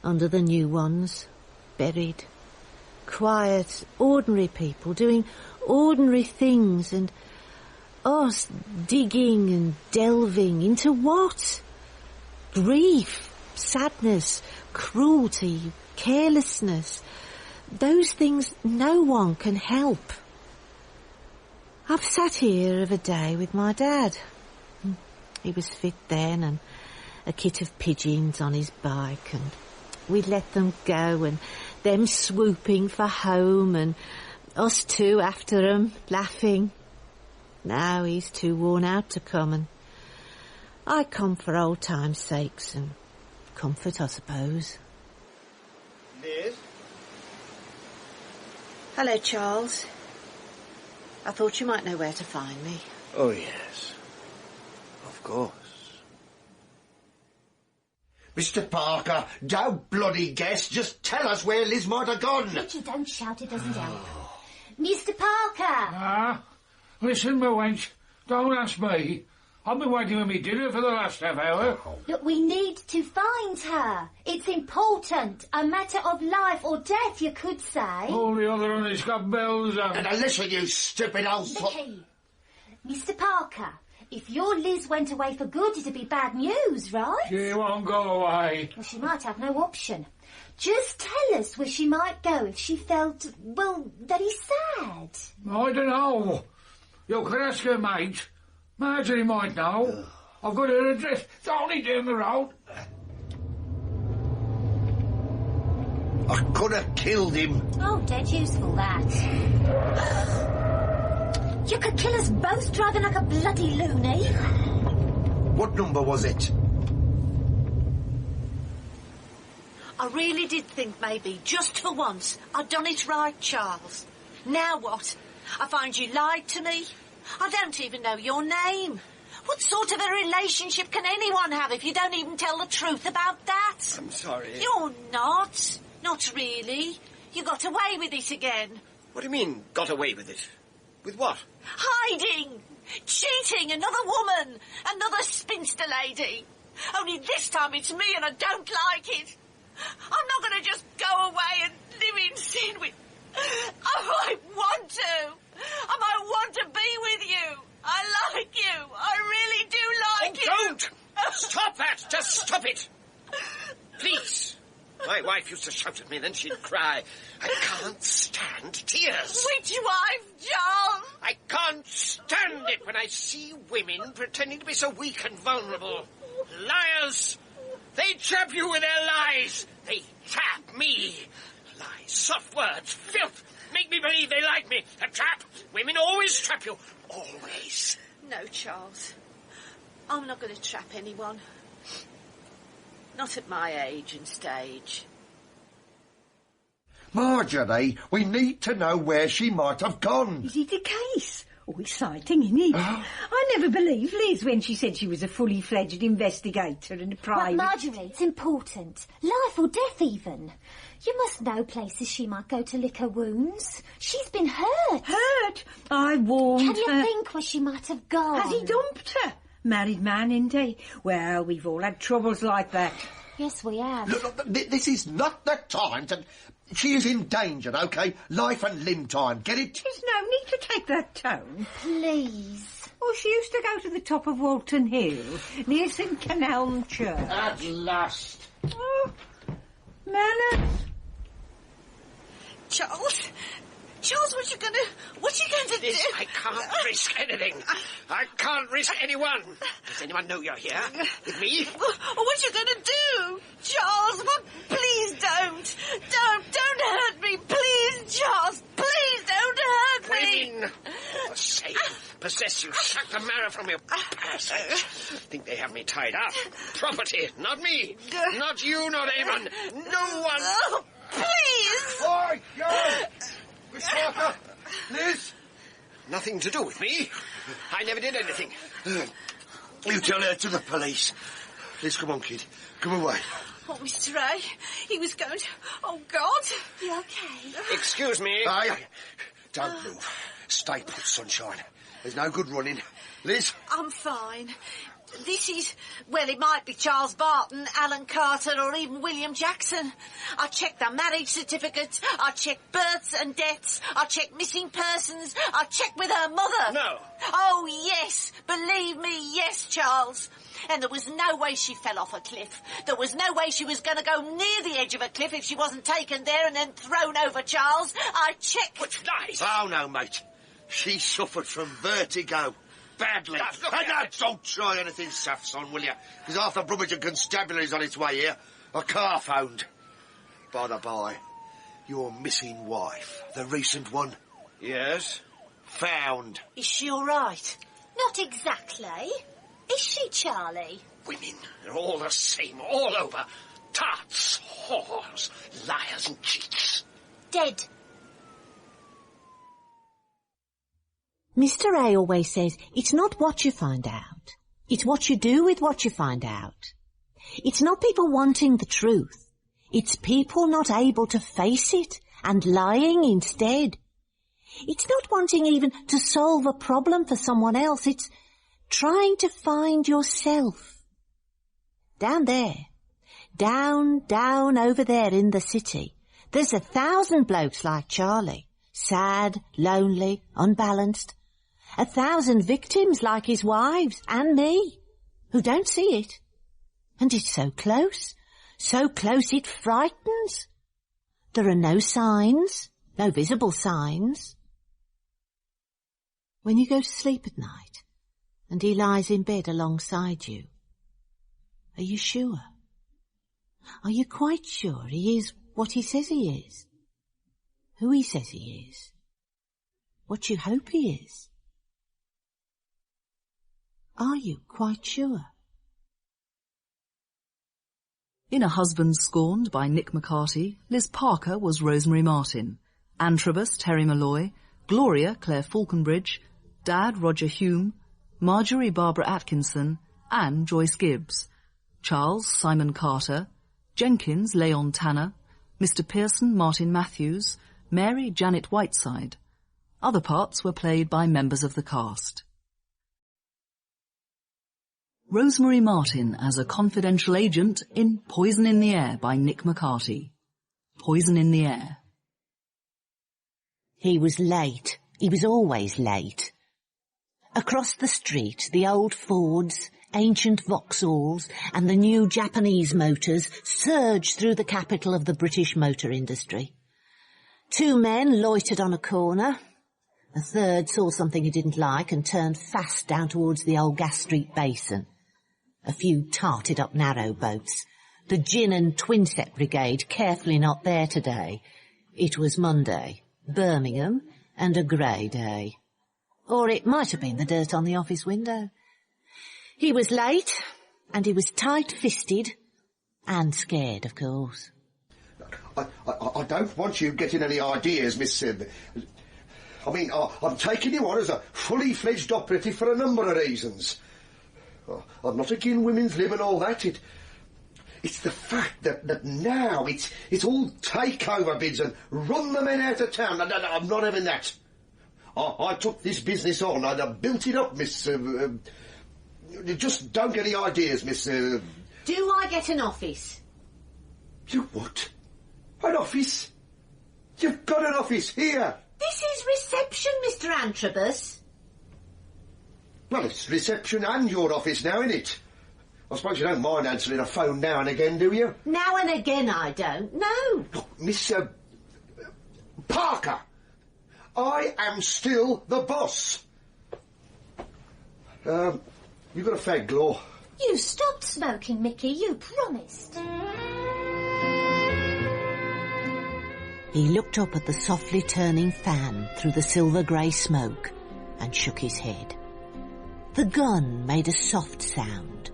under the new ones, buried. Quiet, ordinary people doing ordinary things, and us digging and delving into what? Grief, sadness, cruelty, carelessness. Those things no one can help. I've sat here of a day with my dad. He was fit then, and a kit of pigeons on his bike, and we'd let them go, and them swooping for home, and us two after 'em, laughing. Now he's too worn out to come, and I come for old time's sakes, and comfort, I suppose. Liz? Hello, Charles. I thought you might know where to find me. Oh, yes. Of course. Mr. Parker, don't bloody guess. Just tell us where Liz might have gone. Richard, don't shout, it doesn't help. Mr. Parker! Ah, listen, my wench, don't ask me. I've been waiting with me dinner for the last half hour. Look, we need to find her. It's important. A matter of life or death, you could say. All the other one has got bells on. And listen, you stupid old... The key. Mr. Parker, if your Liz went away for good, it'd be bad news, right? She won't go away. Well, she might have no option. Just tell us where she might go if she felt, well, very sad. I don't know. You can ask her, mate. Marjorie might know. I've got her address. It's only down the road. I could have killed him. Oh, dead useful, that. You could kill us both driving like a bloody loony. What number was it? I really did think maybe, just for once, I'd done it right, Charles. Now what? I find you lied to me. I don't even know your name. What sort of a relationship can anyone have if you don't even tell the truth about that? I'm sorry. You're not. Not really. You got away with it again. What do you mean, got away with it? With what? Hiding. Cheating another woman. Another spinster lady. Only this time it's me and I don't like it. I'm not going to just go away and live in sin with... I might want to. I might want to be with you. I like you. I really do like you. Don't! Stop that! Just stop it! Please. My wife used to shout at me, then she'd cry. I can't stand tears. Which wife, John? I can't stand it when I see women pretending to be so weak and vulnerable. Liars! They trap you with their lies. They trap me. Lies, soft words, filth. Make me believe they like me. A trap. Women always trap you. Always. No, Charles. I'm not going to trap anyone. Not at my age and stage. Marjorie, we need to know where she might have gone. Is it a case? Oh, exciting, isn't it? I never believed Liz when she said she was a fully-fledged investigator and a private... Well, Marjorie, it's important. Life or death, even. You must know places she might go to lick her wounds. She's been hurt. Hurt? I warned her. Can you think where she might have gone? Has he dumped her? Married man, isn't he? Well, we've all had troubles like that. Yes, we have. Look, this is not the time to... She is in danger, OK? Life and limb time, get it? There's no need to take that tone. Please. Oh, she used to go to the top of Walton Hill, near St Kenelm Church. At last. Oh, manners. Charles, what you going to do? Liz, I can't risk anything. I can't risk anyone. Does anyone know you're here? With me? What you going to do? Charles, please don't. Don't hurt me. Please, Charles. Please don't hurt me. Women, for shame, possess you, suck the marrow from your parasites. Think they have me tied up. Property, not me. Not you, not Avon. No one. Oh, please. Oi, yo! Miss Parker! Liz! Nothing to do with me. I never did anything. You tell her to the police. Liz, come on, kid. Come away. Oh, Mr. Ray, he was going to... Oh, God. You okay? Excuse me. Aye. Don't move. Stay put, sunshine. There's no good running. Liz? I'm fine. This is... Well, it might be Charles Barton, Alan Carter, or even William Jackson. I checked their marriage certificates. I checked births and deaths. I checked missing persons. I checked with her mother. No. Oh, yes. Believe me, yes, Charles. And there was no way she fell off a cliff. There was no way she was going to go near the edge of a cliff if she wasn't taken there and then thrown over, Charles. I checked... Which lies? Oh, no, mate. She suffered from vertigo. Badly. And don't try anything soft, son, will you? Because half the Brummagem Constabulary's on its way here. A car phoned. By the by, your missing wife, the recent one. Yes? Found. Is she all right? Not exactly. Is she, Charlie? Women, they're all the same, all over. Tarts, whores, liars and cheats. Dead. Mr. A always says, it's not what you find out. It's what you do with what you find out. It's not people wanting the truth. It's people not able to face it and lying instead. It's not wanting even to solve a problem for someone else. It's trying to find yourself. Down there, down over there in the city, there's 1,000 blokes like Charlie, sad, lonely, unbalanced. 1,000 victims like his wives and me, who don't see it. And it's so close it frightens. There are no signs, no visible signs. When you go to sleep at night, and he lies in bed alongside you, are you sure? Are you quite sure he is what he says he is? Who he says he is? What you hope he is? Are you quite sure? In A Husband Scorned by Nick McCarty, Liz Parker was Rosemary Martin, Antrobus Terry Malloy, Gloria Claire Falconbridge, Dad Roger Hume, Marjorie Barbara Atkinson, Anne Joyce Gibbs, Charles Simon Carter, Jenkins Leon Tanner, Mr. Pearson Martin Matthews, Mary Janet Whiteside. Other parts were played by members of the cast. Rosemary Martin as a confidential agent in Poison in the Air by Nick McCarty. Poison in the Air. He was late. He was always late. Across the street, the old Fords, ancient Vauxhalls and the new Japanese motors surged through the capital of the British motor industry. 2 men loitered on a corner. A third saw something he didn't like and turned fast down towards the old Gas Street Basin. A few tarted up narrow boats. The Gin and Twinset Brigade carefully not there today. It was Monday, Birmingham, and a grey day. Or it might have been the dirt on the office window. He was late, and he was tight-fisted, and scared, of course. I don't want you getting any ideas, Miss... I'm taking you on as a fully-fledged operative for a number of reasons. I'm not against women's lib and all that. It's the fact that now it's all takeover bids and run the men out of town. No, I'm not having that. I took this business on. I built it up, Miss... just don't get any ideas, Miss... Do I get an office? You what? An office? You've got an office here. This is reception, Mr. Antrobus. Well, it's reception and your office now, isn't it? I suppose you don't mind answering a phone now and again, do you? Now and again I don't, no. Look, Miss... Parker! I am still the boss. You got a fag, Glor? You stopped smoking, Mickey, you promised. He looked up at the softly turning fan through the silver-grey smoke and shook his head. The gun made a soft sound.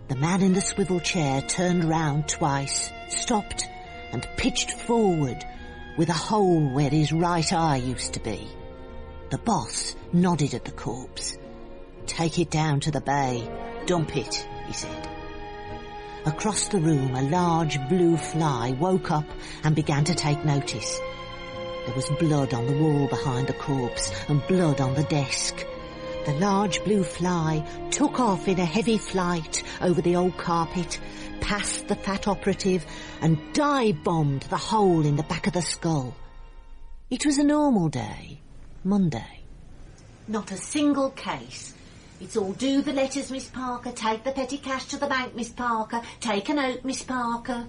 The man in the swivel chair turned round twice, stopped and pitched forward with a hole where his right eye used to be. The boss nodded at the corpse. "Take it down to the bay. Dump it," he said. Across the room, a large blue fly woke up and began to take notice. There was blood on the wall behind the corpse and blood on the desk. The large blue fly took off in a heavy flight over the old carpet, past the fat operative, and dive-bombed the hole in the back of the skull. It was a normal day, Monday. Not a single case. It's all do the letters, Miss Parker, take the petty cash to the bank, Miss Parker, take a note, Miss Parker.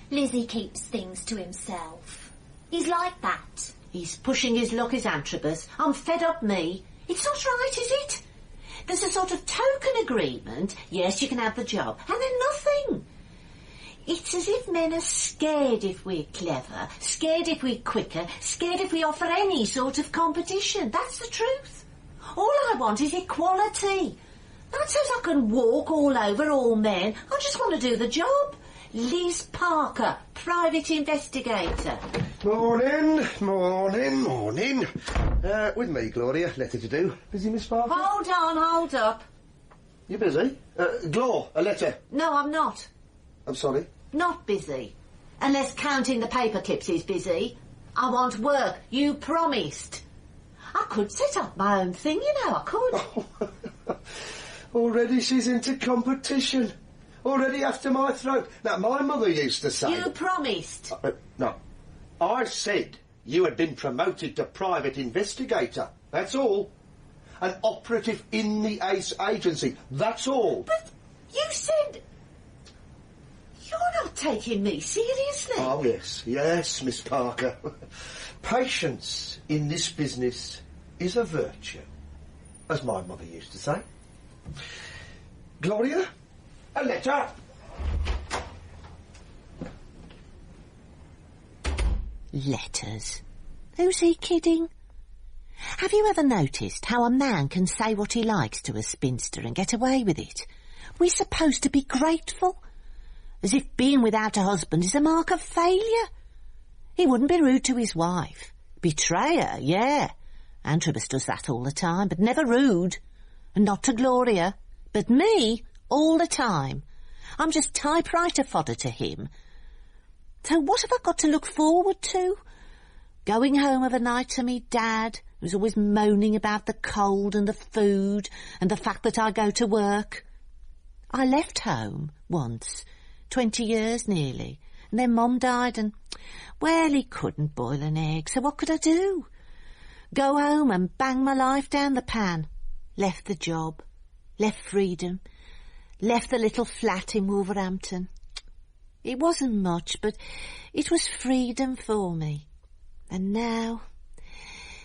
Lizzie keeps things to himself. He's like that. He's pushing his luck as Antrobus. I'm fed up, me. It's not right, is it? There's a sort of token agreement. Yes, you can have the job. And then nothing. It's as if men are scared if we're clever, scared if we're quicker, scared if we offer any sort of competition. That's the truth. All I want is equality. Not so I can walk all over all men. I just want to do the job. Liz Parker, private investigator. Morning. With me, Gloria. Letter to do. Busy, Miss Parker? Hold up. You busy? Glor, a letter. No, I'm not. I'm sorry? Not busy. Unless counting the paper clips is busy. I want work. You promised. I could set up my own thing, you know, I could. Already she's into competition. Already after my throat. Now, my mother used to say... You promised. No. I said you had been promoted to private investigator. That's all. An operative in the Ace Agency. That's all. But you said... You're not taking me seriously. Oh, yes. Yes, Miss Parker. Patience in this business is a virtue, as my mother used to say. Gloria, a letter. Letters? Who's he kidding? Have you ever noticed how a man can say what he likes to a spinster and get away with it? We're supposed to be grateful, as if being without a husband is a mark of failure. He wouldn't be rude to his wife. Betray her, yeah. Antrobus does that all the time, but never rude. And not to Gloria. But me, all the time. I'm just typewriter fodder to him. So what have I got to look forward to? Going home of a night to me dad, who's always moaning about the cold and the food and the fact that I go to work. I left home once, 20 years nearly, and then Mum died and, well, he couldn't boil an egg, so what could I do? Go home and bang my life down the pan. Left the job, left freedom, left the little flat in Wolverhampton. It wasn't much, but it was freedom for me. And now,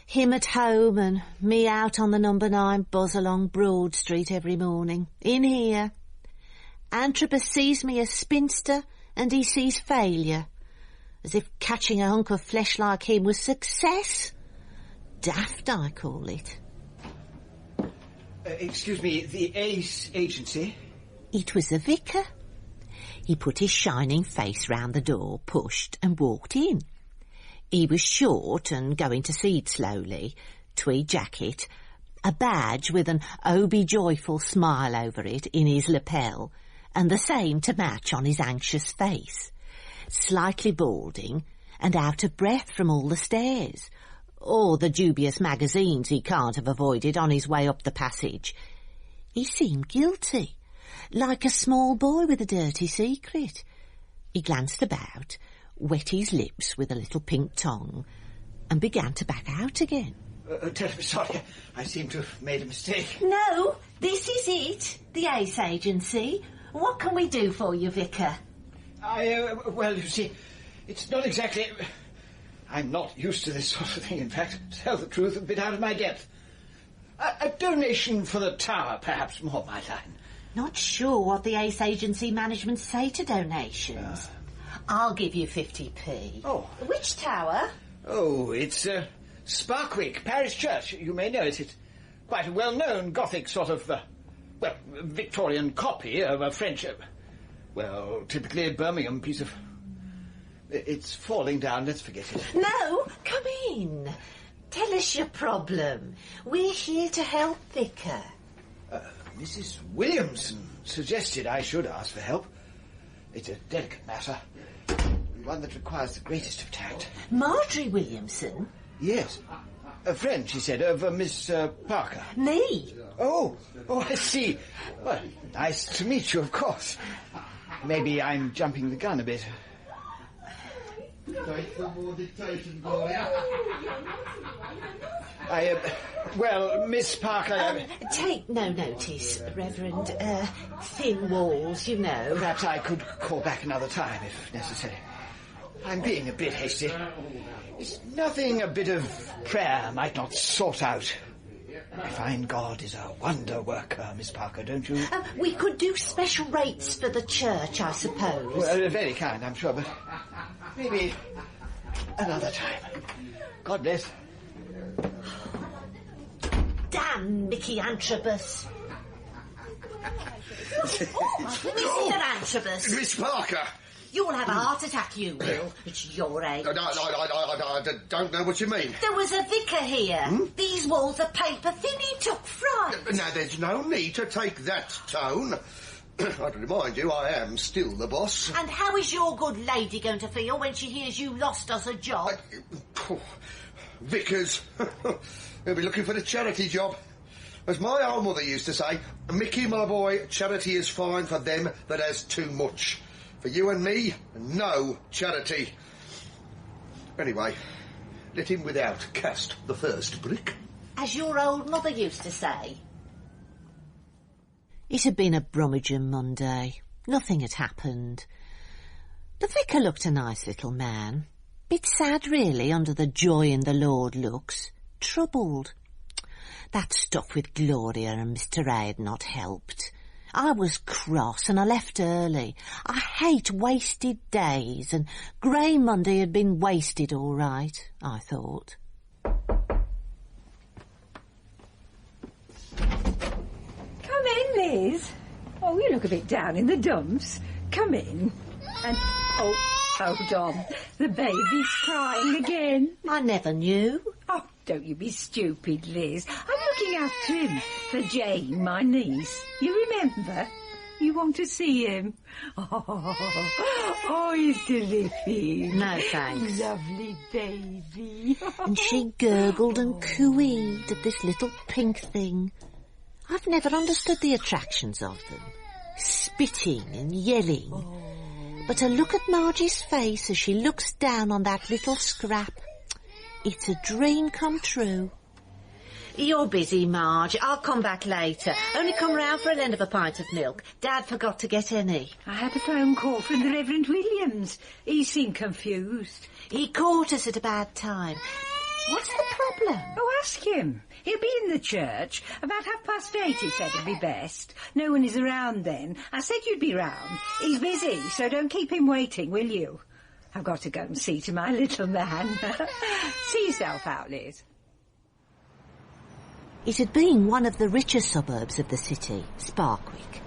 him at home and me out on the number 9 buzz along Broad Street every morning. In here. Antrobus sees me as spinster and he sees failure. As if catching a hunk of flesh like him was success. Daft, I call it. Excuse me, the Ace Agency? It was the vicar. He put his shining face round the door, pushed and walked in. He was short and going to seed slowly, tweed jacket, a badge with an "Oh be joyful" smile over it in his lapel, and the same to match on his anxious face, slightly balding and out of breath from all the stairs, or the dubious magazines he can't have avoided on his way up the passage. He seemed guilty, like a small boy with a dirty secret. He glanced about, wet his lips with a little pink tongue, and began to back out again. Terribly sorry. I seem to have made a mistake. No, this is it, the Ace Agency. What can we do for you, Vicar? Well, you see, it's not exactly... I'm not used to this sort of thing, in fact. To tell the truth, a bit out of my depth. A donation for the tower, perhaps, more my line. Not sure what the Ace Agency management say to donations. I'll give you 50p. Oh. Which tower? Oh, it's Sparkwick Parish Church. You may know it. It's quite a well-known Gothic sort of, Victorian copy of a French, typically a Birmingham piece of... It's falling down. Let's forget it. No, come in. Tell us your problem. We're here to help, Vicar. Mrs. Williamson suggested I should ask for help. It's a delicate matter, one that requires the greatest of tact. Marjorie Williamson? Yes. A friend, she said, of Miss Parker. Me? Oh, I see. Well, nice to meet you, of course. Maybe I'm jumping the gun a bit. Take some more dictation, Gloria. Miss Parker... take no notice, Reverend. Thin walls, you know. Perhaps I could call back another time, if necessary. I'm being a bit hasty. It's nothing a bit of prayer might not sort out. I find God is a wonder worker, Miss Parker, don't you? We could do special rates for the church, I suppose. Well, very kind, I'm sure, but maybe another time. God bless. Damn Mickey Antrobus. Mr. Antrobus. Miss Parker. You'll have a heart attack, you will. It's your age. I don't know what you mean. There was a vicar here. These walls are paper thin. He took fright. Now, there's no need to take that tone. I'd remind you, I am still the boss. And how is your good lady going to feel when she hears you lost us a job? Vicars. He'll be looking for the charity job. As my old mother used to say, Mickey, my boy, charity is fine for them that has too much. For you and me, no charity. Anyway, let him without cast the first brick. As your old mother used to say. It had been a Brummagem Monday. Nothing had happened. The vicar looked a nice little man. Bit sad, really, under the joy in the Lord looks. Troubled. That stuff with Gloria and Mr. A had not helped. I was cross and I left early. I hate wasted days, and Grey Monday had been wasted all right, I thought. Come in, Liz. Oh, you look a bit down in the dumps. Come in. And, oh, hold on. The baby's crying again. I never knew. Oh, don't you be stupid, Liz. I'm looking after him for Jane, my niece. You remember? You want to see him? Oh, he's terrific. No, thanks. Lovely baby. And she gurgled and cooeyed at this little pink thing. I've never understood the attractions of them. Spitting and yelling. But to look at Margie's face as she looks down on that little scrap, it's a dream come true. You're busy, Marge. I'll come back later. Only come round for an end of a pint of milk. Dad forgot to get any. I had a phone call from the Reverend Williams. He seemed confused. He caught us at a bad time. What's the problem? Oh, ask him. He'll be in the church. About 8:30, he said it'd be best. No one is around then. I said you'd be round. He's busy, so don't keep him waiting, will you? I've got to go and see to my little man. See yourself out, Liz. It had been one of the richer suburbs of the city, Sparkwick.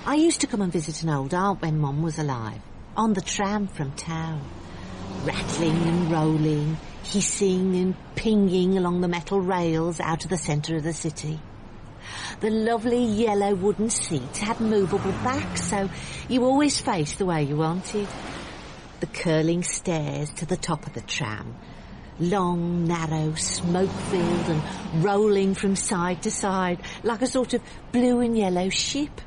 I used to come and visit an old aunt when Mum was alive, on the tram from town. Rattling and rolling, hissing and pinging along the metal rails out of the centre of the city. The lovely yellow wooden seats had movable backs, so you always faced the way you wanted. The curling stairs to the top of the tram, long, narrow, smoke-filled and rolling from side to side like a sort of blue and yellow ship.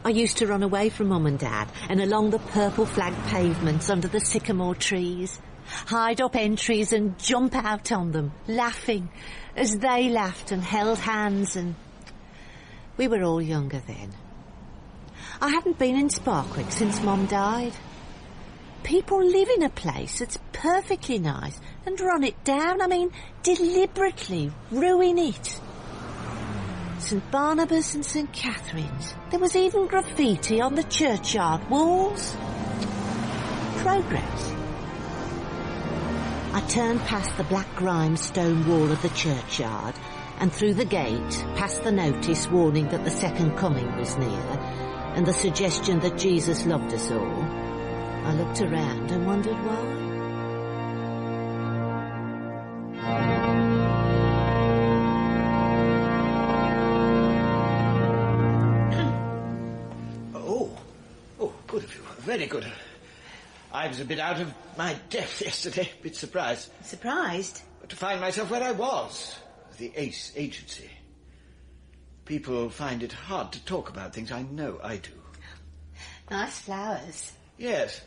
I used to run away from Mum and Dad and along the purple-flagged pavements under the sycamore trees, hide up entries and jump out on them, laughing as they laughed and held hands, and we were all younger then. I hadn't been in Sparkwick since Mum died. People live in a place that's perfectly nice and run it down. I mean, deliberately ruin it. St Barnabas and St Catherine's. There was even graffiti on the churchyard walls. Progress. I turned past the black grime stone wall of the churchyard and through the gate, past the notice warning that the second coming was near and the suggestion that Jesus loved us all. I looked around and wondered why. Oh, good of you. Very good. I was a bit out of my depth yesterday, a bit surprised. Surprised? But to find myself where I was, the Ace Agency. People find it hard to talk about things. I know I do. Nice flowers. Yes.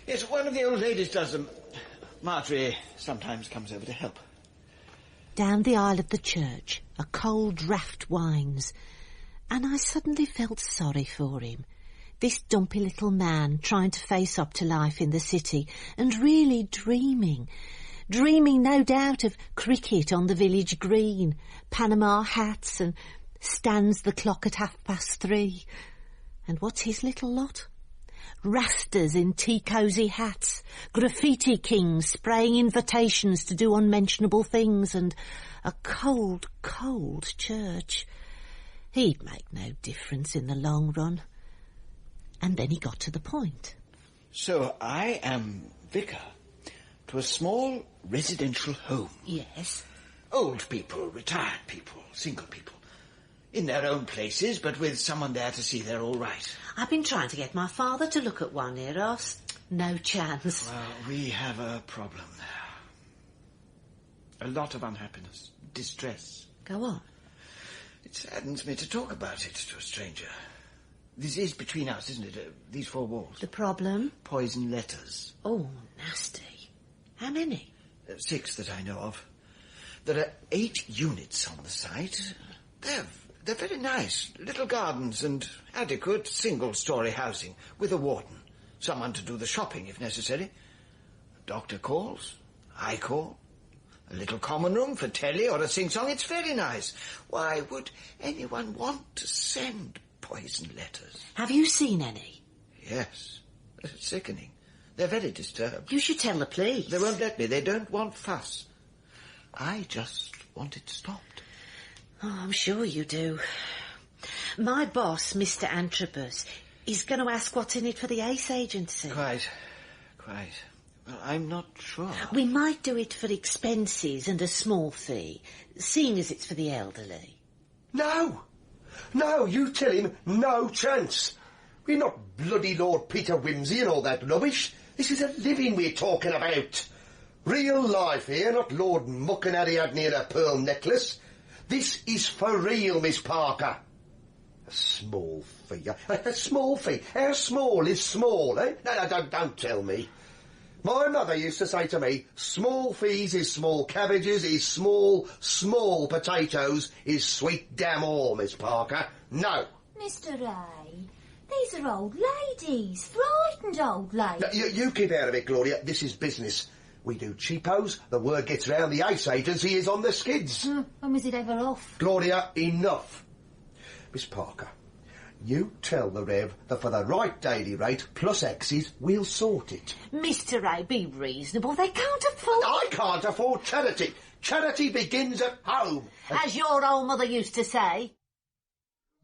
Yes, one of the old ladies does them. Marjorie sometimes comes over to help. Down the aisle of the church, a cold draught winds, and I suddenly felt sorry for him. This dumpy little man trying to face up to life in the city and really dreaming no doubt of cricket on the village green, Panama hats and stands the clock at 3:30. And what's his little lot? Rastas in tea-cosy hats, graffiti kings spraying invitations to do unmentionable things, and a cold, cold church. He'd make no difference in the long run. And then he got to the point. So I am vicar to a small residential home. Yes. Old people, retired people, single people. In their own places, but with someone there to see they're all right. I've been trying to get my father to look at one here, Ross. No chance. Well, we have a problem there. A lot of unhappiness, distress. Go on. It saddens me to talk about it to a stranger. This is between us, isn't it? These four walls. The problem? Poison letters. Oh, nasty. How many? 6 that I know of. There are 8 units on the site. They're very nice. Little gardens and adequate single-storey housing with a warden. Someone to do the shopping if necessary. A doctor calls. I call. A little common room for telly or a sing-song. It's very nice. Why would anyone want to send poison letters? Have you seen any? Yes. It's sickening. They're very disturbed. You should tell the police. They won't let me. They don't want fuss. I just want it stopped. Oh, I'm sure you do. My boss, Mr. Antrobus, is going to ask what's in it for the Ace Agency. Quite. Well, I'm not sure. We might do it for expenses and a small fee, seeing as it's for the elderly. No, you tell him no chance. We're not bloody Lord Peter Wimsey and all that rubbish. This is a living we're talking about. Real life here, not Lord Muck and Ariadne and a pearl necklace. This is for real, Miss Parker. A small fee. A small fee. How small is small, eh? No, don't tell me. My mother used to say to me, small fees is small cabbages, is small potatoes, is sweet damn all, Miss Parker. No. Mr. Ray, these are old ladies, frightened old ladies. No, you keep out of it, Gloria. This is business. We do cheapos. The word gets round the Ace Agency is on the skids. When was it ever off? Gloria, enough. Miss Parker, you tell the Rev that for the right daily rate plus X's, we'll sort it. Mr. Ray, be reasonable. They can't afford... I can't afford charity. Charity begins at home. As your old mother used to say.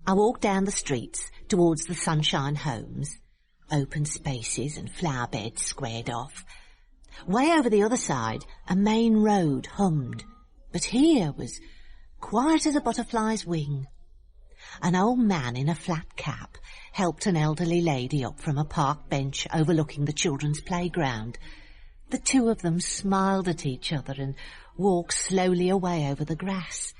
I walked down the streets towards the Sunshine Homes. Open spaces and flower beds squared off. Way over the other side, a main road hummed, but here was quiet as a butterfly's wing. An old man in a flat cap helped an elderly lady up from a park bench overlooking the children's playground. The two of them smiled at each other and walked slowly away over the grass.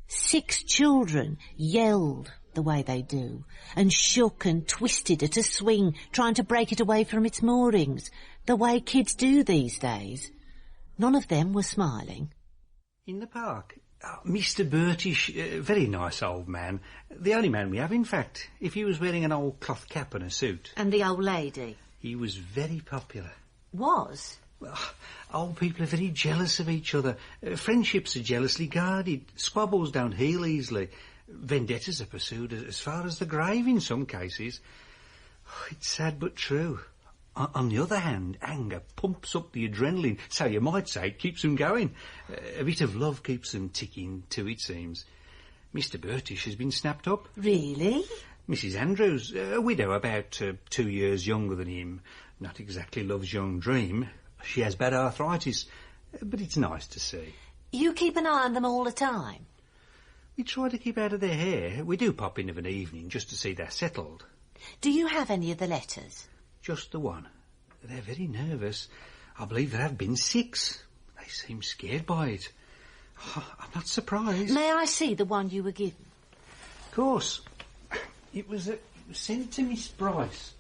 6 children yelled the way they do, and shook and twisted at a swing, trying to break it away from its moorings, the way kids do these days. None of them were smiling. In the park? Mr. Burtish, very nice old man. The only man we have, in fact, if he was wearing an old cloth cap and a suit. And the old lady? He was very popular. Was? Well, old people are very jealous of each other. Friendships are jealously guarded. Squabbles don't heal easily. Vendettas are pursued as far as the grave in some cases. It's sad but true. On the other hand, anger pumps up the adrenaline, so you might say it keeps them going. A bit of love keeps them ticking too, it seems. Mr. Burtish has been snapped up. Really? Mrs. Andrews, a widow about 2 years younger than him. Not exactly love's young dream. She has bad arthritis, but it's nice to see. You keep an eye on them all the time? We try to keep out of their hair. We do pop in of an evening just to see they're settled. Do you have any of the letters? Just the one. They're very nervous. I believe there have been 6. They seem scared by it. I'm not surprised. May I see the one you were given? Of course. It was sent to Miss Bryce.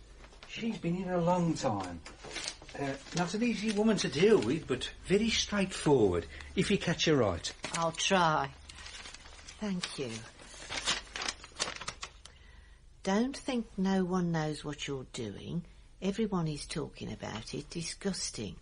She's been here a long time. Not an easy woman to deal with, but very straightforward, if you catch her right. I'll try. Thank you. Don't think no one knows what you're doing. Everyone is talking about it. Disgusting.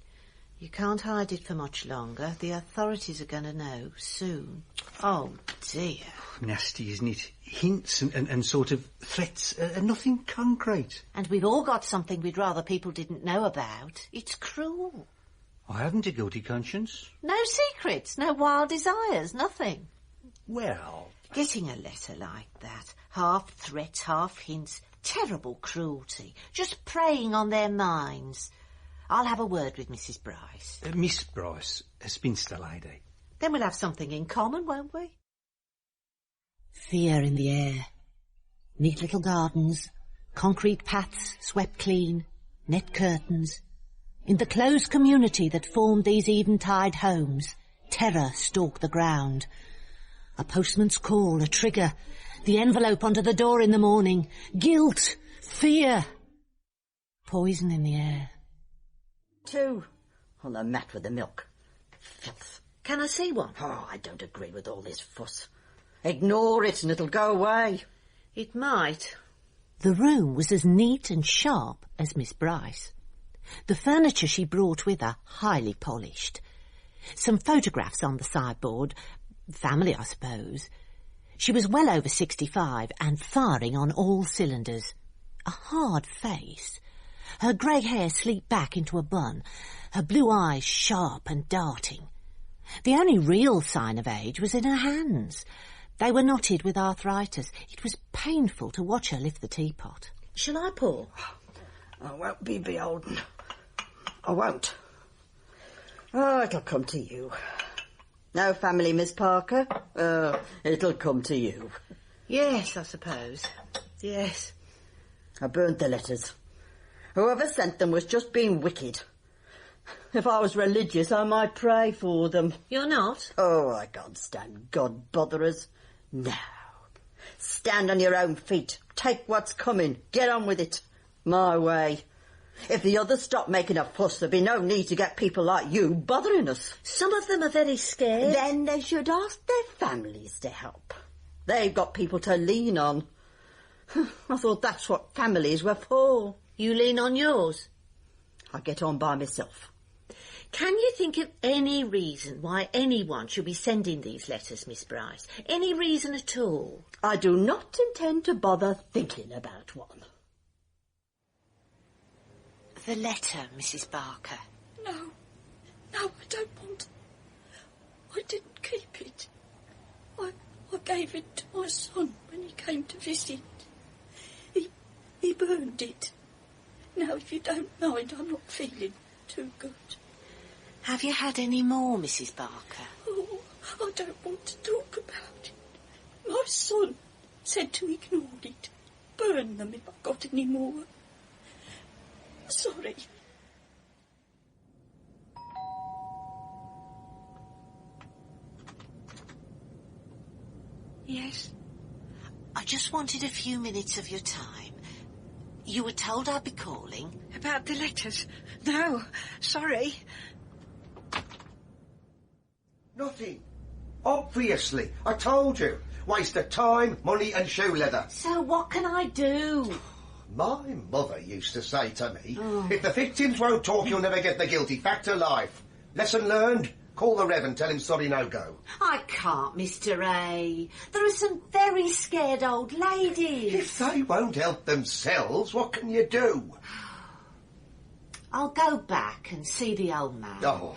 You can't hide it for much longer. The authorities are going to know soon. Oh, dear. Nasty, isn't it? Hints and sort of threats, nothing concrete. And we've all got something we'd rather people didn't know about. It's cruel. I haven't a guilty conscience. No secrets, no wild desires, nothing. Well... Getting a letter like that, half threats, half hints, terrible cruelty, just preying on their minds. I'll have a word with Mrs. Bryce. Miss Bryce, a spinster lady. Then we'll have something in common, won't we? Fear in the air. Neat little gardens, concrete paths swept clean, net curtains. In the closed community that formed these eventide homes, terror stalked the ground. A postman's call, a trigger, the envelope under the door in the morning, guilt, fear. Poison in the air. 2 on the mat with the milk. Filth. Can I see one? Oh, I don't agree with all this fuss. Ignore it and it'll go away. It might. The room was as neat and sharp as Miss Bryce. The furniture she brought with her, highly polished. Some photographs on the sideboard. Family, I suppose. She was well over 65 and firing on all cylinders. A hard face. Her grey hair sleeked back into a bun. Her blue eyes sharp and darting. The only real sign of age was in her hands. They were knotted with arthritis. It was painful to watch her lift the teapot. Shall I pour? I won't be beholden. I won't. Oh, it'll come to you. No family, Miss Parker? Oh, it'll come to you. Yes, I suppose. Yes. I burnt the letters. Whoever sent them was just being wicked. If I was religious, I might pray for them. You're not? Oh, I can't stand God botherers. No. Stand on your own feet. Take what's coming. Get on with it. My way. If the others stop making a fuss, there'd be no need to get people like you bothering us. Some of them are very scared. Then they should ask their families to help. They've got people to lean on. I thought that's what families were for. You lean on yours? I get on by myself. Can you think of any reason why anyone should be sending these letters, Miss Bryce? Any reason at all? I do not intend to bother thinking about one. The letter, Mrs. Barker. No, I don't want. I didn't keep it. I gave it to my son when he came to visit. He burned it. Now, if you don't mind, I'm not feeling too good. Have you had any more, Mrs. Barker? Oh, I don't want to talk about it. My son said to ignore it. Burn them if I've got any more. Sorry. Yes? I just wanted a few minutes of your time. You were told I'd be calling. About the letters? No, sorry. Nothing. Obviously. I told you. Waste of time, money and shoe leather. So what can I do? My mother used to say to me, if the victims won't talk, you'll never get the guilty. Fact of life. Lesson learned. Call the Rev and tell him sorry, no go. I can't, Mr. A. There are some very scared old ladies. If they won't help themselves, what can you do? I'll go back and see the old man. Oh.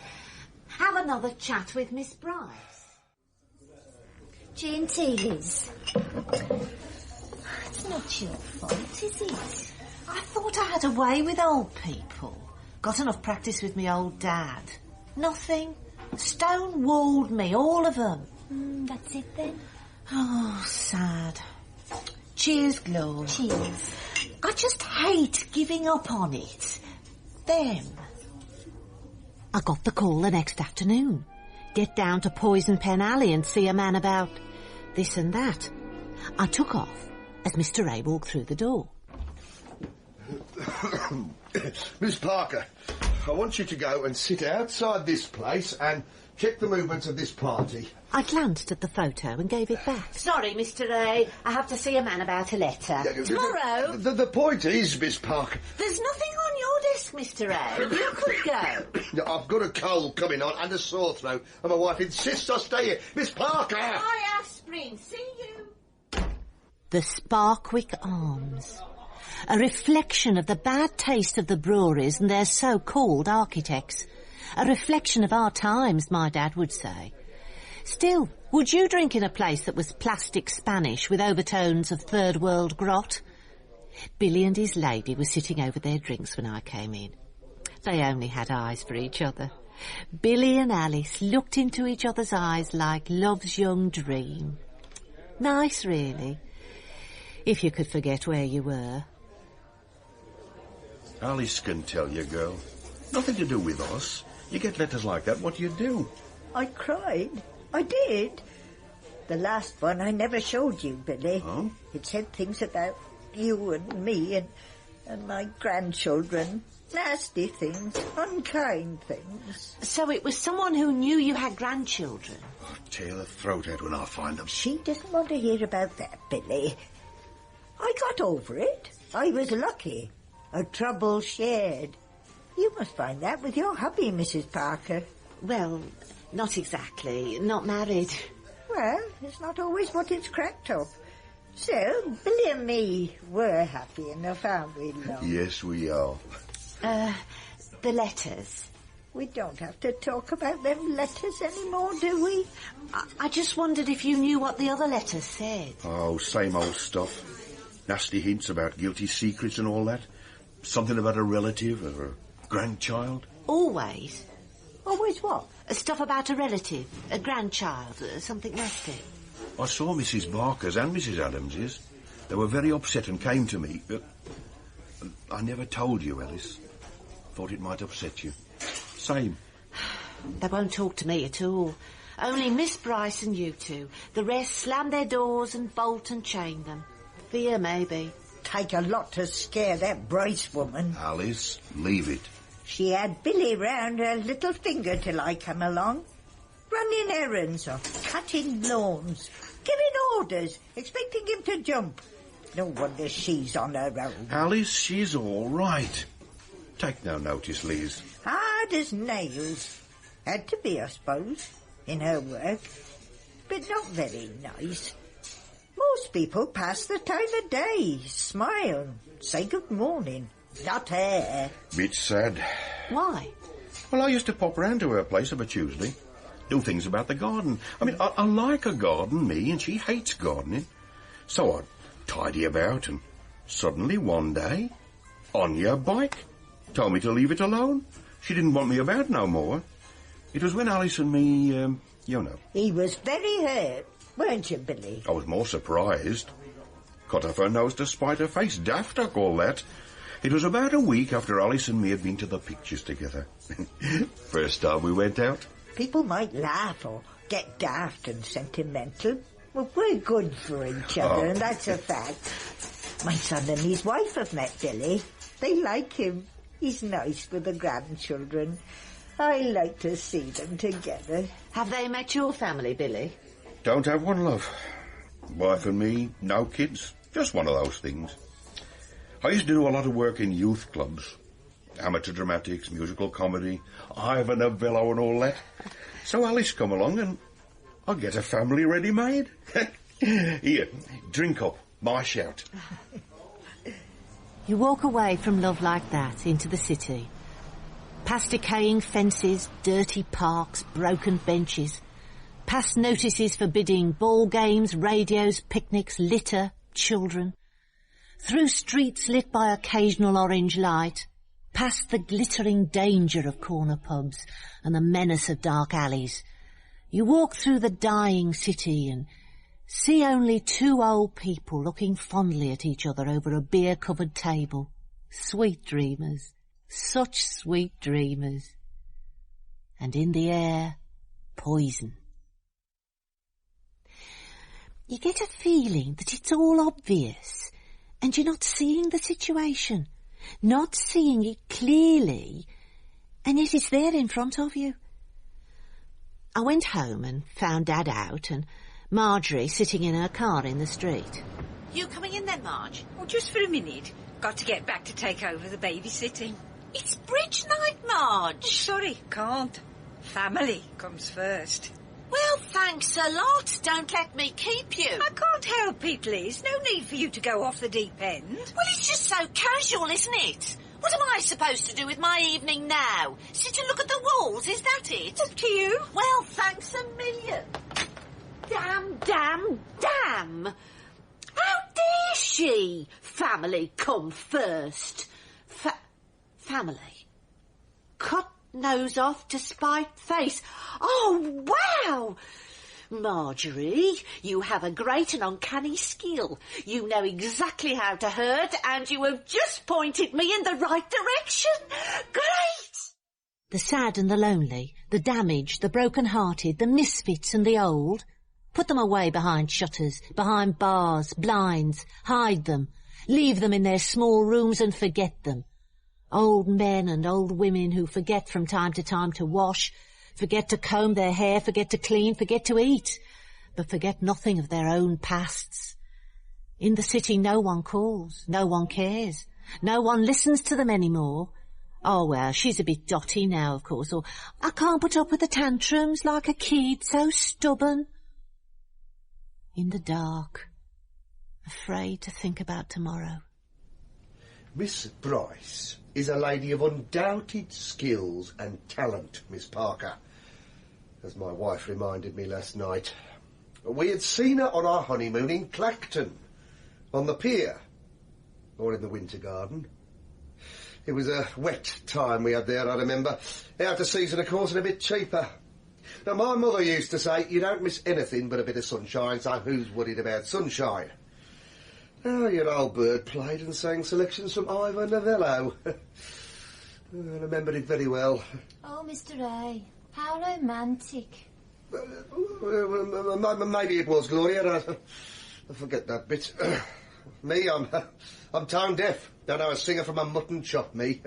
Have another chat with Miss Bryce. G&T, Liz. It's not your fault, is it? I thought I had a way with old people. Got enough practice with me old dad. Nothing. Stone-walled me, all of them. That's it then. Oh, sad. Cheers, Gloria. Cheers. I just hate giving up on it. Them. I got the call the next afternoon. Get down to Poison Pen Alley and see a man about this and that. I took off as Mr. A walked through the door. Miss Parker, I want you to go and sit outside this place and check the movements of this party. I glanced at the photo and gave it back. Sorry, Mr. A. I have to see a man about a letter. Tomorrow? The point is, Miss Parker... There's nothing on your desk, Mr. A. You could go. I've got a cold coming on and a sore throat, and my wife insists I stay here. Miss Parker! Hi, Aspirin. See you. The Sparkwick Arms. A reflection of the bad taste of the breweries and their so-called architects. A reflection of our times, my dad would say. Still, would you drink in a place that was plastic Spanish with overtones of third world grot? Billy and his lady were sitting over their drinks when I came in. They only had eyes for each other. Billy and Alice looked into each other's eyes like love's young dream. Nice, really, if you could forget where you were. Alice can tell you, girl. Nothing to do with us. You get letters like that, what do you do? I cried. I did. The last one I never showed you, Billy. Oh? It said things about you and me and my grandchildren. Nasty things, unkind things. So it was someone who knew you had grandchildren? I'll tear the throat out when I find them. She doesn't want to hear about that, Billy. I got over it. I was lucky. A trouble shared. You must find that with your hubby, Mrs. Parker. Well, not exactly. Not married. Well, it's not always what it's cracked up. So, Billy and me were happy enough, aren't we, love? Yes, we are. The letters. We don't have to talk about them letters anymore, do we? I just wondered if you knew what the other letters said. Oh, same old stuff. Nasty hints about guilty secrets and all that. Something about a relative or a grandchild. Always? Always what? Stuff about a relative, a grandchild, something nasty. I saw Mrs. Barker's and Mrs. Adams's. They were very upset and came to me. I never told you, Alice. Thought it might upset you. Same. They won't talk to me at all. Only Miss Bryce and you two. The rest slam their doors and bolt and chain them. Fear, maybe. Take a lot to scare that Bryce woman. Alice, leave it. She had Billy round her little finger till I come along. Running errands or cutting lawns. Giving orders, expecting him to jump. No wonder she's on her own. Alice, she's all right. Take no notice, Liz. Hard as nails. Had to be, I suppose, in her work. But not very nice. Most people pass the time of day, smile, say good morning. Not her. Bit sad. Why? Well, I used to pop round to her place of a Tuesday. Do things about the garden. I mean, I like a garden, me, and she hates gardening. So I'd tidy about, and suddenly one day, on your bike, told me to leave it alone. She didn't want me about no more. It was when Alice and me, you know. He was very hurt, weren't you, Billy? I was more surprised. Cut off her nose to spite her face. Daft, I call that. It was about a week after Alice and me had been to the pictures together. First time we went out. People might laugh or get daft and sentimental. Well, we're good for each other, and that's a fact. My son and his wife have met Billy. They like him. He's nice with the grandchildren. I like to see them together. Have they met your family, Billy? Don't have one, love. Wife and me, no kids. Just one of those things. I used to do a lot of work in youth clubs. Amateur dramatics, musical comedy, Ivan Novello and all that. So Alice come along and I get a family ready-made. Here, drink up. My shout. You walk away from love like that into the city. Past decaying fences, dirty parks, broken benches. Past notices forbidding ball games, radios, picnics, litter, children. Through streets lit by occasional orange light. Past the glittering danger of corner pubs and the menace of dark alleys. You walk through the dying city and see only two old people looking fondly at each other over a beer-covered table. Sweet dreamers. Such sweet dreamers. And in the air, poison. You get a feeling that it's all obvious, and you're not seeing the situation, not seeing it clearly, And yet it's there in front of you. I went home and found Dad out and Marjorie sitting in her car in the street. You coming in then, Marge? Oh, just for a minute. Got to get back to take over the babysitting. It's bridge night, Marge. Oh, sorry, can't. Family comes first. Well, thanks a lot. Don't let me keep you. I can't help it, Liz. No need for you to go off the deep end. Well, it's just so casual, isn't it? What am I supposed to do with my evening now? Sit and look at the walls, is that it? Up to you. Well, thanks a million. Damn, damn, damn. How dare she? Family come first. Family. Cut nose off to spite face. Oh, wow! Marjorie, you have a great and uncanny skill. You know exactly how to hurt, and you have just pointed me in the right direction. Great! The sad and the lonely, the damaged, the broken-hearted, the misfits and the old. Put them away behind shutters, behind bars, blinds. Hide them. Leave them in their small rooms and forget them. Old men and old women who forget from time to time to wash, forget to comb their hair, forget to clean, forget to eat, but forget nothing of their own pasts. In the city no one calls, no one cares, no one listens to them anymore. Oh, well, she's a bit dotty now, of course, or I can't put up with the tantrums like a kid, so stubborn. In the dark, afraid to think about tomorrow. Miss Bryce is a lady of undoubted skills and talent, Miss Parker, as my wife reminded me last night. We had seen her on our honeymoon in Clacton, on the pier, or in the Winter Garden. It was a wet time we had there, I remember. Out of season, of course, and a bit cheaper. Now, my mother used to say, you don't miss anything but a bit of sunshine, so who's worried about sunshine? Oh, your old bird played and sang selections from Ivor Novello. I remember it very well. Oh, Mr. A, how romantic. Maybe it was, Gloria. I forget that bit. Me, I'm tone deaf. Don't know a singer from a mutton chop, me.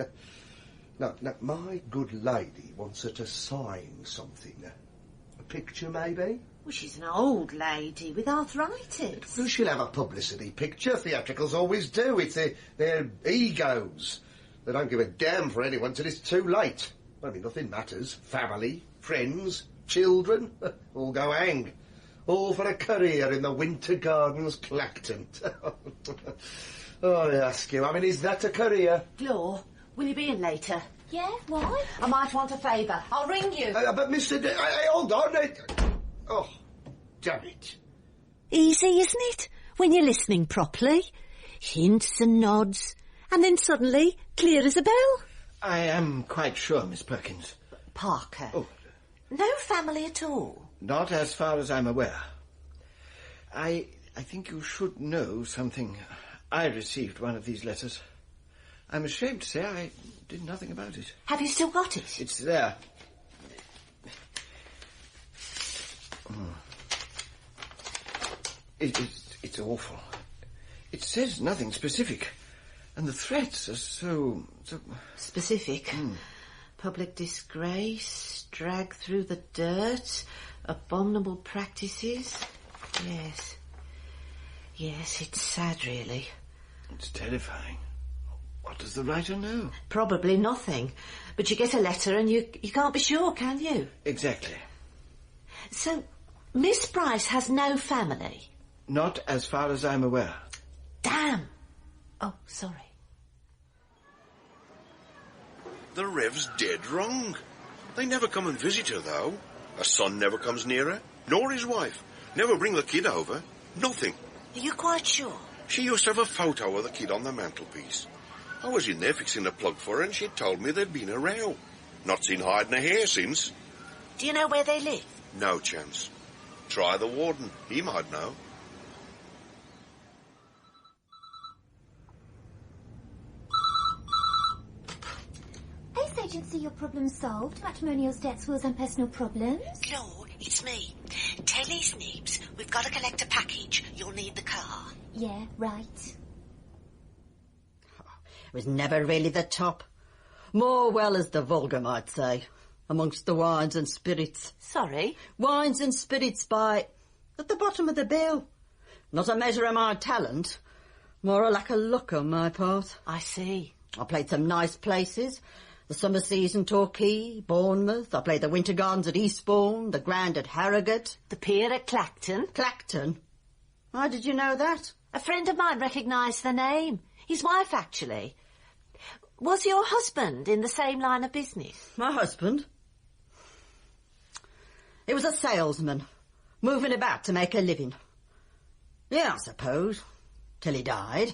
Now, my good lady wants her to sign something. A picture, maybe? Well, she's an old lady with arthritis. Well, she'll have a publicity picture. Theatricals always do. It's their egos. They don't give a damn for anyone till it's too late. I mean, nothing matters. Family, friends, children, all go hang. All for a career in the Winter Gardens, Clacton. Oh, I ask you, I mean, is that a career? Glor, will you be in later? Yeah, why? I might want a favour. I'll ring you. But Mr. Hold on. Oh, damn it. Easy, isn't it? When you're listening properly. Hints and nods. And then suddenly, clear as a bell. I am quite sure, Miss Perkins. Parker. Oh. No family at all? Not as far as I'm aware. I think you should know something. I received one of these letters. I'm ashamed to say I did nothing about it. Have you still got it? It's there. It's awful. It says nothing specific. And the threats are so... Specific? Public disgrace, drag through the dirt, abominable practices. Yes, it's sad, really. It's terrifying. What does the writer know? Probably nothing. But you get a letter and you can't be sure, can you? Exactly. So, Miss Bryce has no family? Not as far as I'm aware. Damn! Oh, sorry. The Rev's dead wrong. They never come and visit her, though. Her son never comes near her, nor his wife. Never bring the kid over. Nothing. Are you quite sure? She used to have a photo of the kid on the mantelpiece. I was in there fixing a plug for her, and she told me there'd been a row. Not seen hide nor hair since. Do you know where they live? No chance. Try the warden. He might know. Ace Agency, your problem solved. Matrimonials, debts, wills and personal problems. Lord, it's me. Tell these Neebs we've got to collect a package. You'll need the car. Yeah, right. It was never really the top. More well, as the vulgar might say, amongst the wines and spirits. Sorry? Wines and spirits at the bottom of the bill. Not a measure of my talent, more a lack of luck on my part. I see. I played some nice places. The summer season, Torquay, Bournemouth. I played the Winter Gardens at Eastbourne, the Grand at Harrogate. The Pier at Clacton. Clacton? How did you know that? A friend of mine recognised the name. His wife, actually. Was your husband in the same line of business? My husband? He was a salesman, moving about to make a living. Yeah, I suppose. Till he died.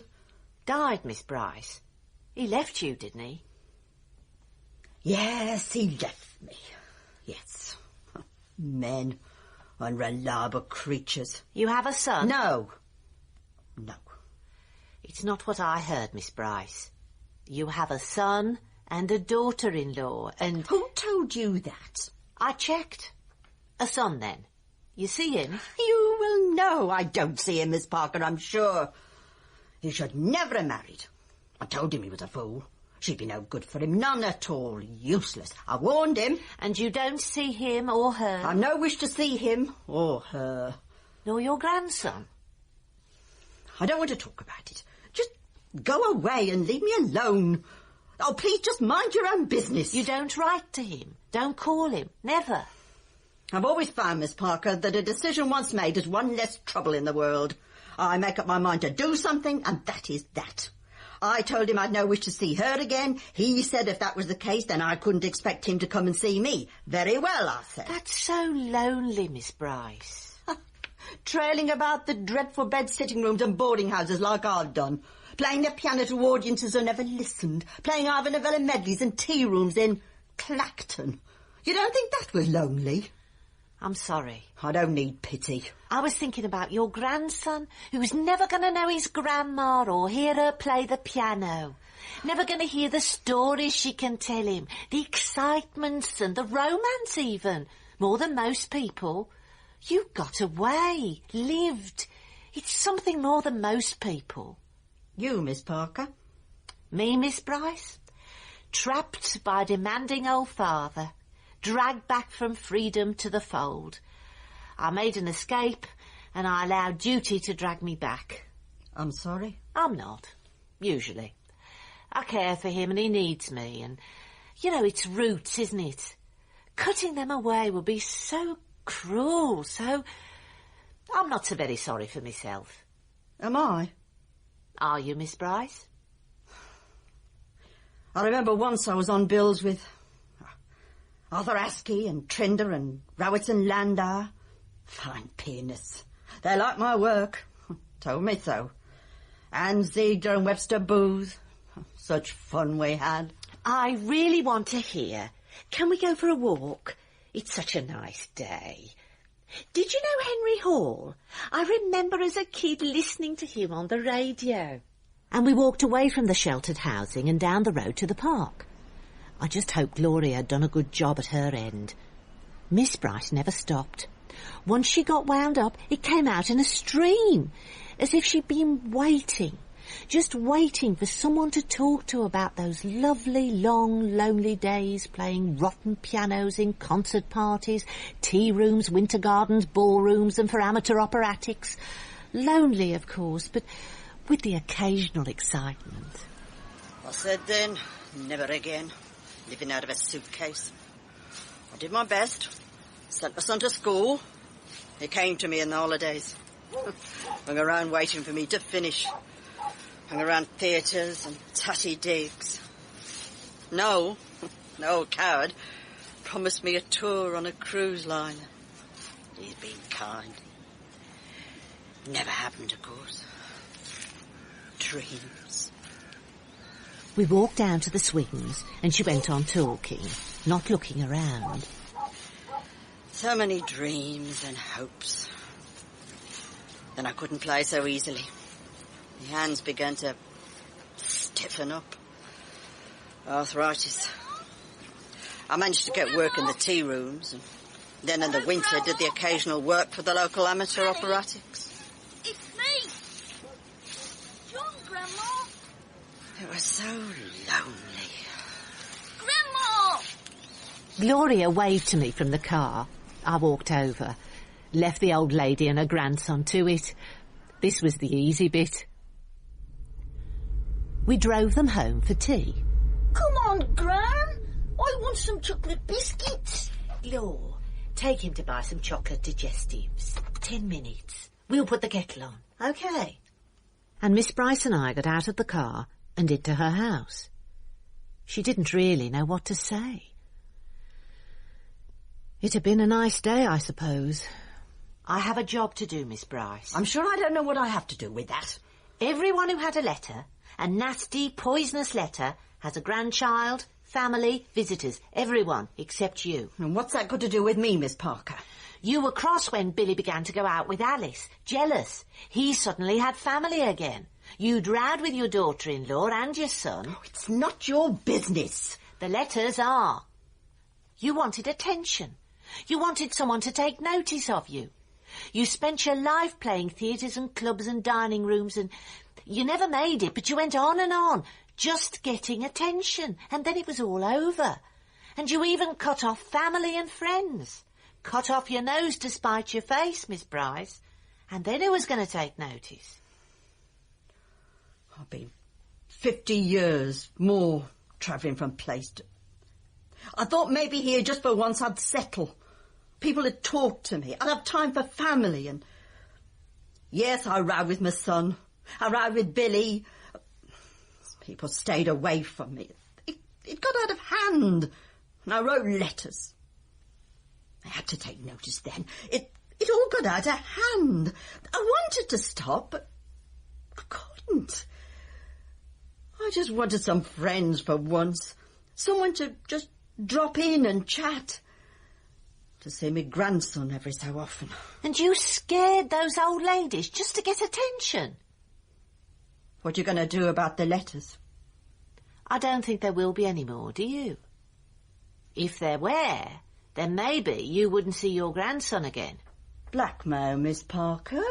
Died, Miss Bryce? He left you, didn't he? Yes, he left me. Yes. Men. Unreliable creatures. You have a son? No. No. It's not what I heard, Miss Bryce. You have a son and a daughter-in-law, and... Who told you that? I checked. A son, then. You see him? You will know I don't see him, Miss Parker, I'm sure. He should never have married. I told him he was a fool. She'd be no good for him, none at all. Useless. I warned him. And you don't see him or her? I've no wish to see him or her. Nor your grandson? I don't want to talk about it. Just go away and leave me alone. Oh, please, just mind your own business. You don't write to him. Don't call him. Never. I've always found, Miss Parker, that a decision once made is one less trouble in the world. I make up my mind to do something, and that is that. I told him I'd no wish to see her again. He said if that was the case, then I couldn't expect him to come and see me. Very well, I said. That's so lonely, Miss Bryce. Trailing about the dreadful bed-sitting rooms and boarding houses like I've done. Playing the piano to audiences who never listened. Playing Ivor Novello medleys and tea rooms in Clacton. You don't think that was lonely? I'm sorry. I don't need pity. I was thinking about your grandson, who was never going to know his grandma or hear her play the piano. Never going to hear the stories she can tell him, the excitements and the romance even, more than most people. You got away, lived. It's something more than most people. You, Miss Parker? Me, Miss Bryce? Trapped by a demanding old father. Dragged back from freedom to the fold. I made an escape, and I allowed duty to drag me back. I'm sorry? I'm not, usually. I care for him, and he needs me, and, you know, it's roots, isn't it? Cutting them away would be so cruel, so... I'm not so very sorry for myself. Am I? Are you, Miss Bryce? I remember once I was on bills with... Arthur Askey and Trinder and Rowitz and Landau. Fine pianists. They like my work. Told me so. Anne Ziegler and Webster Booth. Such fun we had. I really want to hear. Can we go for a walk? It's such a nice day. Did you know Henry Hall? I remember as a kid listening to him on the radio. And we walked away from the sheltered housing and down the road to the park. I just hoped Gloria had done a good job at her end. Miss Bryce never stopped. Once she got wound up, it came out in a stream, as if she'd been waiting, just waiting for someone to talk to about those lovely, long, lonely days playing rotten pianos in concert parties, tea rooms, winter gardens, ballrooms, and for amateur operatics. Lonely, of course, but with the occasional excitement. I said then, never again. Living out of a suitcase. I did my best. Sent my son to school. He came to me in the holidays. Hung around waiting for me to finish. Hung around theatres and tatty digs. No coward, promised me a tour on a cruise liner. He's been kind. Never happened, of course. Dreams. We walked down to the swings, and she went on talking, not looking around. So many dreams and hopes. Then I couldn't play so easily. My hands began to stiffen up. Arthritis. I managed to get work in the tea rooms, and then in the winter did the occasional work for the local amateur operatics. It's me! John, Grandma! It was so lonely. Gloria waved to me from the car. I walked over, left the old lady and her grandson to it. This was the easy bit. We drove them home for tea. Come on, Gran. I want some chocolate biscuits. Law, take him to buy some chocolate digestives. 10 minutes. We'll put the kettle on, OK? And Miss Bryce and I got out of the car and into her house. She didn't really know what to say. It had been a nice day, I suppose. I have a job to do, Miss Bryce. I'm sure I don't know what I have to do with that. Everyone who had a letter, a nasty, poisonous letter, has a grandchild, family, visitors, everyone except you. And what's that got to do with me, Miss Parker? You were cross when Billy began to go out with Alice, jealous. He suddenly had family again. You'd rowed with your daughter-in-law and your son. Oh, it's not your business. The letters are. You wanted attention. You wanted someone to take notice of you. You spent your life playing theatres and clubs and dining rooms, and you never made it, but you went on, just getting attention, and then it was all over. And you even cut off family and friends. Cut off your nose to spite your face, Miss Bryce. And then who was going to take notice? I've been 50 years more travelling from place to... I thought maybe here just for once I'd settle. People had talked to me. I'd have time for family and... Yes, I rowed with my son. I rowed with Billy. People stayed away from me. It got out of hand. And I wrote letters. I had to take notice then. It all got out of hand. I wanted to stop, but I couldn't. I just wanted some friends for once. Someone to just drop in and chat. To see my grandson every so often. And you scared those old ladies just to get attention? What are you going to do about the letters? I don't think there will be any more, do you? If there were, then maybe you wouldn't see your grandson again. Blackmail, Miss Parker?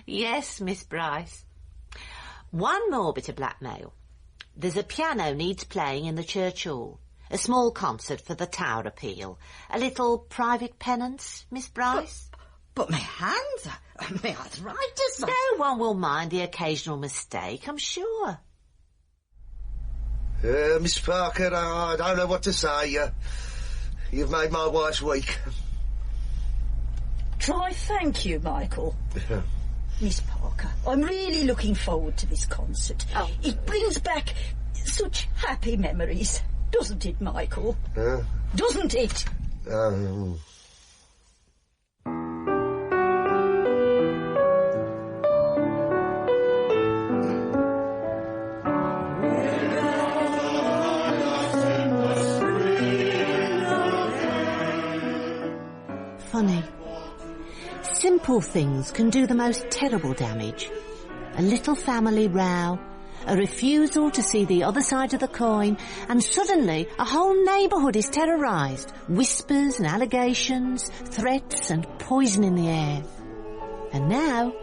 Yes, Miss Bryce. One more bit of blackmail. There's a piano needs playing in the church hall. A small concert for the Tower appeal. A little private penance, Miss Bryce. But my hands, my arthritis... No one will mind the occasional mistake, I'm sure. Miss Parker, I don't know what to say. You've made my wife's week. Try thank you, Michael. Miss Parker, I'm really looking forward to this concert. Oh. It brings back such happy memories. Doesn't it, Michael? Doesn't it? Funny. Simple things can do the most terrible damage. A little family row, a refusal to see the other side of the coin, and suddenly a whole neighbourhood is terrorised. Whispers and allegations, threats and poison in the air. And now,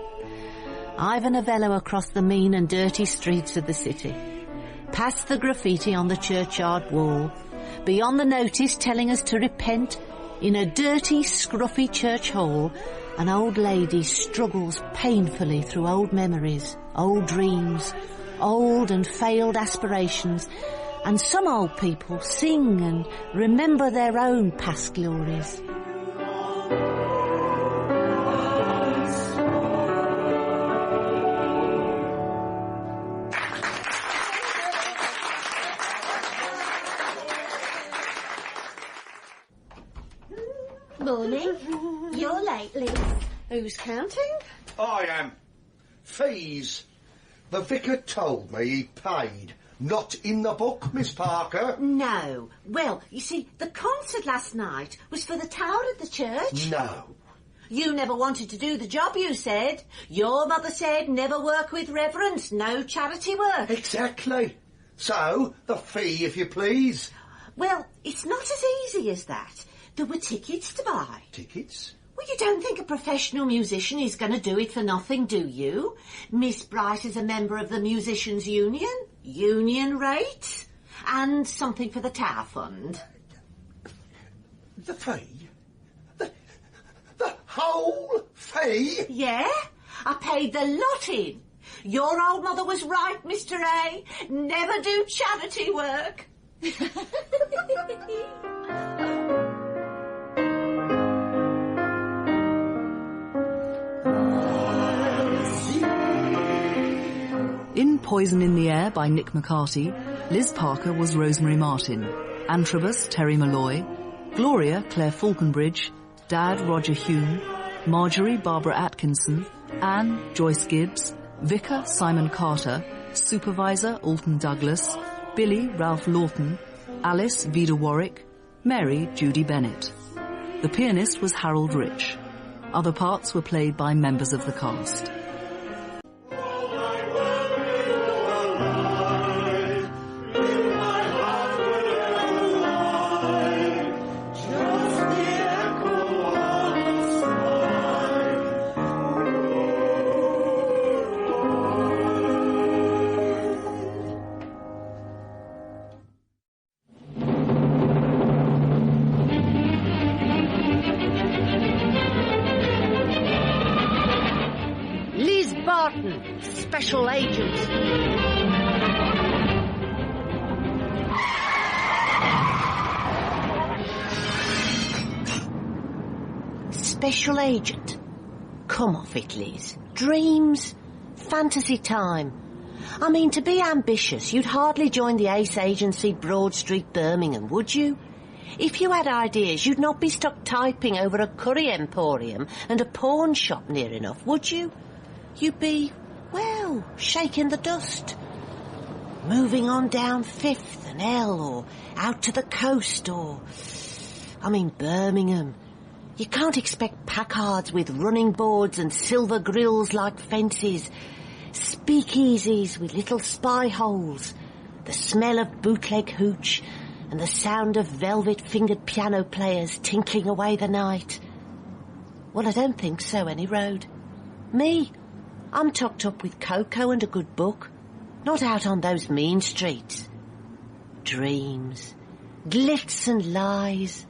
I've an Novello across the mean and dirty streets of the city. Past the graffiti on the churchyard wall, beyond the notice telling us to repent, in a dirty, scruffy church hall, an old lady struggles painfully through old memories, old dreams, old and failed aspirations, and some old people sing and remember their own past glories. Morning. You're late, Liz. Who's counting? I am. Fees. The vicar told me he paid. Not in the book, Miss Parker. No. Well, you see, the concert last night was for the tower at the church. No. You never wanted to do the job, you said. Your mother said never work with reverence, no charity work. Exactly. So, the fee, if you please. Well, it's not as easy as that. There were tickets to buy. Tickets? Well, you don't think a professional musician is going to do it for nothing, do you? Miss Bright is a member of the Musicians' Union. Union rate. And something for the Tower Fund. The fee? The whole fee? Yeah, I paid the lot in. Your old mother was right, Mr. A. Never do charity work. In Poison in the Air by Nick McCarty, Liz Parker was Rosemary Martin, Antrobus Terry Malloy, Gloria Claire Falconbridge, Dad Roger Hume, Marjorie Barbara Atkinson, Anne Joyce Gibbs, Vicar Simon Carter, Supervisor Alton Douglas, Billy Ralph Lawton, Alice Vida Warwick, Mary Judy Bennett. The pianist was Harold Rich. Other parts were played by members of the cast. Special agent. Special agent. Come off it, Liz. Dreams. Fantasy time. I mean, to be ambitious, you'd hardly join the Ace Agency, Broad Street, Birmingham, would you? If you had ideas, you'd not be stuck typing over a curry emporium and a pawn shop near enough, would you? You'd be, well, shaking the dust. Moving on down 5th and L, or out to the coast, or... I mean, Birmingham. You can't expect Packards with running boards and silver grills like fences, speakeasies with little spy holes, the smell of bootleg hooch, and the sound of velvet-fingered piano players tinkling away the night. Well, I don't think so, any road. Me, I'm tucked up with cocoa and a good book, not out on those mean streets. Dreams, glitz and lies.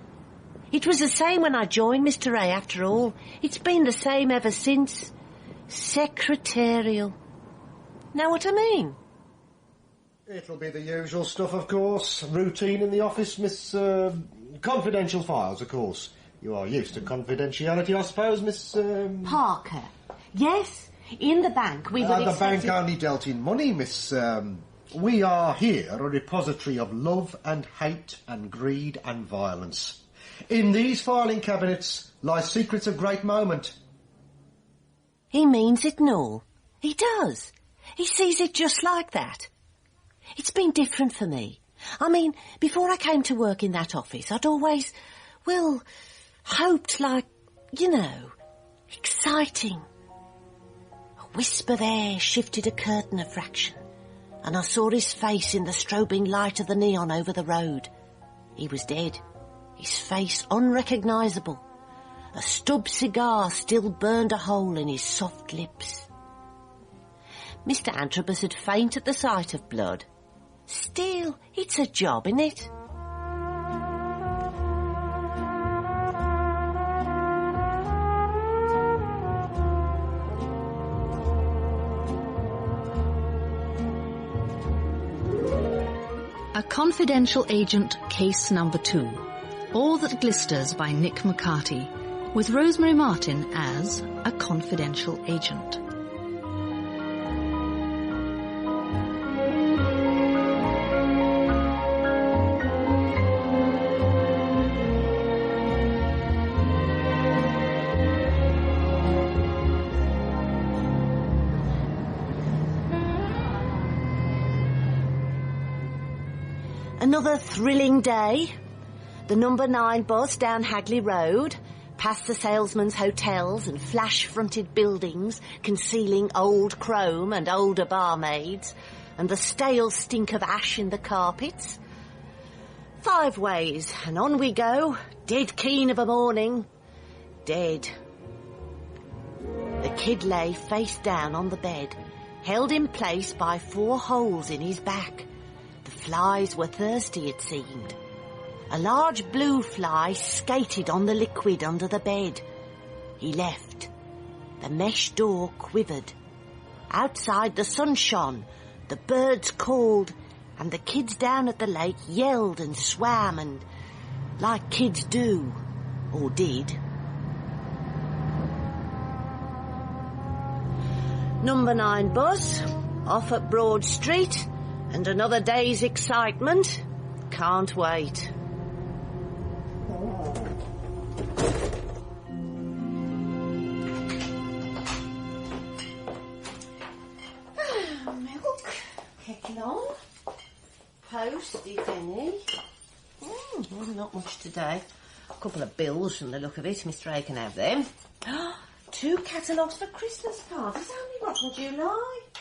It was the same when I joined Mr. A, after all. It's been the same ever since. Secretarial. Know what I mean? It'll be the usual stuff, of course. Routine in the office, Miss... confidential files, of course. You are used to confidentiality, I suppose, Miss... Parker. Yes, in the bank we would The bank only dealt in money, Miss... We are here a repository of love and hate and greed and violence. In these filing cabinets lie secrets of great moment. He means it, Noel. He does. He sees it just like that. It's been different for me. I mean, before I came to work in that office, I'd always, well, hoped like, you know, exciting. A whisper there shifted a curtain a fraction, and I saw his face in the strobing light of the neon over the road. He was dead. His face unrecognisable. A stub cigar still burned a hole in his soft lips. Mr. Antrobus had fainted at the sight of blood. Still, it's a job, innit? A Confidential Agent, Case Number 2. All That Glisters by Nick McCarty, with Rosemary Martin as a confidential agent. Another thrilling day. The number 9 bus down Hagley Road, past the salesmen's hotels and flash-fronted buildings concealing old chrome and older barmaids, and the stale stink of ash in the carpets. 5 ways, and on we go, dead keen of a morning. Dead. The kid lay face down on the bed, held in place by 4 holes in his back. The flies were thirsty, it seemed. A large blue fly skated on the liquid under the bed. He left. The mesh door quivered. Outside the sun shone, the birds called, and the kids down at the lake yelled and swam and, like kids do, or did. Number 9 bus, off at Broad Street, and another day's excitement. Can't wait. Milk, kettle on, post if any. Not much today. A couple of bills from the look of it. Mr. A can have them. 2 catalogues for Christmas cards. Only what would you like?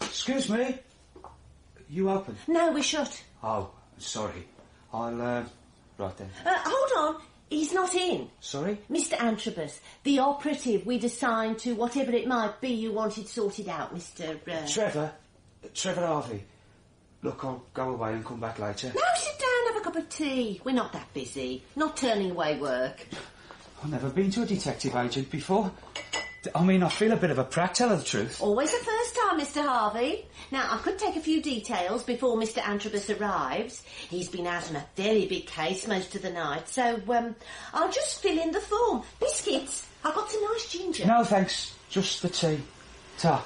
Excuse me. You open? No, we're shut. Oh, sorry. I'll, right then. Hold on. He's not in. Sorry? Mr. Antrobus, the operative we'd assigned to whatever it might be you wanted sorted out, Mr. Trevor Harvey. Look, I'll go away and come back later. No, sit down, have a cup of tea. We're not that busy. Not turning away work. I've never been to a detective agent before. I mean, I feel a bit of a prat, tell her the truth. Always a first time, Mr. Harvey. Now, I could take a few details before Mr. Antrobus arrives. He's been out on a very big case most of the night, so, I'll just fill in the form. Biscuits. I've got some nice ginger. No, thanks. Just the tea. Ta.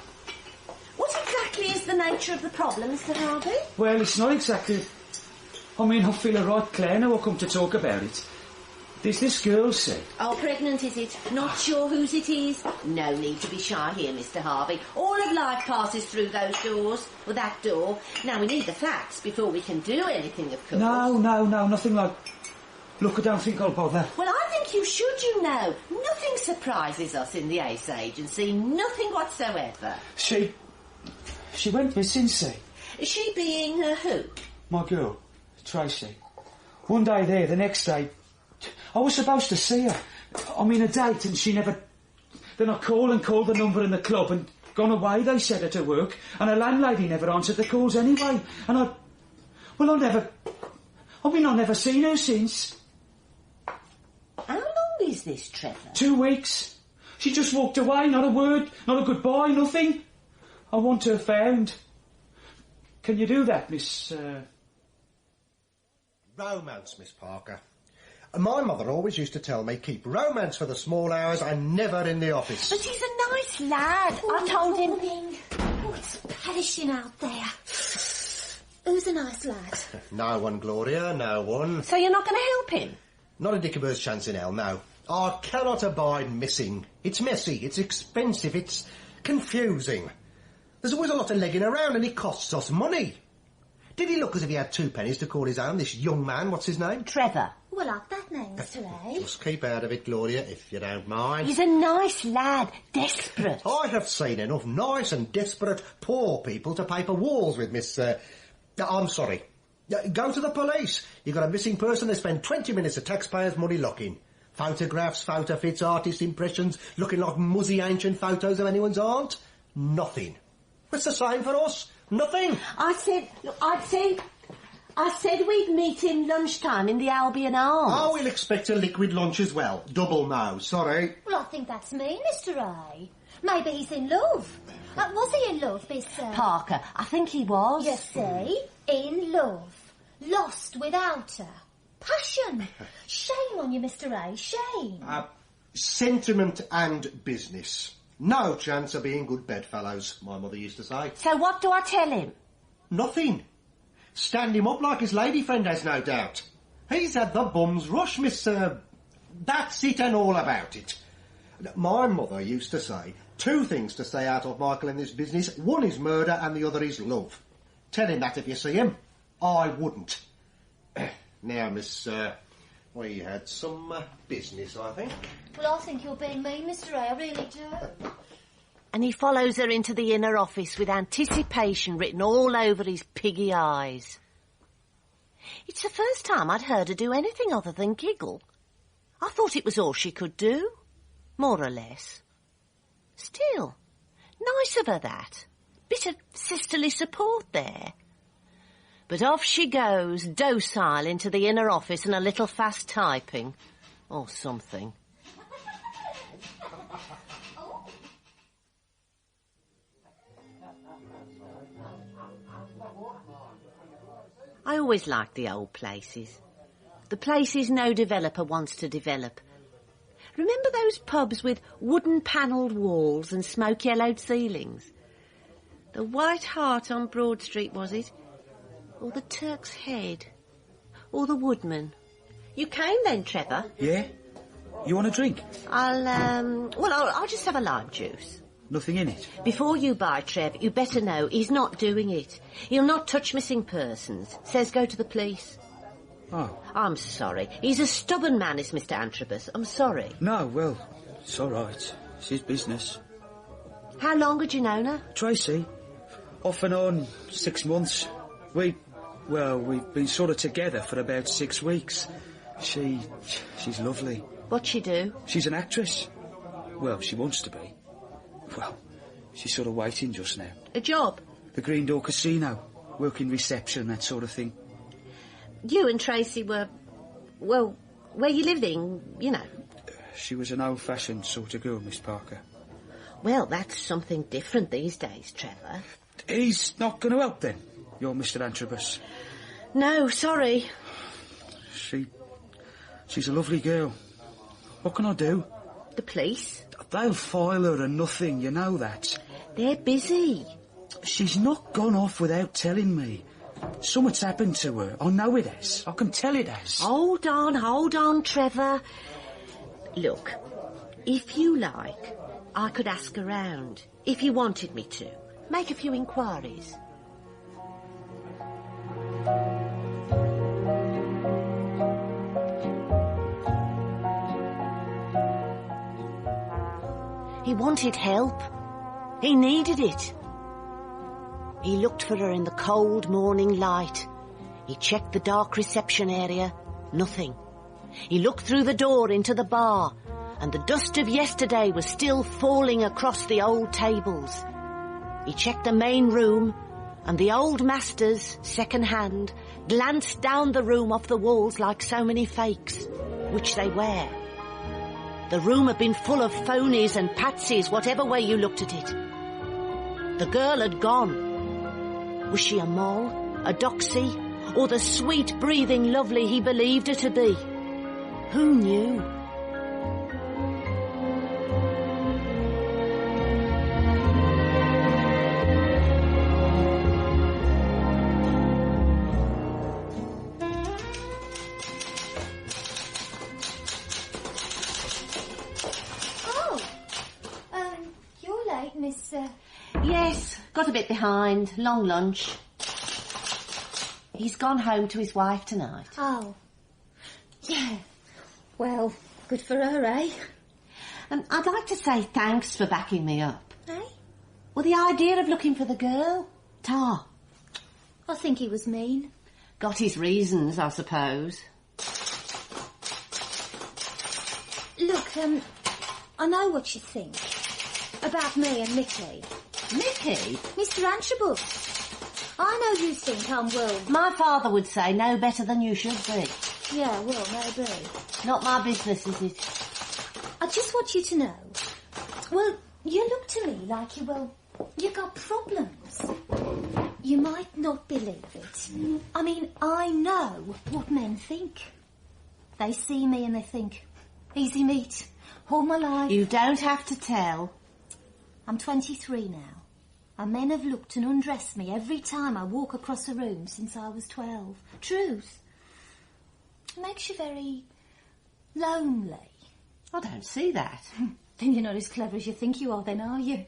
What exactly is the nature of the problem, Mr. Harvey? Well, it's not exactly... I mean, I feel a right Claire now I come to talk about it. There's this girl, say. Oh, pregnant, is it? Not sure whose it is? No need to be shy here, Mr. Harvey. All of life passes through those doors, or that door. Now, we need the facts before we can do anything, of course. No, nothing like... Look, I don't think I'll bother. Well, I think you should, you know. Nothing surprises us in the Ace Agency. Nothing whatsoever. She went missing, see. She being who? My girl, Tracy. One day there, the next day... I was supposed to see her. I mean, a date, and she never... Then I called the number in the club and gone away, they said, at her work, and her landlady never answered the calls anyway. And I never seen her since. How long is this, Trevor? 2 weeks. She just walked away, not a word, not a goodbye, nothing. I want her found. Can you do that, Miss... Romance, Miss Parker. My mother always used to tell me, keep romance for the small hours and never in the office. But he's a nice lad. I told him... Oh, it's perishing out there. Who's a nice lad? No one, Gloria, no one. So you're not going to help him? Not a dick of bird's chance in hell, no. I cannot abide missing. It's messy, it's expensive, it's confusing. There's always a lot of legging around and it costs us money. Did he look as if he had 2 pennies to call his own, this young man? What's his name? Trevor. Well, like that name, Mr. A. Just keep out of it, Gloria, if you don't mind. He's a nice lad, desperate. I have seen enough nice and desperate poor people to paper walls with, Miss... I'm sorry. Go to the police. You've got a missing person, they spend 20 minutes of taxpayers' money looking. Photographs, photo fits, artist impressions, looking like muzzy ancient photos of anyone's aunt. Nothing. It's the same for us. Nothing. I said we'd meet him lunchtime in the Albion Arms. Oh, we'll expect a liquid lunch as well. Double no, sorry. Well, I think that's mean, Mr. A. Maybe he's in love. Was he in love, Miss... Parker, I think he was. You see? In love. Lost without her. Passion. Shame on you, Mr. A. Shame. Sentiment and business. No chance of being good bedfellows, my mother used to say. So what do I tell him? Nothing. Stand him up like his lady friend has, no doubt. He's had the bum's rush, Miss... That's it and all about it. My mother used to say 2 things to stay out of Michael in this business. One is murder and the other is love. Tell him that if you see him. I wouldn't. Now, Miss... we had some business, I think. Well, I think you're being mean, Mr. A. I really do. And he follows her into the inner office with anticipation written all over his piggy eyes. It's the first time I'd heard her do anything other than giggle. I thought it was all she could do, more or less. Still, nice of her, that. Bit of sisterly support there. But off she goes, docile, into the inner office and a little fast typing. Or something. I always liked the old places. The places no developer wants to develop. Remember those pubs with wooden-panelled walls and smoke-yellowed ceilings? The White Hart on Broad Street, was it? Or the Turk's Head? Or the Woodman? You came then, Trevor? Yeah? You want a drink? I'll just have a lime juice. Nothing in it? Before you buy, Trev, you better know he's not doing it. He'll not touch missing persons. Says go to the police. Oh. I'm sorry. He's a stubborn man, is Mr. Antrobus. I'm sorry. No, well, it's all right. It's his business. How long had you known her? Tracy. Off and on 6 months. We've been sort of together for about 6 weeks. She's lovely. What'd she do? She's an actress. Well, she wants to be. Well, she's sort of waiting just now. A job? The Green Door Casino. Working reception, that sort of thing. You and Tracy were, well, where you living, you know. She was an old-fashioned sort of girl, Miss Parker. Well, that's something different these days, Trevor. He's not going to help, then, your Mr. Antrobus? No, sorry. She's a lovely girl. What can I do? The police? They'll file her and nothing, you know that. They're busy. She's not gone off without telling me. Something's happened to her. I know it has. I can tell it has. Hold on, Trevor. Look, if you like, I could ask around. If you wanted me to. Make a few inquiries. He wanted help. He needed it. He looked for her in the cold morning light. He checked the dark reception area. Nothing. He looked through the door into the bar, and the dust of yesterday was still falling across the old tables. He checked the main room, and the old masters, second hand, glanced down the room off the walls like so many fakes, which they were. The room had been full of phonies and patsies, whatever way you looked at it. The girl had gone. Was she a mole, a doxy, or the sweet, breathing lovely he believed her to be? Who knew? Yes, got a bit behind. Long lunch. He's gone home to his wife tonight. Oh. Yeah. Well, good for her, eh? And I'd like to say thanks for backing me up. Eh? Well, the idea of looking for the girl. Tar. I think he was mean. Got his reasons, I suppose. Look, I know what you think. About me and Mickey. Mickey? Mr. Antrobus. I know you think I'm, well... My father would say no better than you should be. Yeah, well, maybe. Not my business, is it? I just want you to know. Well, you look to me like you got problems. You might not believe it. I mean, I know what men think. They see me and they think, easy meat, all my life. You don't have to tell. I'm 23 now. And men have looked and undressed me every time I walk across a room since I was 12. Truth. It makes you very lonely. I don't see that. Then you're not as clever as you think you are then, are you?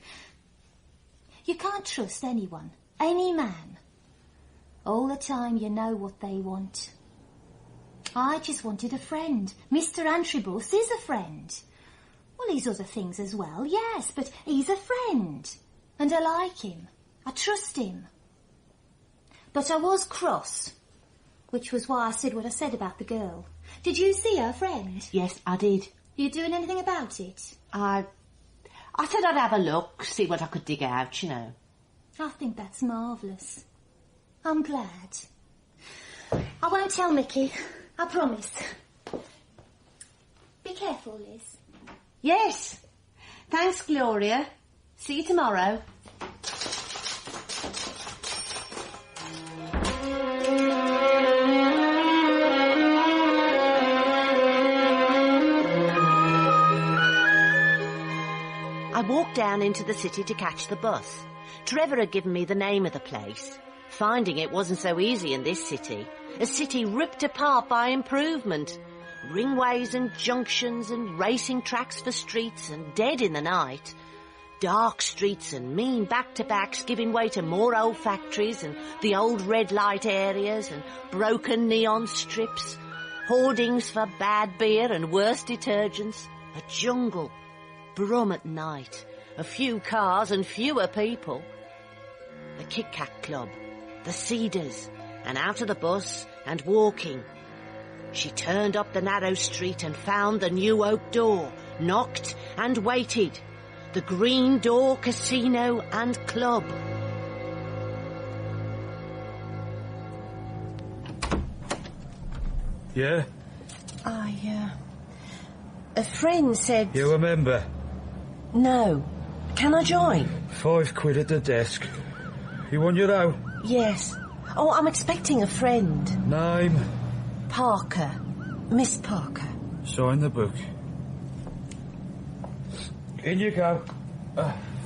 You can't trust anyone, any man. All the time you know what they want. I just wanted a friend. Mr. Antrobus is a friend. Well, he's other things as well, yes, but he's a friend. And I like him. I trust him. But I was cross Which was why I said what I said about the girl. Did you see her friend? Yes, I did. You doing anything about it? I said I'd have a look, see what I could dig out, you know. I think that's marvellous. I'm glad. I won't tell Mickey. I promise. Be careful, Liz. Yes. Thanks, Gloria. See you tomorrow. I walked down into the city to catch the bus. Trevor had given me the name of the place. Finding it wasn't so easy in this city. A city ripped apart by improvement. Ringways and junctions and racing tracks for streets and dead in the night. Dark streets and mean back-to-backs giving way to more old factories and the old red light areas and broken neon strips. Hoardings for bad beer and worse detergents. A jungle. Brum at night. A few cars and fewer people. The Kit Kat Club. The Cedars. And out of the bus and walking. She turned up the narrow street and found the new oak door, knocked and waited. The Green Door Casino and Club. Yeah? A friend said... You a member? No. Can I join? £5 at the desk. You want your own? Yes. Oh, I'm expecting a friend. Name? Parker. Miss Parker. Sign the book. In you go.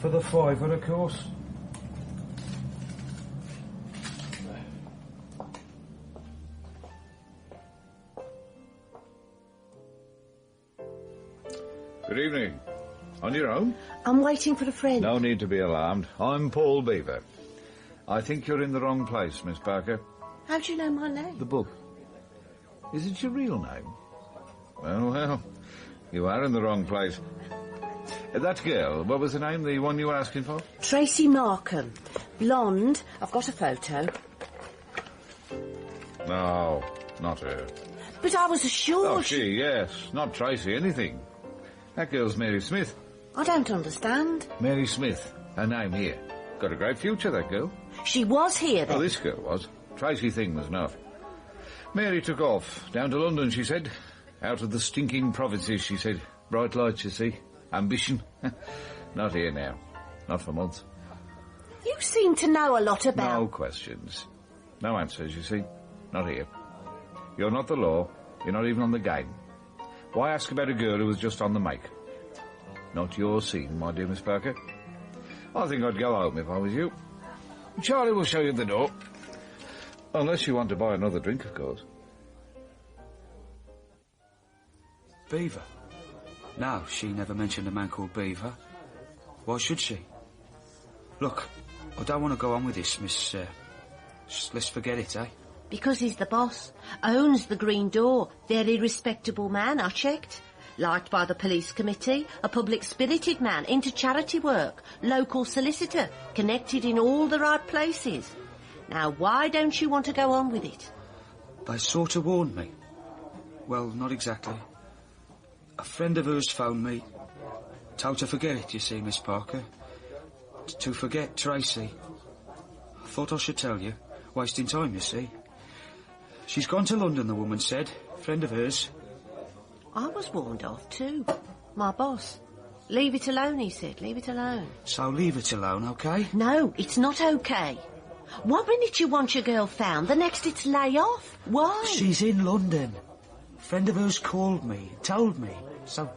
For the £5, of course. Good evening. On your own? I'm waiting for a friend. No need to be alarmed. I'm Paul Beaver. I think you're in the wrong place, Miss Parker. How do you know my name? The book. Is it your real name? Well, you are in the wrong place. That girl, what was her name, the one you were asking for? Tracy Markham. Blonde. I've got a photo. No, not her. But I was assured... Oh, she, yes. Not Tracy, anything. That girl's Mary Smith. I don't understand. Mary Smith, her name here. Got a great future, that girl. She was here then? Oh, this girl was. Tracy Thing was not. Mary took off. Down to London, she said. Out of the stinking provinces, she said. Bright lights, you see. Ambition. Not here now. Not for months. You seem to know a lot about... No questions. No answers, you see. Not here. You're not the law. You're not even on the game. Why ask about a girl who was just on the make? Not your scene, my dear Miss Parker. I think I'd go home if I was you. Charlie will show you the door. Unless you want to buy another drink, of course. Beaver? No, she never mentioned a man called Beaver. Why should she? Look, I don't want to go on with this, Miss... let's forget it, eh? Because he's the boss. Owns the Green Door. Very respectable man, I checked. Liked by the police committee. A public-spirited man. Into charity work. Local solicitor. Connected in all the right places. Now, why don't you want to go on with it? They sort of warned me. Well, not exactly. A friend of hers phoned me. Told to forget it, you see, Miss Parker. To forget Tracy. I thought I should tell you. Wasting time, you see. She's gone to London, the woman said. Friend of hers. I was warned off too. My boss. Leave it alone, he said. Leave it alone. So leave it alone, OK? No, it's not OK. One minute you want your girl found, the next it's lay off. Why? She's in London. Friend of hers called me, told me. So,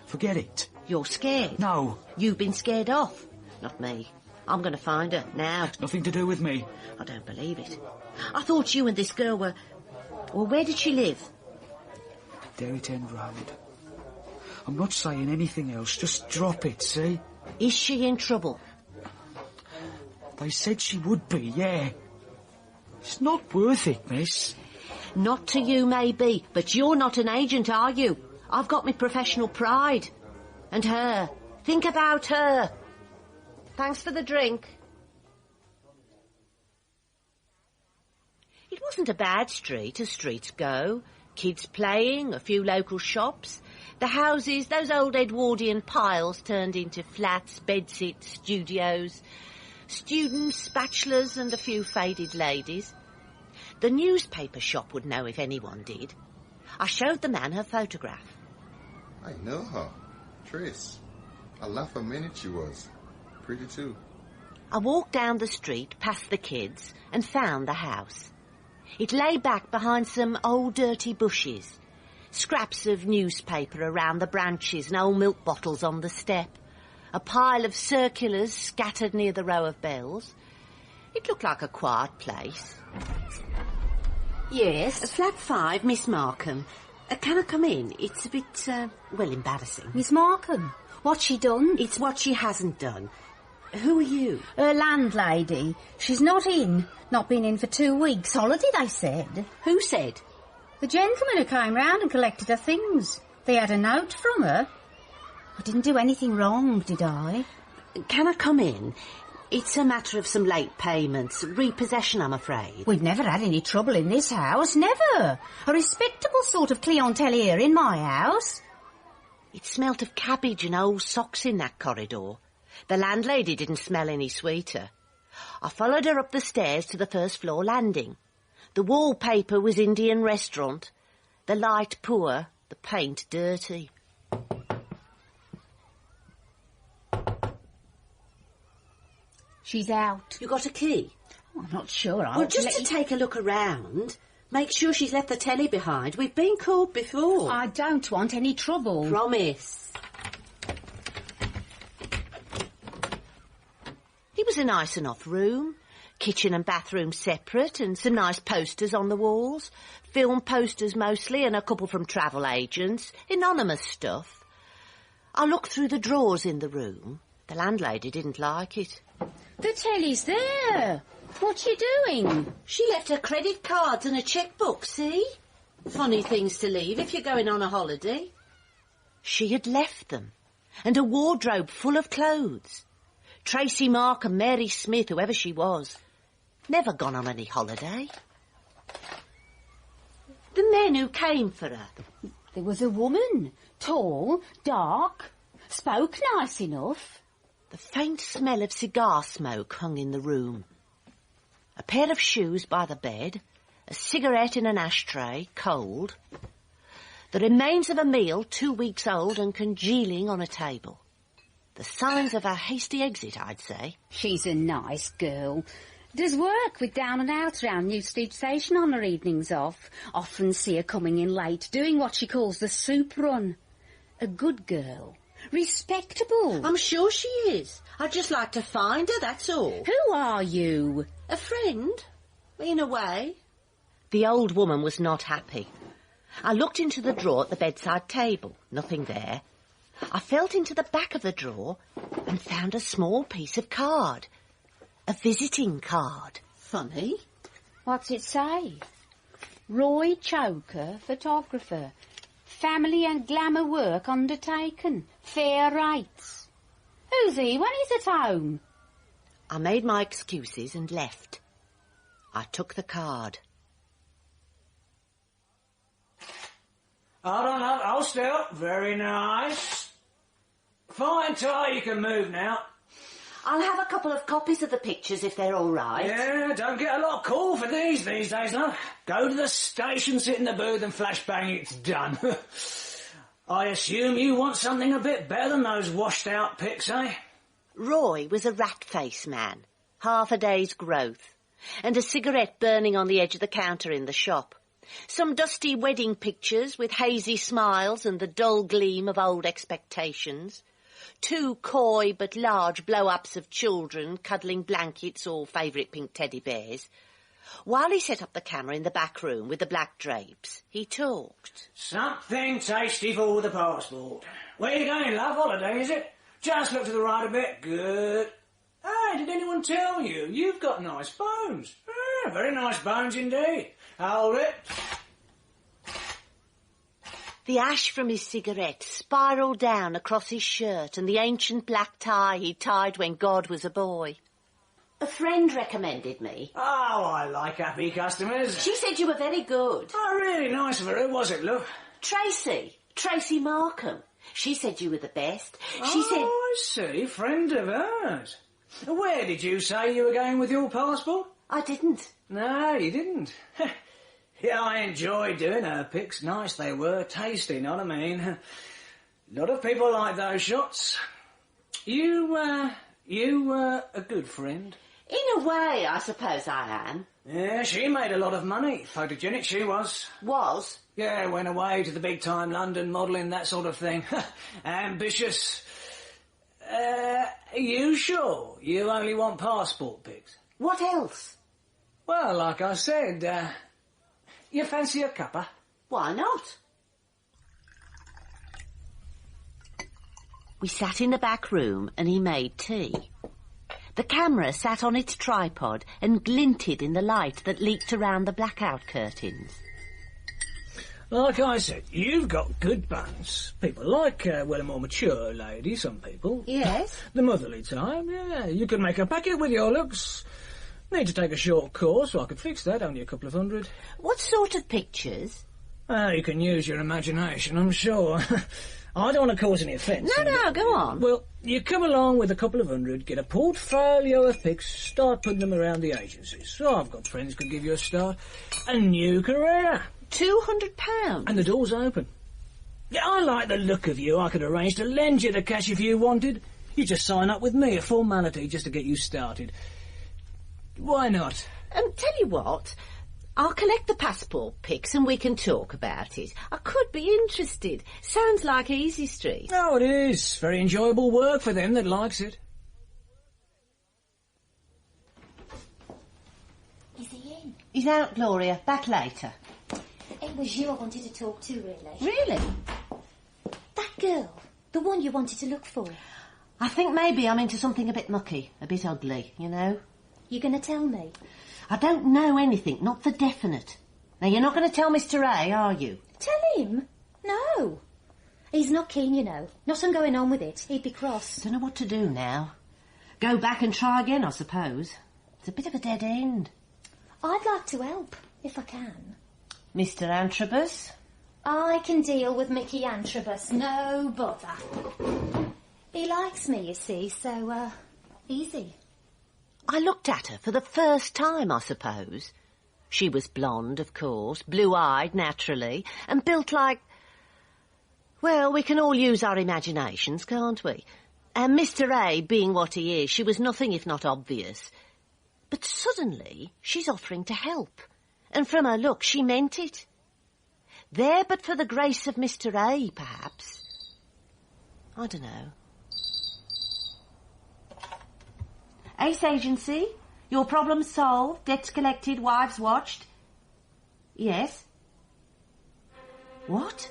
forget it. You're scared? No. You've been scared off. Not me. I'm going to find her, now. Nothing to do with me. I don't believe it. I thought you and this girl were... Well, where did she live? Derrit End Road. I'm not saying anything else. Just drop it, see? Is she in trouble? They said she would be, yeah. It's not worth it, miss. Not to you, maybe, but you're not an agent, are you? I've got my professional pride. And her. Think about her. Thanks for the drink. It was wasn't a bad street, as streets go. Kids playing, a few local shops. The houses, those old Edwardian piles turned into flats, bedsits, studios. Students, bachelors and a few faded ladies. The newspaper shop would know if anyone did. I showed the man her photograph. I know her. Trish. I laughed a minute she was. Pretty too. I walked down the street past the kids and found the house. It lay back behind some old dirty bushes. Scraps of newspaper around the branches and old milk bottles on the step. A pile of circulars scattered near the row of bells. It looked like a quiet place. Yes, flat 5, Miss Markham. Can I come in? It's a bit, embarrassing. Miss Markham, what's she done? It's what she hasn't done. Who are you? Her landlady. She's not in. Not been in for 2 weeks. Holiday, they said. Who said? The gentleman who came round and collected her things. They had a note from her. I didn't do anything wrong, did I? Can I come in? It's a matter of some late payments. Repossession, I'm afraid. We've never had any trouble in this house, never. A respectable sort of clientele here in my house. It smelt of cabbage and old socks in that corridor. The landlady didn't smell any sweeter. I followed her up the stairs to the first floor landing. The wallpaper was Indian restaurant. The light poor, the paint dirty. She's out. You got a key? Oh, I'm not sure. Well, just to take a look around. Make sure she's left the telly behind. We've been called before. I don't want any trouble. Promise. It was a nice enough room. Kitchen and bathroom separate and some nice posters on the walls. Film posters mostly and a couple from travel agents. Anonymous stuff. I looked through the drawers in the room. The landlady didn't like it. The telly's there. What's she doing? She left her credit cards and a chequebook, see? Funny things to leave if you're going on a holiday. She had left them. And a wardrobe full of clothes. Tracy Mark and Mary Smith, whoever she was. Never gone on any holiday. The men who came for her. There was a woman. Tall, dark, spoke nice enough. The faint smell of cigar smoke hung in the room. A pair of shoes by the bed, a cigarette in an ashtray, cold. The remains of a meal 2 weeks old and congealing on a table. The signs of a hasty exit, I'd say. She's a nice girl. Does work with down and out round New Street Station on her evenings off. Often see her coming in late, doing what she calls the soup run. A good girl. Respectable. I'm sure she is. I'd just like to find her, that's all. Who are you? A friend, in a way. The old woman was not happy. I looked into the drawer at the bedside table. Nothing there. I felt into the back of the drawer and found a small piece of card. A visiting card. Funny. What's it say? Roy Choker, photographer. Family and glamour work undertaken. Fair rates. Who's he when he's at home? I made my excuses and left. I took the card. Hold on, hold still. Very nice. Fine, Ty, you can move now. I'll have a couple of copies of the pictures if they're all right. Yeah, don't get a lot of call for these days, no. Go to the station, sit in the booth and flashbang, it's done. I assume you want something a bit better than those washed-out pics, eh? Roy was a rat-faced man, half a day's growth, and a cigarette burning on the edge of the counter in the shop. Some dusty wedding pictures with hazy smiles and the dull gleam of old expectations. 2 coy but large blow-ups of children cuddling blankets or favourite pink teddy bears. While he set up the camera in the back room with the black drapes, he talked. Something tasty for the passport. Where you going, love? Holiday, is it? Just look to the right a bit. Good. Hey, did anyone tell you? You've got nice bones. Yeah, very nice bones indeed. Hold it. The ash from his cigarette spiralled down across his shirt and the ancient black tie he tied when God was a boy. A friend recommended me. Oh, I like happy customers. She said you were very good. Oh, really nice of her. Who was it, love? Tracy Markham. She said you were the best. She said... I see. Friend of hers. Where did you say you were going with your passport? I didn't. No, you didn't. Yeah, I enjoyed doing her pics. Nice they were. Tasty, know what I mean? A lot of people like those shots. You were a good friend. In a way, I suppose I am. Yeah, she made a lot of money. Photogenic she was. Was? Yeah, went away to the big-time London modelling, that sort of thing. Ambitious. You sure you only want passport pics? What else? Well, like I said, you fancy a cuppa? Why not? We sat in the back room and he made tea. The camera sat on its tripod and glinted in the light that leaked around the blackout curtains. Like I said, you've got good buns. People like, a more mature lady, some people. Yes? The motherly type, yeah. You could make a packet with your looks. Need to take a short course, so I could fix that, only a couple of hundred. What sort of pictures? You can use your imagination, I'm sure. I don't want to cause any offence. No, go on. Well, you come along with a couple of hundred, get a portfolio of pics, start putting them around the agencies. So I've got friends could give you a start. A new career. £200? And the door's open. Yeah, I like the look of you. I could arrange to lend you the cash if you wanted. You just sign up with me, a formality just to get you started. Why not? Tell you what, I'll collect the passport pics and we can talk about it. I could be interested. Sounds like Easy Street. Oh, it is. Very enjoyable work for them that likes it. Is he in? He's out, Gloria. Back later. It was you I wanted to talk to, really. Really? That girl, the one you wanted to look for. I think maybe I'm into something a bit mucky, a bit ugly, you know. You going to tell me? I don't know anything, not for definite. Now, you're not going to tell Mr. A, are you? Tell him? No. He's not keen, you know. Not on going on with it. He'd be cross. Don't know what to do now. Go back and try again, I suppose. It's a bit of a dead end. I'd like to help, if I can. Mr. Antrobus? I can deal with Mickey Antrobus, no bother. He likes me, you see, so, easy. I looked at her for the first time, I suppose. She was blonde, of course, blue-eyed, naturally, and built like... Well, we can all use our imaginations, can't we? And Mr. A, being what he is, she was nothing if not obvious. But suddenly, she's offering to help. And from her look, she meant it. There but for the grace of Mr. A, perhaps. I don't know. Ace Agency, your problem solved, debts collected, wives watched. Yes? What?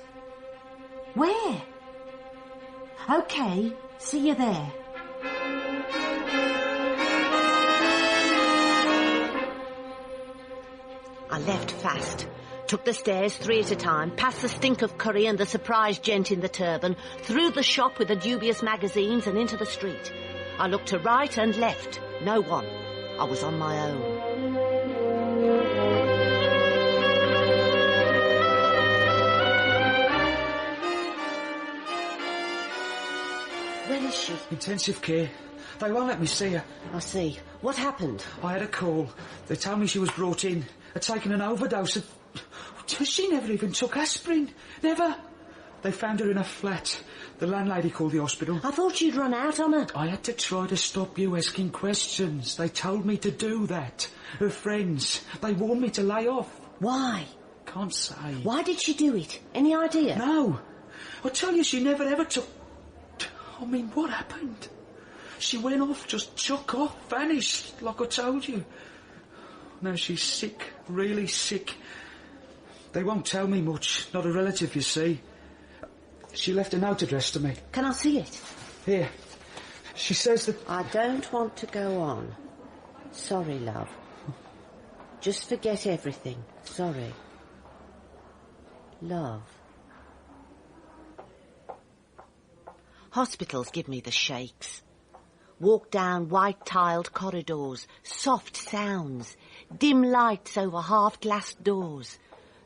Where? OK, see you there. I left fast. Took the stairs 3 at a time, past the stink of curry and the surprised gent in the turban, through the shop with the dubious magazines and into the street. I looked to right and left. No one. I was on my own. Where is she? Intensive care. They won't let me see her. I see. What happened? I had a call. They told me she was brought in. Had taken an overdose of... She never even took aspirin. Never. They found her in a flat. The landlady called the hospital. I thought you'd run out on her. I had to try to stop you asking questions. They told me to do that. Her friends. They warned me to lay off. Why? Can't say. Why did she do it? Any idea? No. I tell you, she never ever took... I mean, what happened? She went off, just took off, vanished, like I told you. Now she's sick, really sick. They won't tell me much. Not a relative, you see. She left a note addressed to me. Can I see it? Here. She says that... I don't want to go on. Sorry, love. Just forget everything. Sorry. Love. Hospitals give me the shakes. Walked down white-tiled corridors, soft sounds, dim lights over half-glassed doors,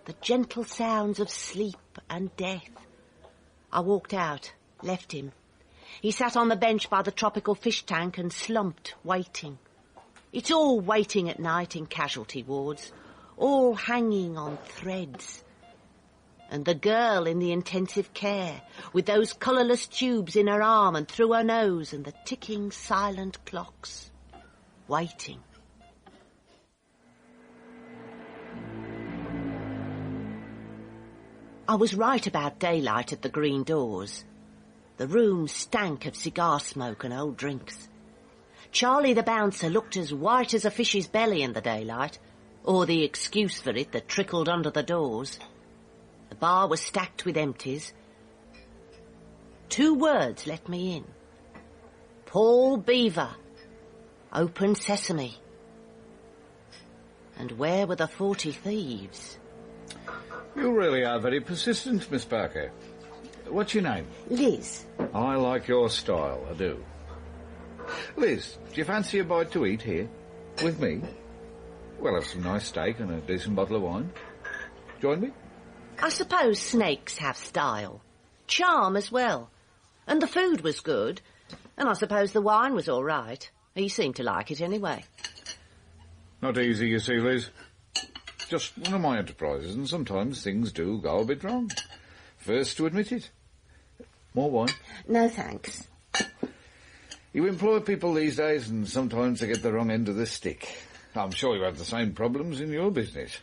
the gentle sounds of sleep and death. I walked out, left him. He sat on the bench by the tropical fish tank and slumped, waiting. It's all waiting at night in casualty wards, all hanging on threads. And the girl in the intensive care, with those colourless tubes in her arm and through her nose and the ticking silent clocks, waiting. I was right about daylight at the green doors. The room stank of cigar smoke and old drinks. Charlie the bouncer looked as white as a fish's belly in the daylight, or the excuse for it that trickled under the doors. The bar was stacked with empties. 2 words let me in. Paul Beaver. Open sesame. And where were the 40 thieves? You really are very persistent, Miss Parker. What's your name? Liz. I like your style, I do. Liz, do you fancy a bite to eat here? With me? We'll have some nice steak and a decent bottle of wine. Join me? I suppose snakes have style. Charm as well. And the food was good. And I suppose the wine was all right. He seemed to like it anyway. Not easy, you see, Liz. Just one of my enterprises, and sometimes things do go a bit wrong. First to admit it. More wine? No, thanks. You employ people these days, and sometimes they get the wrong end of the stick. I'm sure you have the same problems in your business.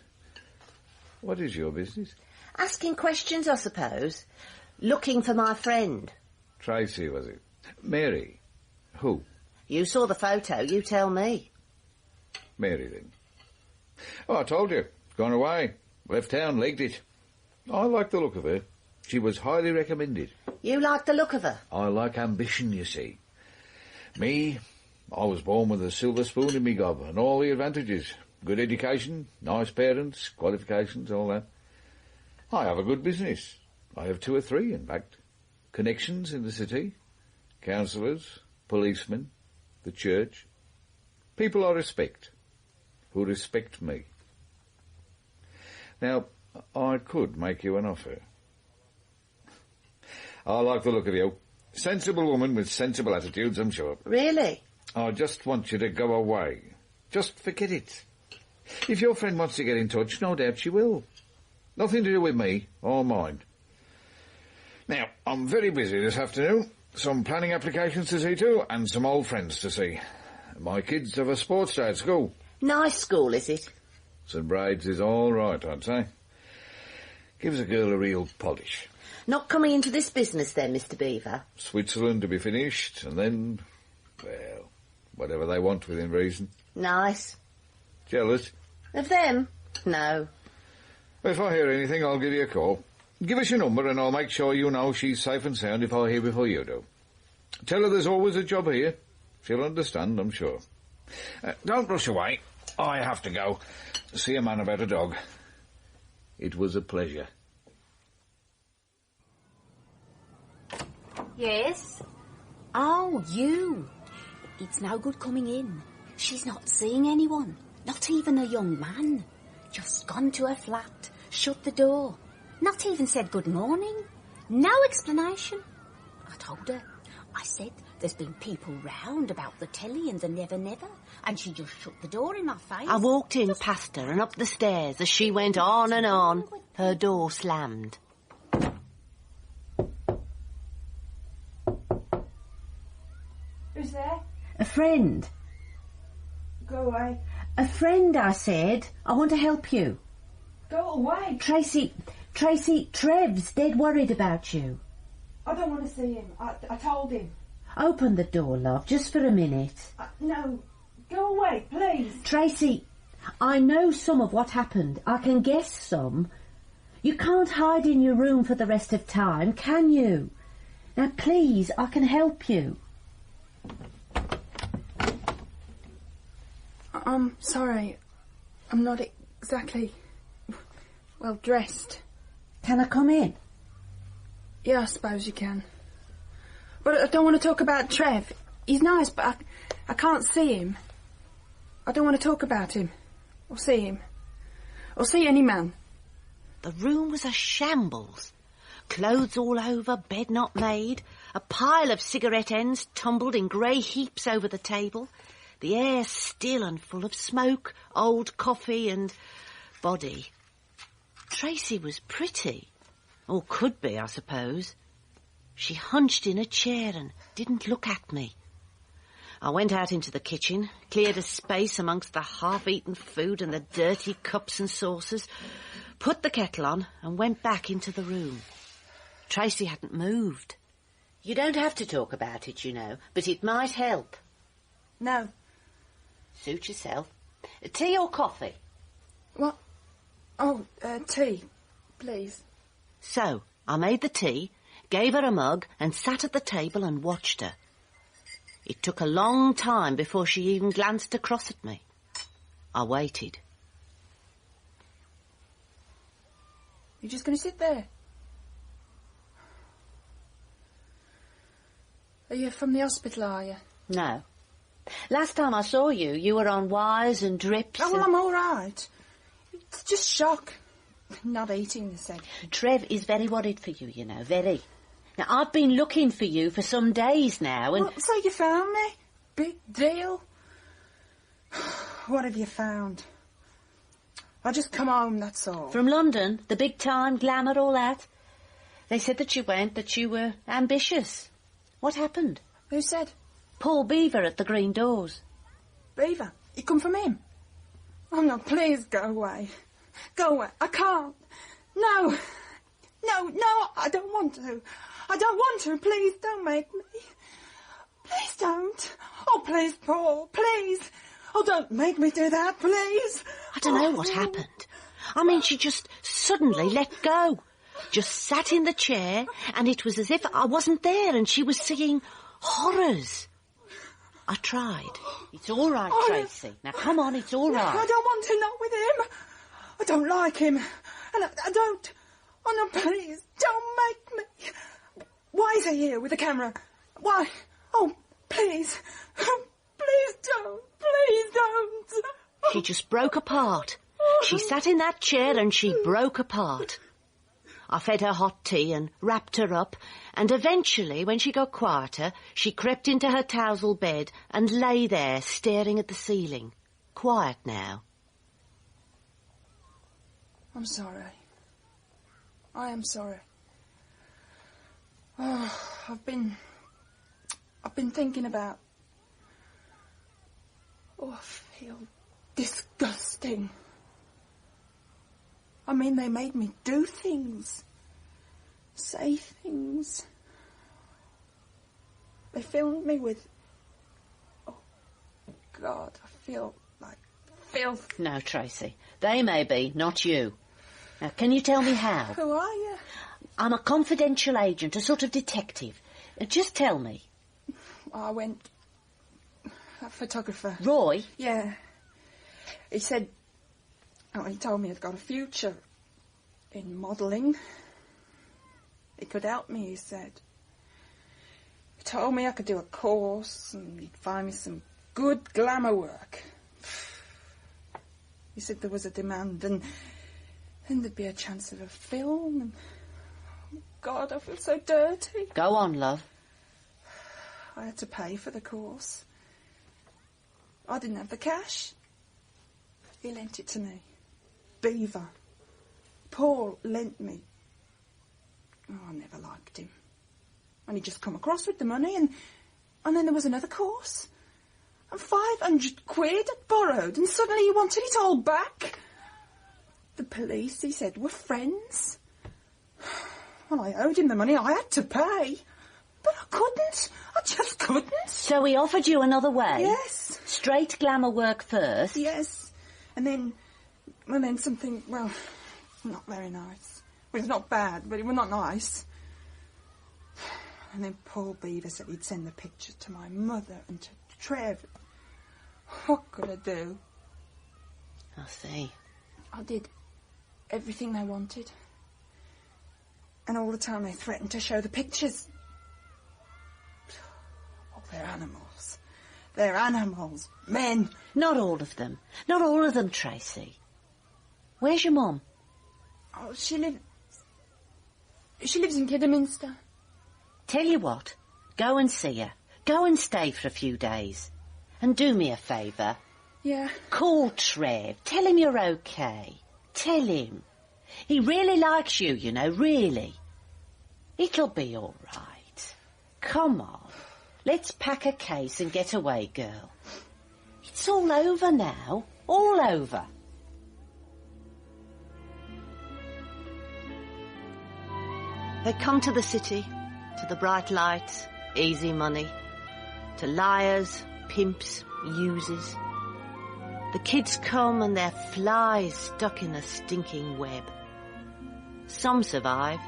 What is your business? Asking questions, I suppose. Looking for my friend. Tracy, was it? Mary. Who? You saw the photo, you tell me. Mary, then. Oh, I told you. Gone away. Left town, legged it. I like the look of her. She was highly recommended. You like the look of her? I like ambition, you see. Me, I was born with a silver spoon in me gob and all the advantages. Good education, nice parents, qualifications, all that. I have a good business. I have 2 or 3, in fact. Connections in the city, councillors, policemen, the church. People I respect, who respect me. Now, I could make you an offer. I like the look of you. Sensible woman with sensible attitudes, I'm sure. Really? I just want you to go away. Just forget it. If your friend wants to get in touch, no doubt she will. Nothing to do with me or mine. Now, I'm very busy this afternoon. Some planning applications to see to, and some old friends to see. My kids have a sports day at school. Nice school, is it? St Braid's is all right, I'd say. Gives a girl a real polish. Not coming into this business then, Mr. Beaver? Switzerland to be finished, and then, well, whatever they want within reason. Nice. Jealous? Of them? No. If I hear anything, I'll give you a call. Give us your number and I'll make sure you know she's safe and sound if I hear before you do. Tell her there's always a job here. She'll understand, I'm sure. Don't rush away. I have to go. See a man about a dog. It was a pleasure. Yes? Oh, you. It's no good coming in. She's not seeing anyone, not even a young man. Just gone to her flat, shut the door, not even said good morning. No explanation. I told her. I said there's been people round about the telly and the Never Never, and she just shut the door in my face. I walked in past her and up the stairs as she went on and on. Her door slammed. Who's there? A friend. Go away. A friend, I said. I want to help you. Go away. Tracy, Trev's dead worried about you. I don't want to see him. I told him. Open the door, love, just for a minute. No. Go away, please. Tracy, I know some of what happened. I can guess some. You can't hide in your room for the rest of time, can you? Now, please, I can help you. I'm sorry. I'm not exactly well dressed. Can I come in? Yeah, I suppose you can. But I don't want to talk about Trev. He's nice, but I can't see him. I don't want to talk about him. Or see him. Or see any man. The room was a shambles. Clothes all over, bed not made, a pile of cigarette ends tumbled in grey heaps over the table, the air still and full of smoke, old coffee and body. Tracy was pretty, or could be, I suppose. She hunched in a chair and didn't look at me. I went out into the kitchen, cleared a space amongst the half-eaten food and the dirty cups and saucers, put the kettle on and went back into the room. Tracy hadn't moved. You don't have to talk about it, you know, but it might help. No. Suit yourself. Tea or coffee? What? Oh, tea, please. So, I made the tea, gave her a mug and sat at the table and watched her. It took a long time before she even glanced across at me. I waited. You're just going to sit there? Are you from the hospital, are you? No. Last time I saw you, you were on wires and drips. Oh, well, I'm all right. It's just shock. Not eating, they said. Trev is very worried for you, you know, very. Now, I've been looking for you for some days now, and... Well, so you found me? Big deal. What have you found? I just come home, that's all. From London? The big time, glamour, all that? They said that you went, that you were ambitious. What happened? Who said? Paul Beaver at the Green Doors. Beaver? You come from him? Oh, no, please go away. Go away. I can't. No. No, I don't want to. I don't want to. Please don't make me. Please don't. Oh, please, Paul, please. Oh, don't make me do that, please. I don't know what happened. I mean, she just suddenly let go. Just sat in the chair, and it was as if I wasn't there and she was seeing horrors. I tried. It's all right, Tracy. Now, come on, it's all right. I don't want to, not with him. I don't like him. And I don't... Oh, no, please, don't make me. Why is he here with the camera? Why? Oh, please. Please don't. Please don't. She just broke apart. She sat in that chair and she broke apart. I fed her hot tea and wrapped her up, and eventually, when she got quieter, she crept into her tousle bed and lay there staring at the ceiling. Quiet now. I'm sorry. I am sorry. Oh, I've been thinking about... Oh, I feel disgusting. I mean, they made me do things. Say things. They filmed me with... Oh, God, I feel like filth. No, Tracy. They may be, not you. Now, can you tell me how? Who are you? I'm a confidential agent, a sort of detective. Just tell me. I went... That photographer. Roy? Yeah. He said... Oh, he told me I'd got a future in modelling. He could help me, he said. He told me I could do a course and he'd find me some good glamour work. He said there was a demand and there'd be a chance of a film and... Oh, God, I feel so dirty. Go on, love. I had to pay for the course. I didn't have the cash. He lent it to me. Beaver. Paul lent me. Oh, I never liked him. And he'd just come across with the money and then there was another course. And 500 quid I'd borrowed and suddenly he wanted it all back. The police, he said, were friends. Well, I owed him the money. I had to pay. But I couldn't. I just couldn't. So he offered you another way? Yes. Straight glamour work first? Yes. And then something, well, not very nice. Well, it's not bad, but it was not nice. And then Paul Beaver said he'd send the pictures to my mother and to Trev. What could I do? I see. I did everything they wanted. And all the time they threatened to show the pictures. Oh, they're animals. They're animals. Men. Not all of them. Not all of them, Tracy. Where's your mum? Oh, she lives in Kidderminster. Tell you what, go and see her. Go and stay for a few days. And do me a favour. Yeah. Call Trev. Tell him you're okay. Tell him. He really likes you, you know, really. It'll be all right. Come on. Let's pack a case and get away, girl. It's all over now. All over. They come to the city, to the bright lights, easy money, to liars, pimps, users. The kids come and they're flies stuck in a stinking web. Some survive,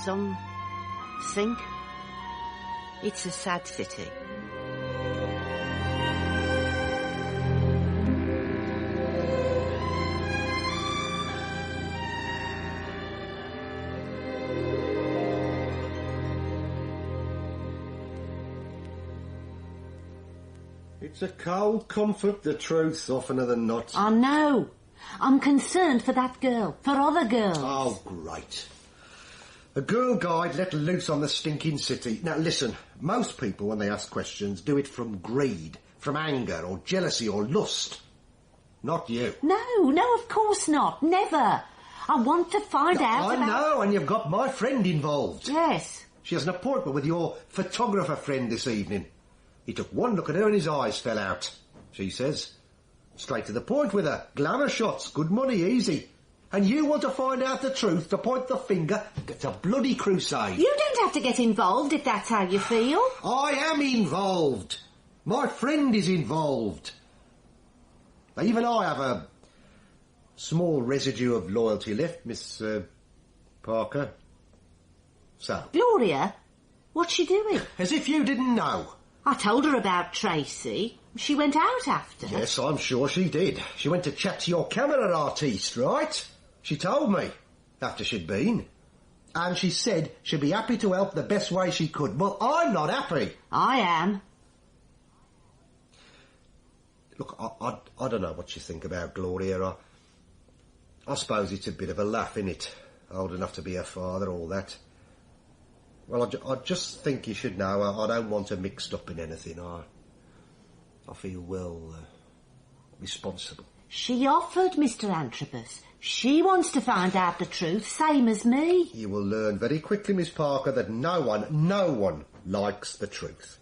some sink. It's a sad city. It's a cold comfort, the truth, oftener than not. I know. I'm concerned for that girl, for other girls. Oh, great. A girl guide let loose on the stinking city. Now, listen, most people, when they ask questions, do it from greed, from anger, or jealousy, or lust. Not you. No, of course not. Never. I want to find out I know, and you've got my friend involved. Yes. She has an appointment with your photographer friend this evening. He took one look at her and his eyes fell out, she says. Straight to the point with her. Glamour shots, good money, easy. And you want to find out the truth, to point the finger? It's a bloody crusade. You don't have to get involved if that's how you feel. I am involved. My friend is involved. Even I have a small residue of loyalty left, Miss Parker. So. Gloria? What's she doing? As if you didn't know. I told her about Tracy. She went out after. Yes, I'm sure she did. She went to chat to your camera artiste, right? She told me, after she'd been. And she said she'd be happy to help the best way she could. Well, I'm not happy. I am. Look, I don't know what you think about Gloria. I suppose it's a bit of a laugh, innit? Old enough to be her father, all that. Well, I just think you should know I don't want her mixed up in anything. I feel, well, responsible. She offered, Mr. Antrobus. She wants to find out the truth, same as me. You will learn very quickly, Miss Parker, that no one likes the truth.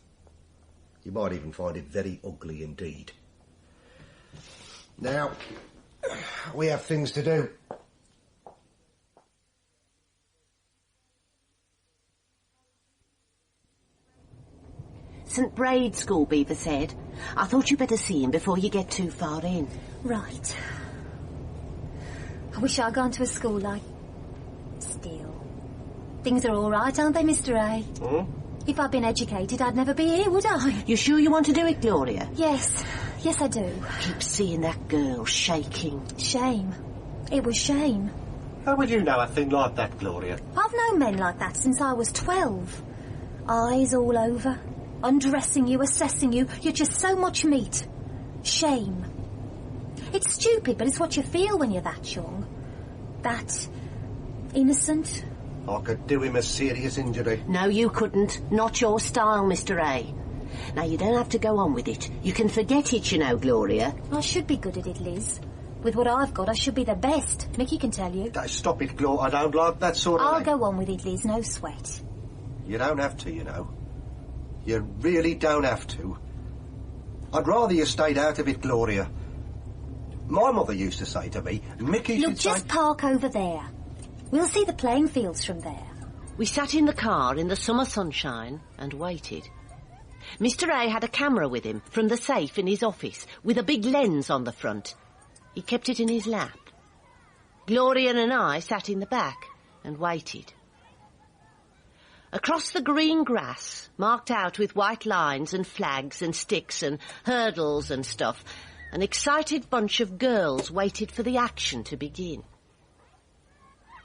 You might even find it very ugly indeed. Now, we have things to do. St. Braid School, Beaver said. I thought you'd better see him before you get too far in. Right. I wish I'd gone to a school like... Still. Things are all right, aren't they, Mr. A? Hmm? If I'd been educated, I'd never be here, would I? You sure you want to do it, Gloria? Yes. Yes, I do. Keep seeing that girl shaking. Shame. It was shame. How would you know a thing like that, Gloria? I've known men like that since I was 12. Eyes all over. Undressing you, assessing you. You're just so much meat. Shame. It's stupid, but it's what you feel when you're that young. That innocent. I could do him a serious injury. No, you couldn't. Not your style, Mr. A. Now, you don't have to go on with it. You can forget it, you know, Gloria. I should be good at it, Liz. With what I've got, I should be the best. Mickey can tell you. Stop it, Gloria. I don't like that sort of I'll thing. go on with it, Liz. No sweat. You don't have to, you know. You really don't have to. I'd rather you stayed out of it, Gloria. My mother used to say to me, Mickey Look, should say... just park over there. We'll see the playing fields from there. We sat in the car in the summer sunshine and waited. Mr. A had a camera with him from the safe in his office with a big lens on the front. He kept it in his lap. Gloria and I sat in the back and waited. Across the green grass, marked out with white lines and flags and sticks and hurdles and stuff, an excited bunch of girls waited for the action to begin.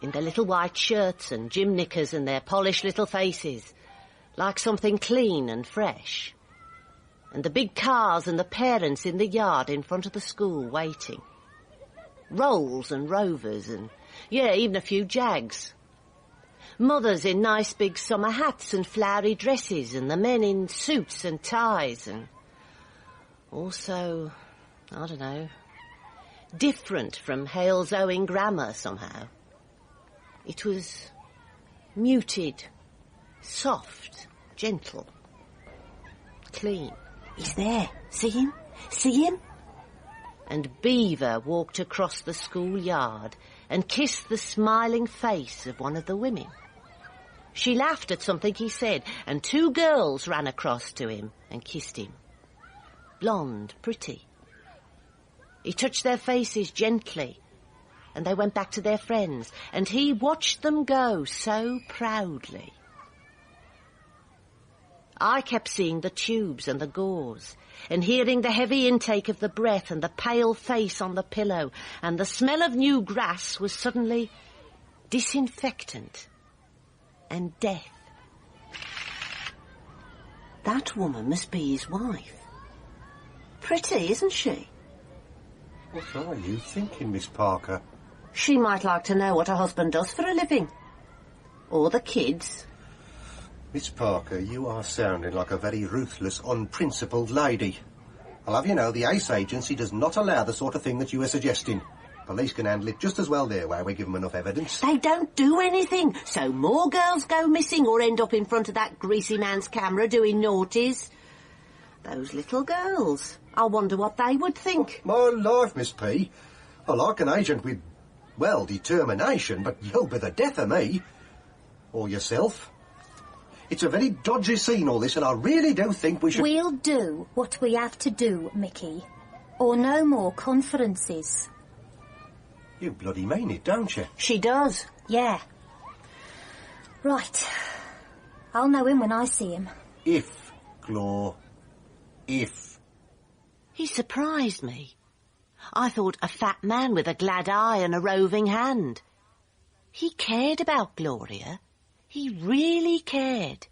In their little white shirts and gym knickers and their polished little faces, like something clean and fresh. And the big cars and the parents in the yard in front of the school waiting. Rolls and Rovers and, yeah, even a few Jags. Mothers in nice big summer hats and flowery dresses, and the men in suits and ties, and also, I don't know, different from Hale's Owing grammar somehow. It was muted, soft, gentle, clean. He's there. See him? See him? And Beaver walked across the schoolyard and kissed the smiling face of one of the women. She laughed at something he said, and 2 girls ran across to him and kissed him. Blonde, pretty. He touched their faces gently, and they went back to their friends, and he watched them go so proudly. I kept seeing the tubes and the gauze, and hearing the heavy intake of the breath and the pale face on the pillow, and the smell of new grass was suddenly disinfectant and death. That woman must be his wife. Pretty, isn't she? What are you thinking, Miss Parker? She might like to know what her husband does for a living. Or the kids. Miss Parker, you are sounding like a very ruthless, unprincipled lady. I'll have you know the ACE agency does not allow the sort of thing that you are suggesting. Police can handle it just as well their way. We give them enough evidence. They don't do anything, so more girls go missing or end up in front of that greasy man's camera doing naughties. Those little girls. I wonder what they would think. Oh, my life, Miss P. I like an agent with, well, determination, but you'll be the death of me. Or yourself. It's a very dodgy scene, all this, and I really do think we should... We'll do what we have to do, Mickey. Or no more conferences. You bloody mean it, don't you? She does. Yeah. Right. I'll know him when I see him. If, Claw. If. He surprised me. I thought a fat man with a glad eye and a roving hand. He cared about Gloria. He really cared.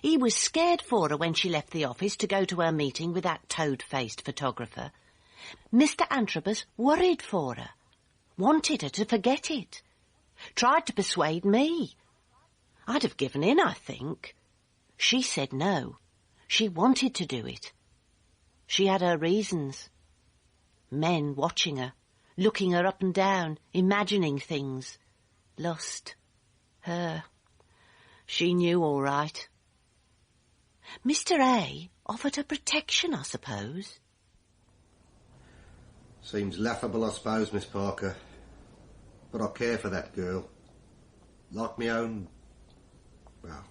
He was scared for her when she left the office to go to her meeting with that toad-faced photographer. Mr. Antrobus worried for her, wanted her to forget it, tried to persuade me. I'd have given in, I think. She said no. She wanted to do it. She had her reasons. Men watching her, looking her up and down, imagining things. Lust. Her. She knew all right. Mr. A offered her protection, I suppose. Seems laughable, I suppose, Miss Parker. But I care for that girl. Like me own... well,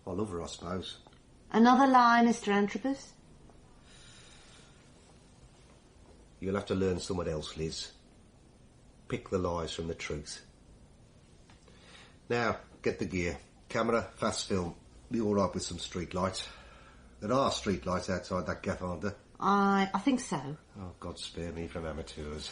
I love her, I suppose. Another lie, Mr. Antrobus? You'll have to learn someone else, Liz. Pick the lies from the truth. Now, get the gear. Camera, fast film. Be all right with some street lights. There are street lights outside that gaff, aren't there? I think so. Oh, God spare me from amateurs.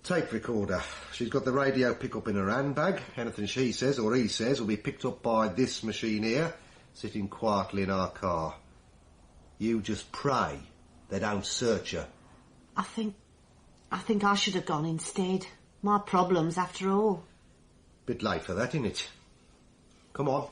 Tape recorder. She's got the radio pickup in her handbag. Anything she says or he says will be picked up by this machine here, sitting quietly in our car. You just pray they don't search her. I think I should have gone instead. My problems, after all. Bit late for that, isn't it? Come on.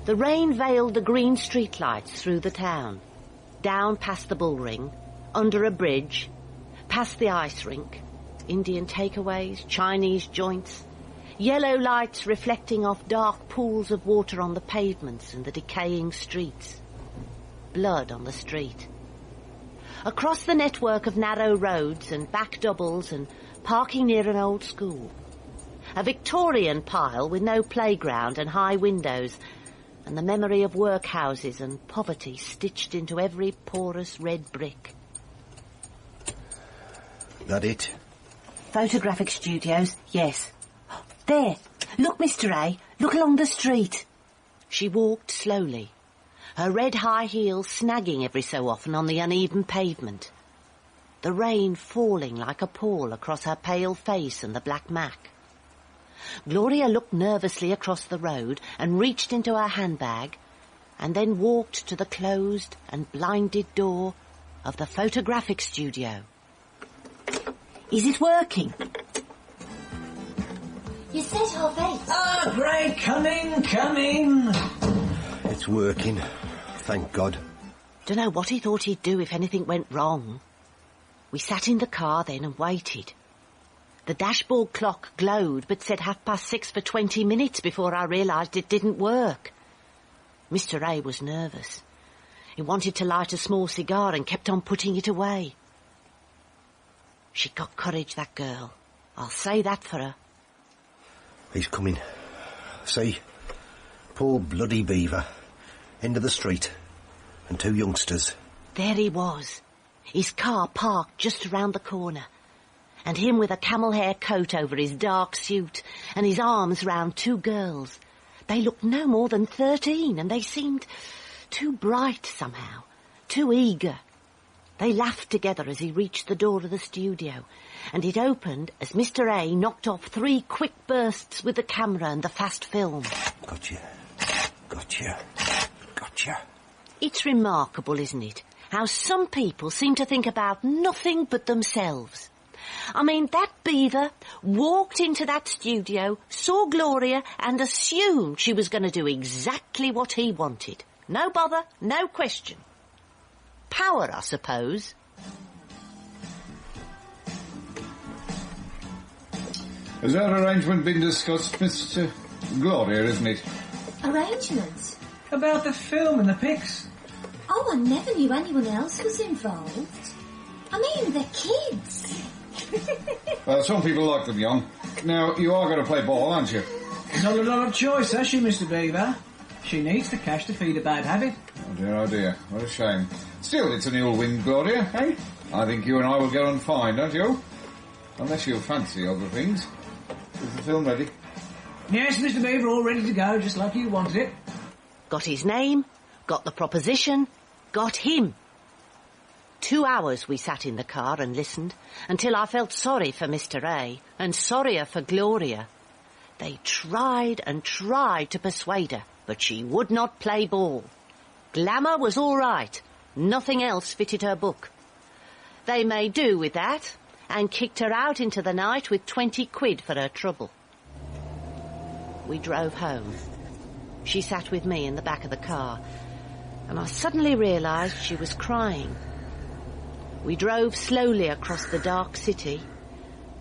The rain veiled the green streetlights through the town, down past the bullring, under a bridge, past the ice rink, Indian takeaways, Chinese joints, yellow lights reflecting off dark pools of water on the pavements and the decaying streets. Blood on the street. Across the network of narrow roads and back doubles and parking near an old school. A Victorian pile with no playground and high windows, and the memory of workhouses and poverty stitched into every porous red brick. That it? Photographic studios, yes. There, look, Mr. A, look along the street. She walked slowly, her red high heels snagging every so often on the uneven pavement. the rain falling like a pall across her pale face and the black mac. Gloria looked nervously across the road and reached into her handbag, and then walked to the closed and blinded door of the photographic studio. Is it working? You said half 8. Ah, great, come in. It's working, thank God. Dunno what he thought he'd do if anything went wrong. We sat in the car then and waited. The dashboard clock glowed but said 6:30 for 20 minutes before I realised it didn't work. Mr. A was nervous. He wanted to light a small cigar and kept on putting it away. She got courage, that girl. I'll say that for her. He's coming. See? Poor bloody Beaver. End of the street. And 2 youngsters. There he was. His car parked just around the corner. And him with a camel hair coat over his dark suit and his arms round 2 girls. They looked no more than 13 and they seemed too bright somehow, too eager. They laughed together as he reached the door of the studio, and it opened as Mr. A knocked off 3 quick bursts with the camera and the fast film. Gotcha. It's remarkable, isn't it, how some people seem to think about nothing but themselves. I mean, that Beaver walked into that studio, saw Gloria and assumed she was going to do exactly what he wanted. No bother, no question. Power, I suppose. Has that arrangement been discussed, Miss Gloria, isn't it? Arrangements? About the film and the pics. Oh, I never knew anyone else was involved. I mean, they're kids. Well, some people like them young. Now, you are going to play ball, aren't you? Not a lot of choice, has she, Mr. Beaver? She needs the cash to feed a bad habit. Oh dear, what a shame. Still, it's an ill wind, Gloria, eh? I think you and I will get on fine, don't you? Unless you fancy other things. Is the film ready? Yes, Mr. Beaver, all ready to go, just like you wanted it. Got his name, got the proposition, got him. 2 hours we sat in the car and listened, until I felt sorry for Mr. A and sorrier for Gloria. They tried and tried to persuade her, but she would not play ball. Glamour was all right. Nothing else fitted her book. They made do with that and kicked her out into the night with 20 quid for her trouble. We drove home. She sat with me in the back of the car, and I suddenly realised she was crying. We drove slowly across the dark city,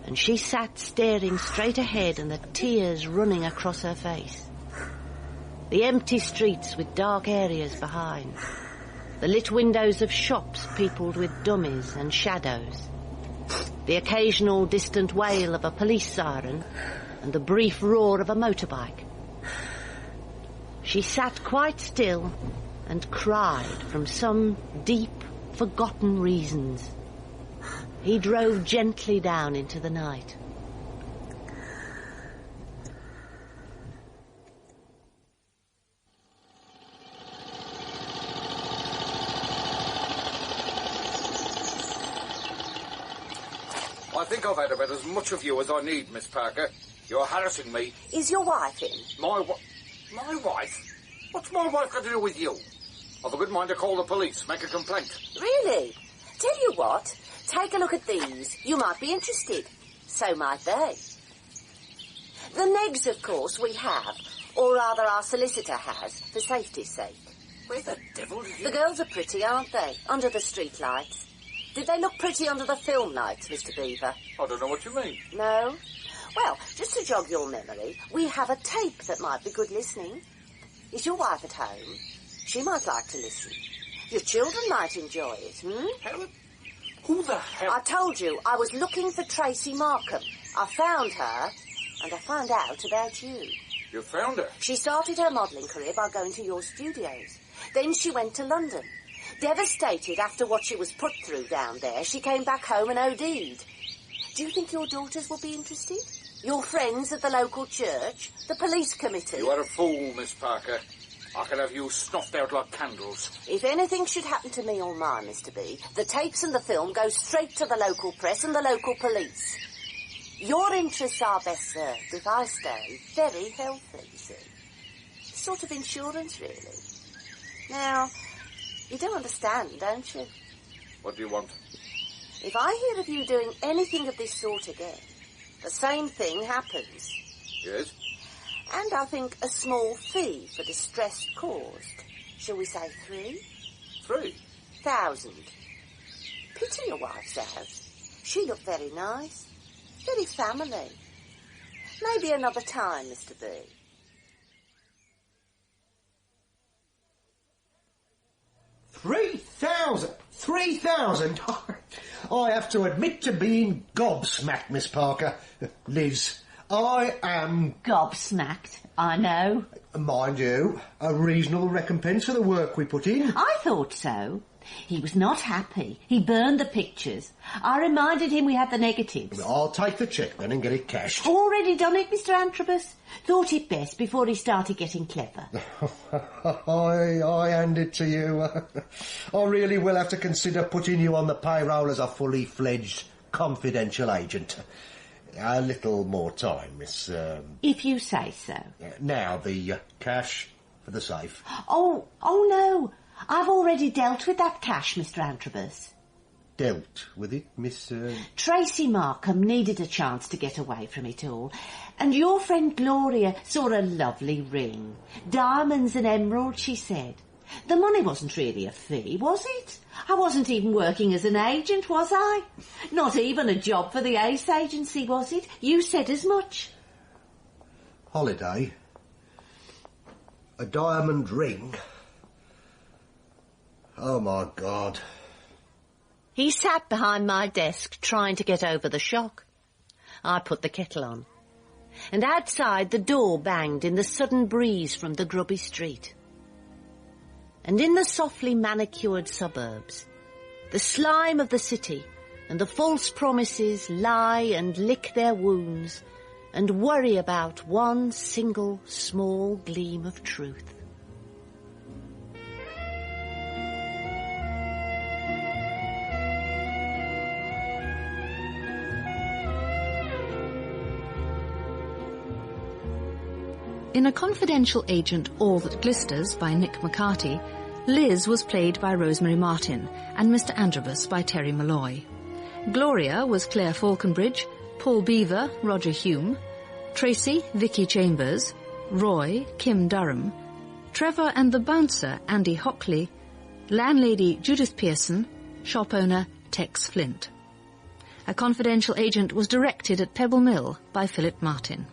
and she sat staring straight ahead and the tears running across her face. The empty streets with dark areas behind. The lit windows of shops peopled with dummies and shadows. The occasional distant wail of a police siren and the brief roar of a motorbike. She sat quite still and cried from some deep, forgotten reasons. He drove gently down into the night. I think I've had about as much of you as I need, Miss Parker. You're harassing me. Is your wife in? My wife? What's my wife got to do with you? I've a good mind to call the police, make a complaint. Really? Tell you what, take a look at these. You might be interested. So might they. The negs, of course, we have, or rather our solicitor has, for safety's sake. Where the devil did you... The girls are pretty, aren't they, under the street lights? Did they look pretty under the film lights, Mr. Beaver? I don't know what you mean. No? Well, just to jog your memory, we have a tape that might be good listening. Is your wife at home? She might like to listen. Your children might enjoy it, Helen? Who the hell? I told you, I was looking for Tracy Markham. I found her, and I found out about you. You found her? She started her modelling career by going to your studios. Then she went to London. Devastated after what she was put through down there, she came back home and OD'd. Do you think your daughters will be interested? Your friends at the local church? The police committee? You are a fool, Miss Parker. I can have you snuffed out like candles. If anything should happen to me or mine, Mr. B, the tapes and the film go straight to the local press and the local police. Your interests are best served if I stay very healthy, you see. Sort of insurance, really. Now, you do understand, don't you? What do you want? If I hear of you doing anything of this sort again, the same thing happens. Yes? And I think a small fee for distress caused. Shall we say 3,000. Pity your wife's out. She looked very nice. Very family. Maybe another time, Mr. B. $3,000? I have to admit to being gobsmacked, Miss Parker. Liz, I am... Gobsmacked, I know. Mind you, a reasonable recompense for the work we put in. I thought so. He was not happy. He burned the pictures. I reminded him we had the negatives. I'll take the cheque then and get it cashed. Already done it, Mr. Antrobus. Thought it best before he started getting clever. I hand it to you. I really will have to consider putting you on the payroll as a fully fledged confidential agent. A little more time, Miss... If you say so. Now, the cash for the safe. Oh no. I've already dealt with that cash, Mr. Antrobus. Dealt with it, Miss... Tracy Markham needed a chance to get away from it all. And your friend Gloria saw a lovely ring. Diamonds and emeralds, she said. The money wasn't really a fee, was it? I wasn't even working as an agent, was I? Not even a job for the Ace Agency, was it? You said as much. Holiday. A diamond ring. Oh, my God. He sat behind my desk trying to get over the shock. I put the kettle on. And outside the door banged in the sudden breeze from the grubby street. And in the softly manicured suburbs, the slime of the city and the false promises lie and lick their wounds and worry about one single small gleam of truth. In A Confidential Agent, All That Glisters by Nick McCarty, Liz was played by Rosemary Martin and Mr. Antrobus by Terry Malloy. Gloria was Claire Falconbridge, Paul Beaver, Roger Hume, Tracy, Vicky Chambers, Roy, Kim Durham, Trevor and the Bouncer, Andy Hockley, Landlady, Judith Pearson, Shop Owner, Tex Flint. A Confidential Agent was directed at Pebble Mill by Philip Martin.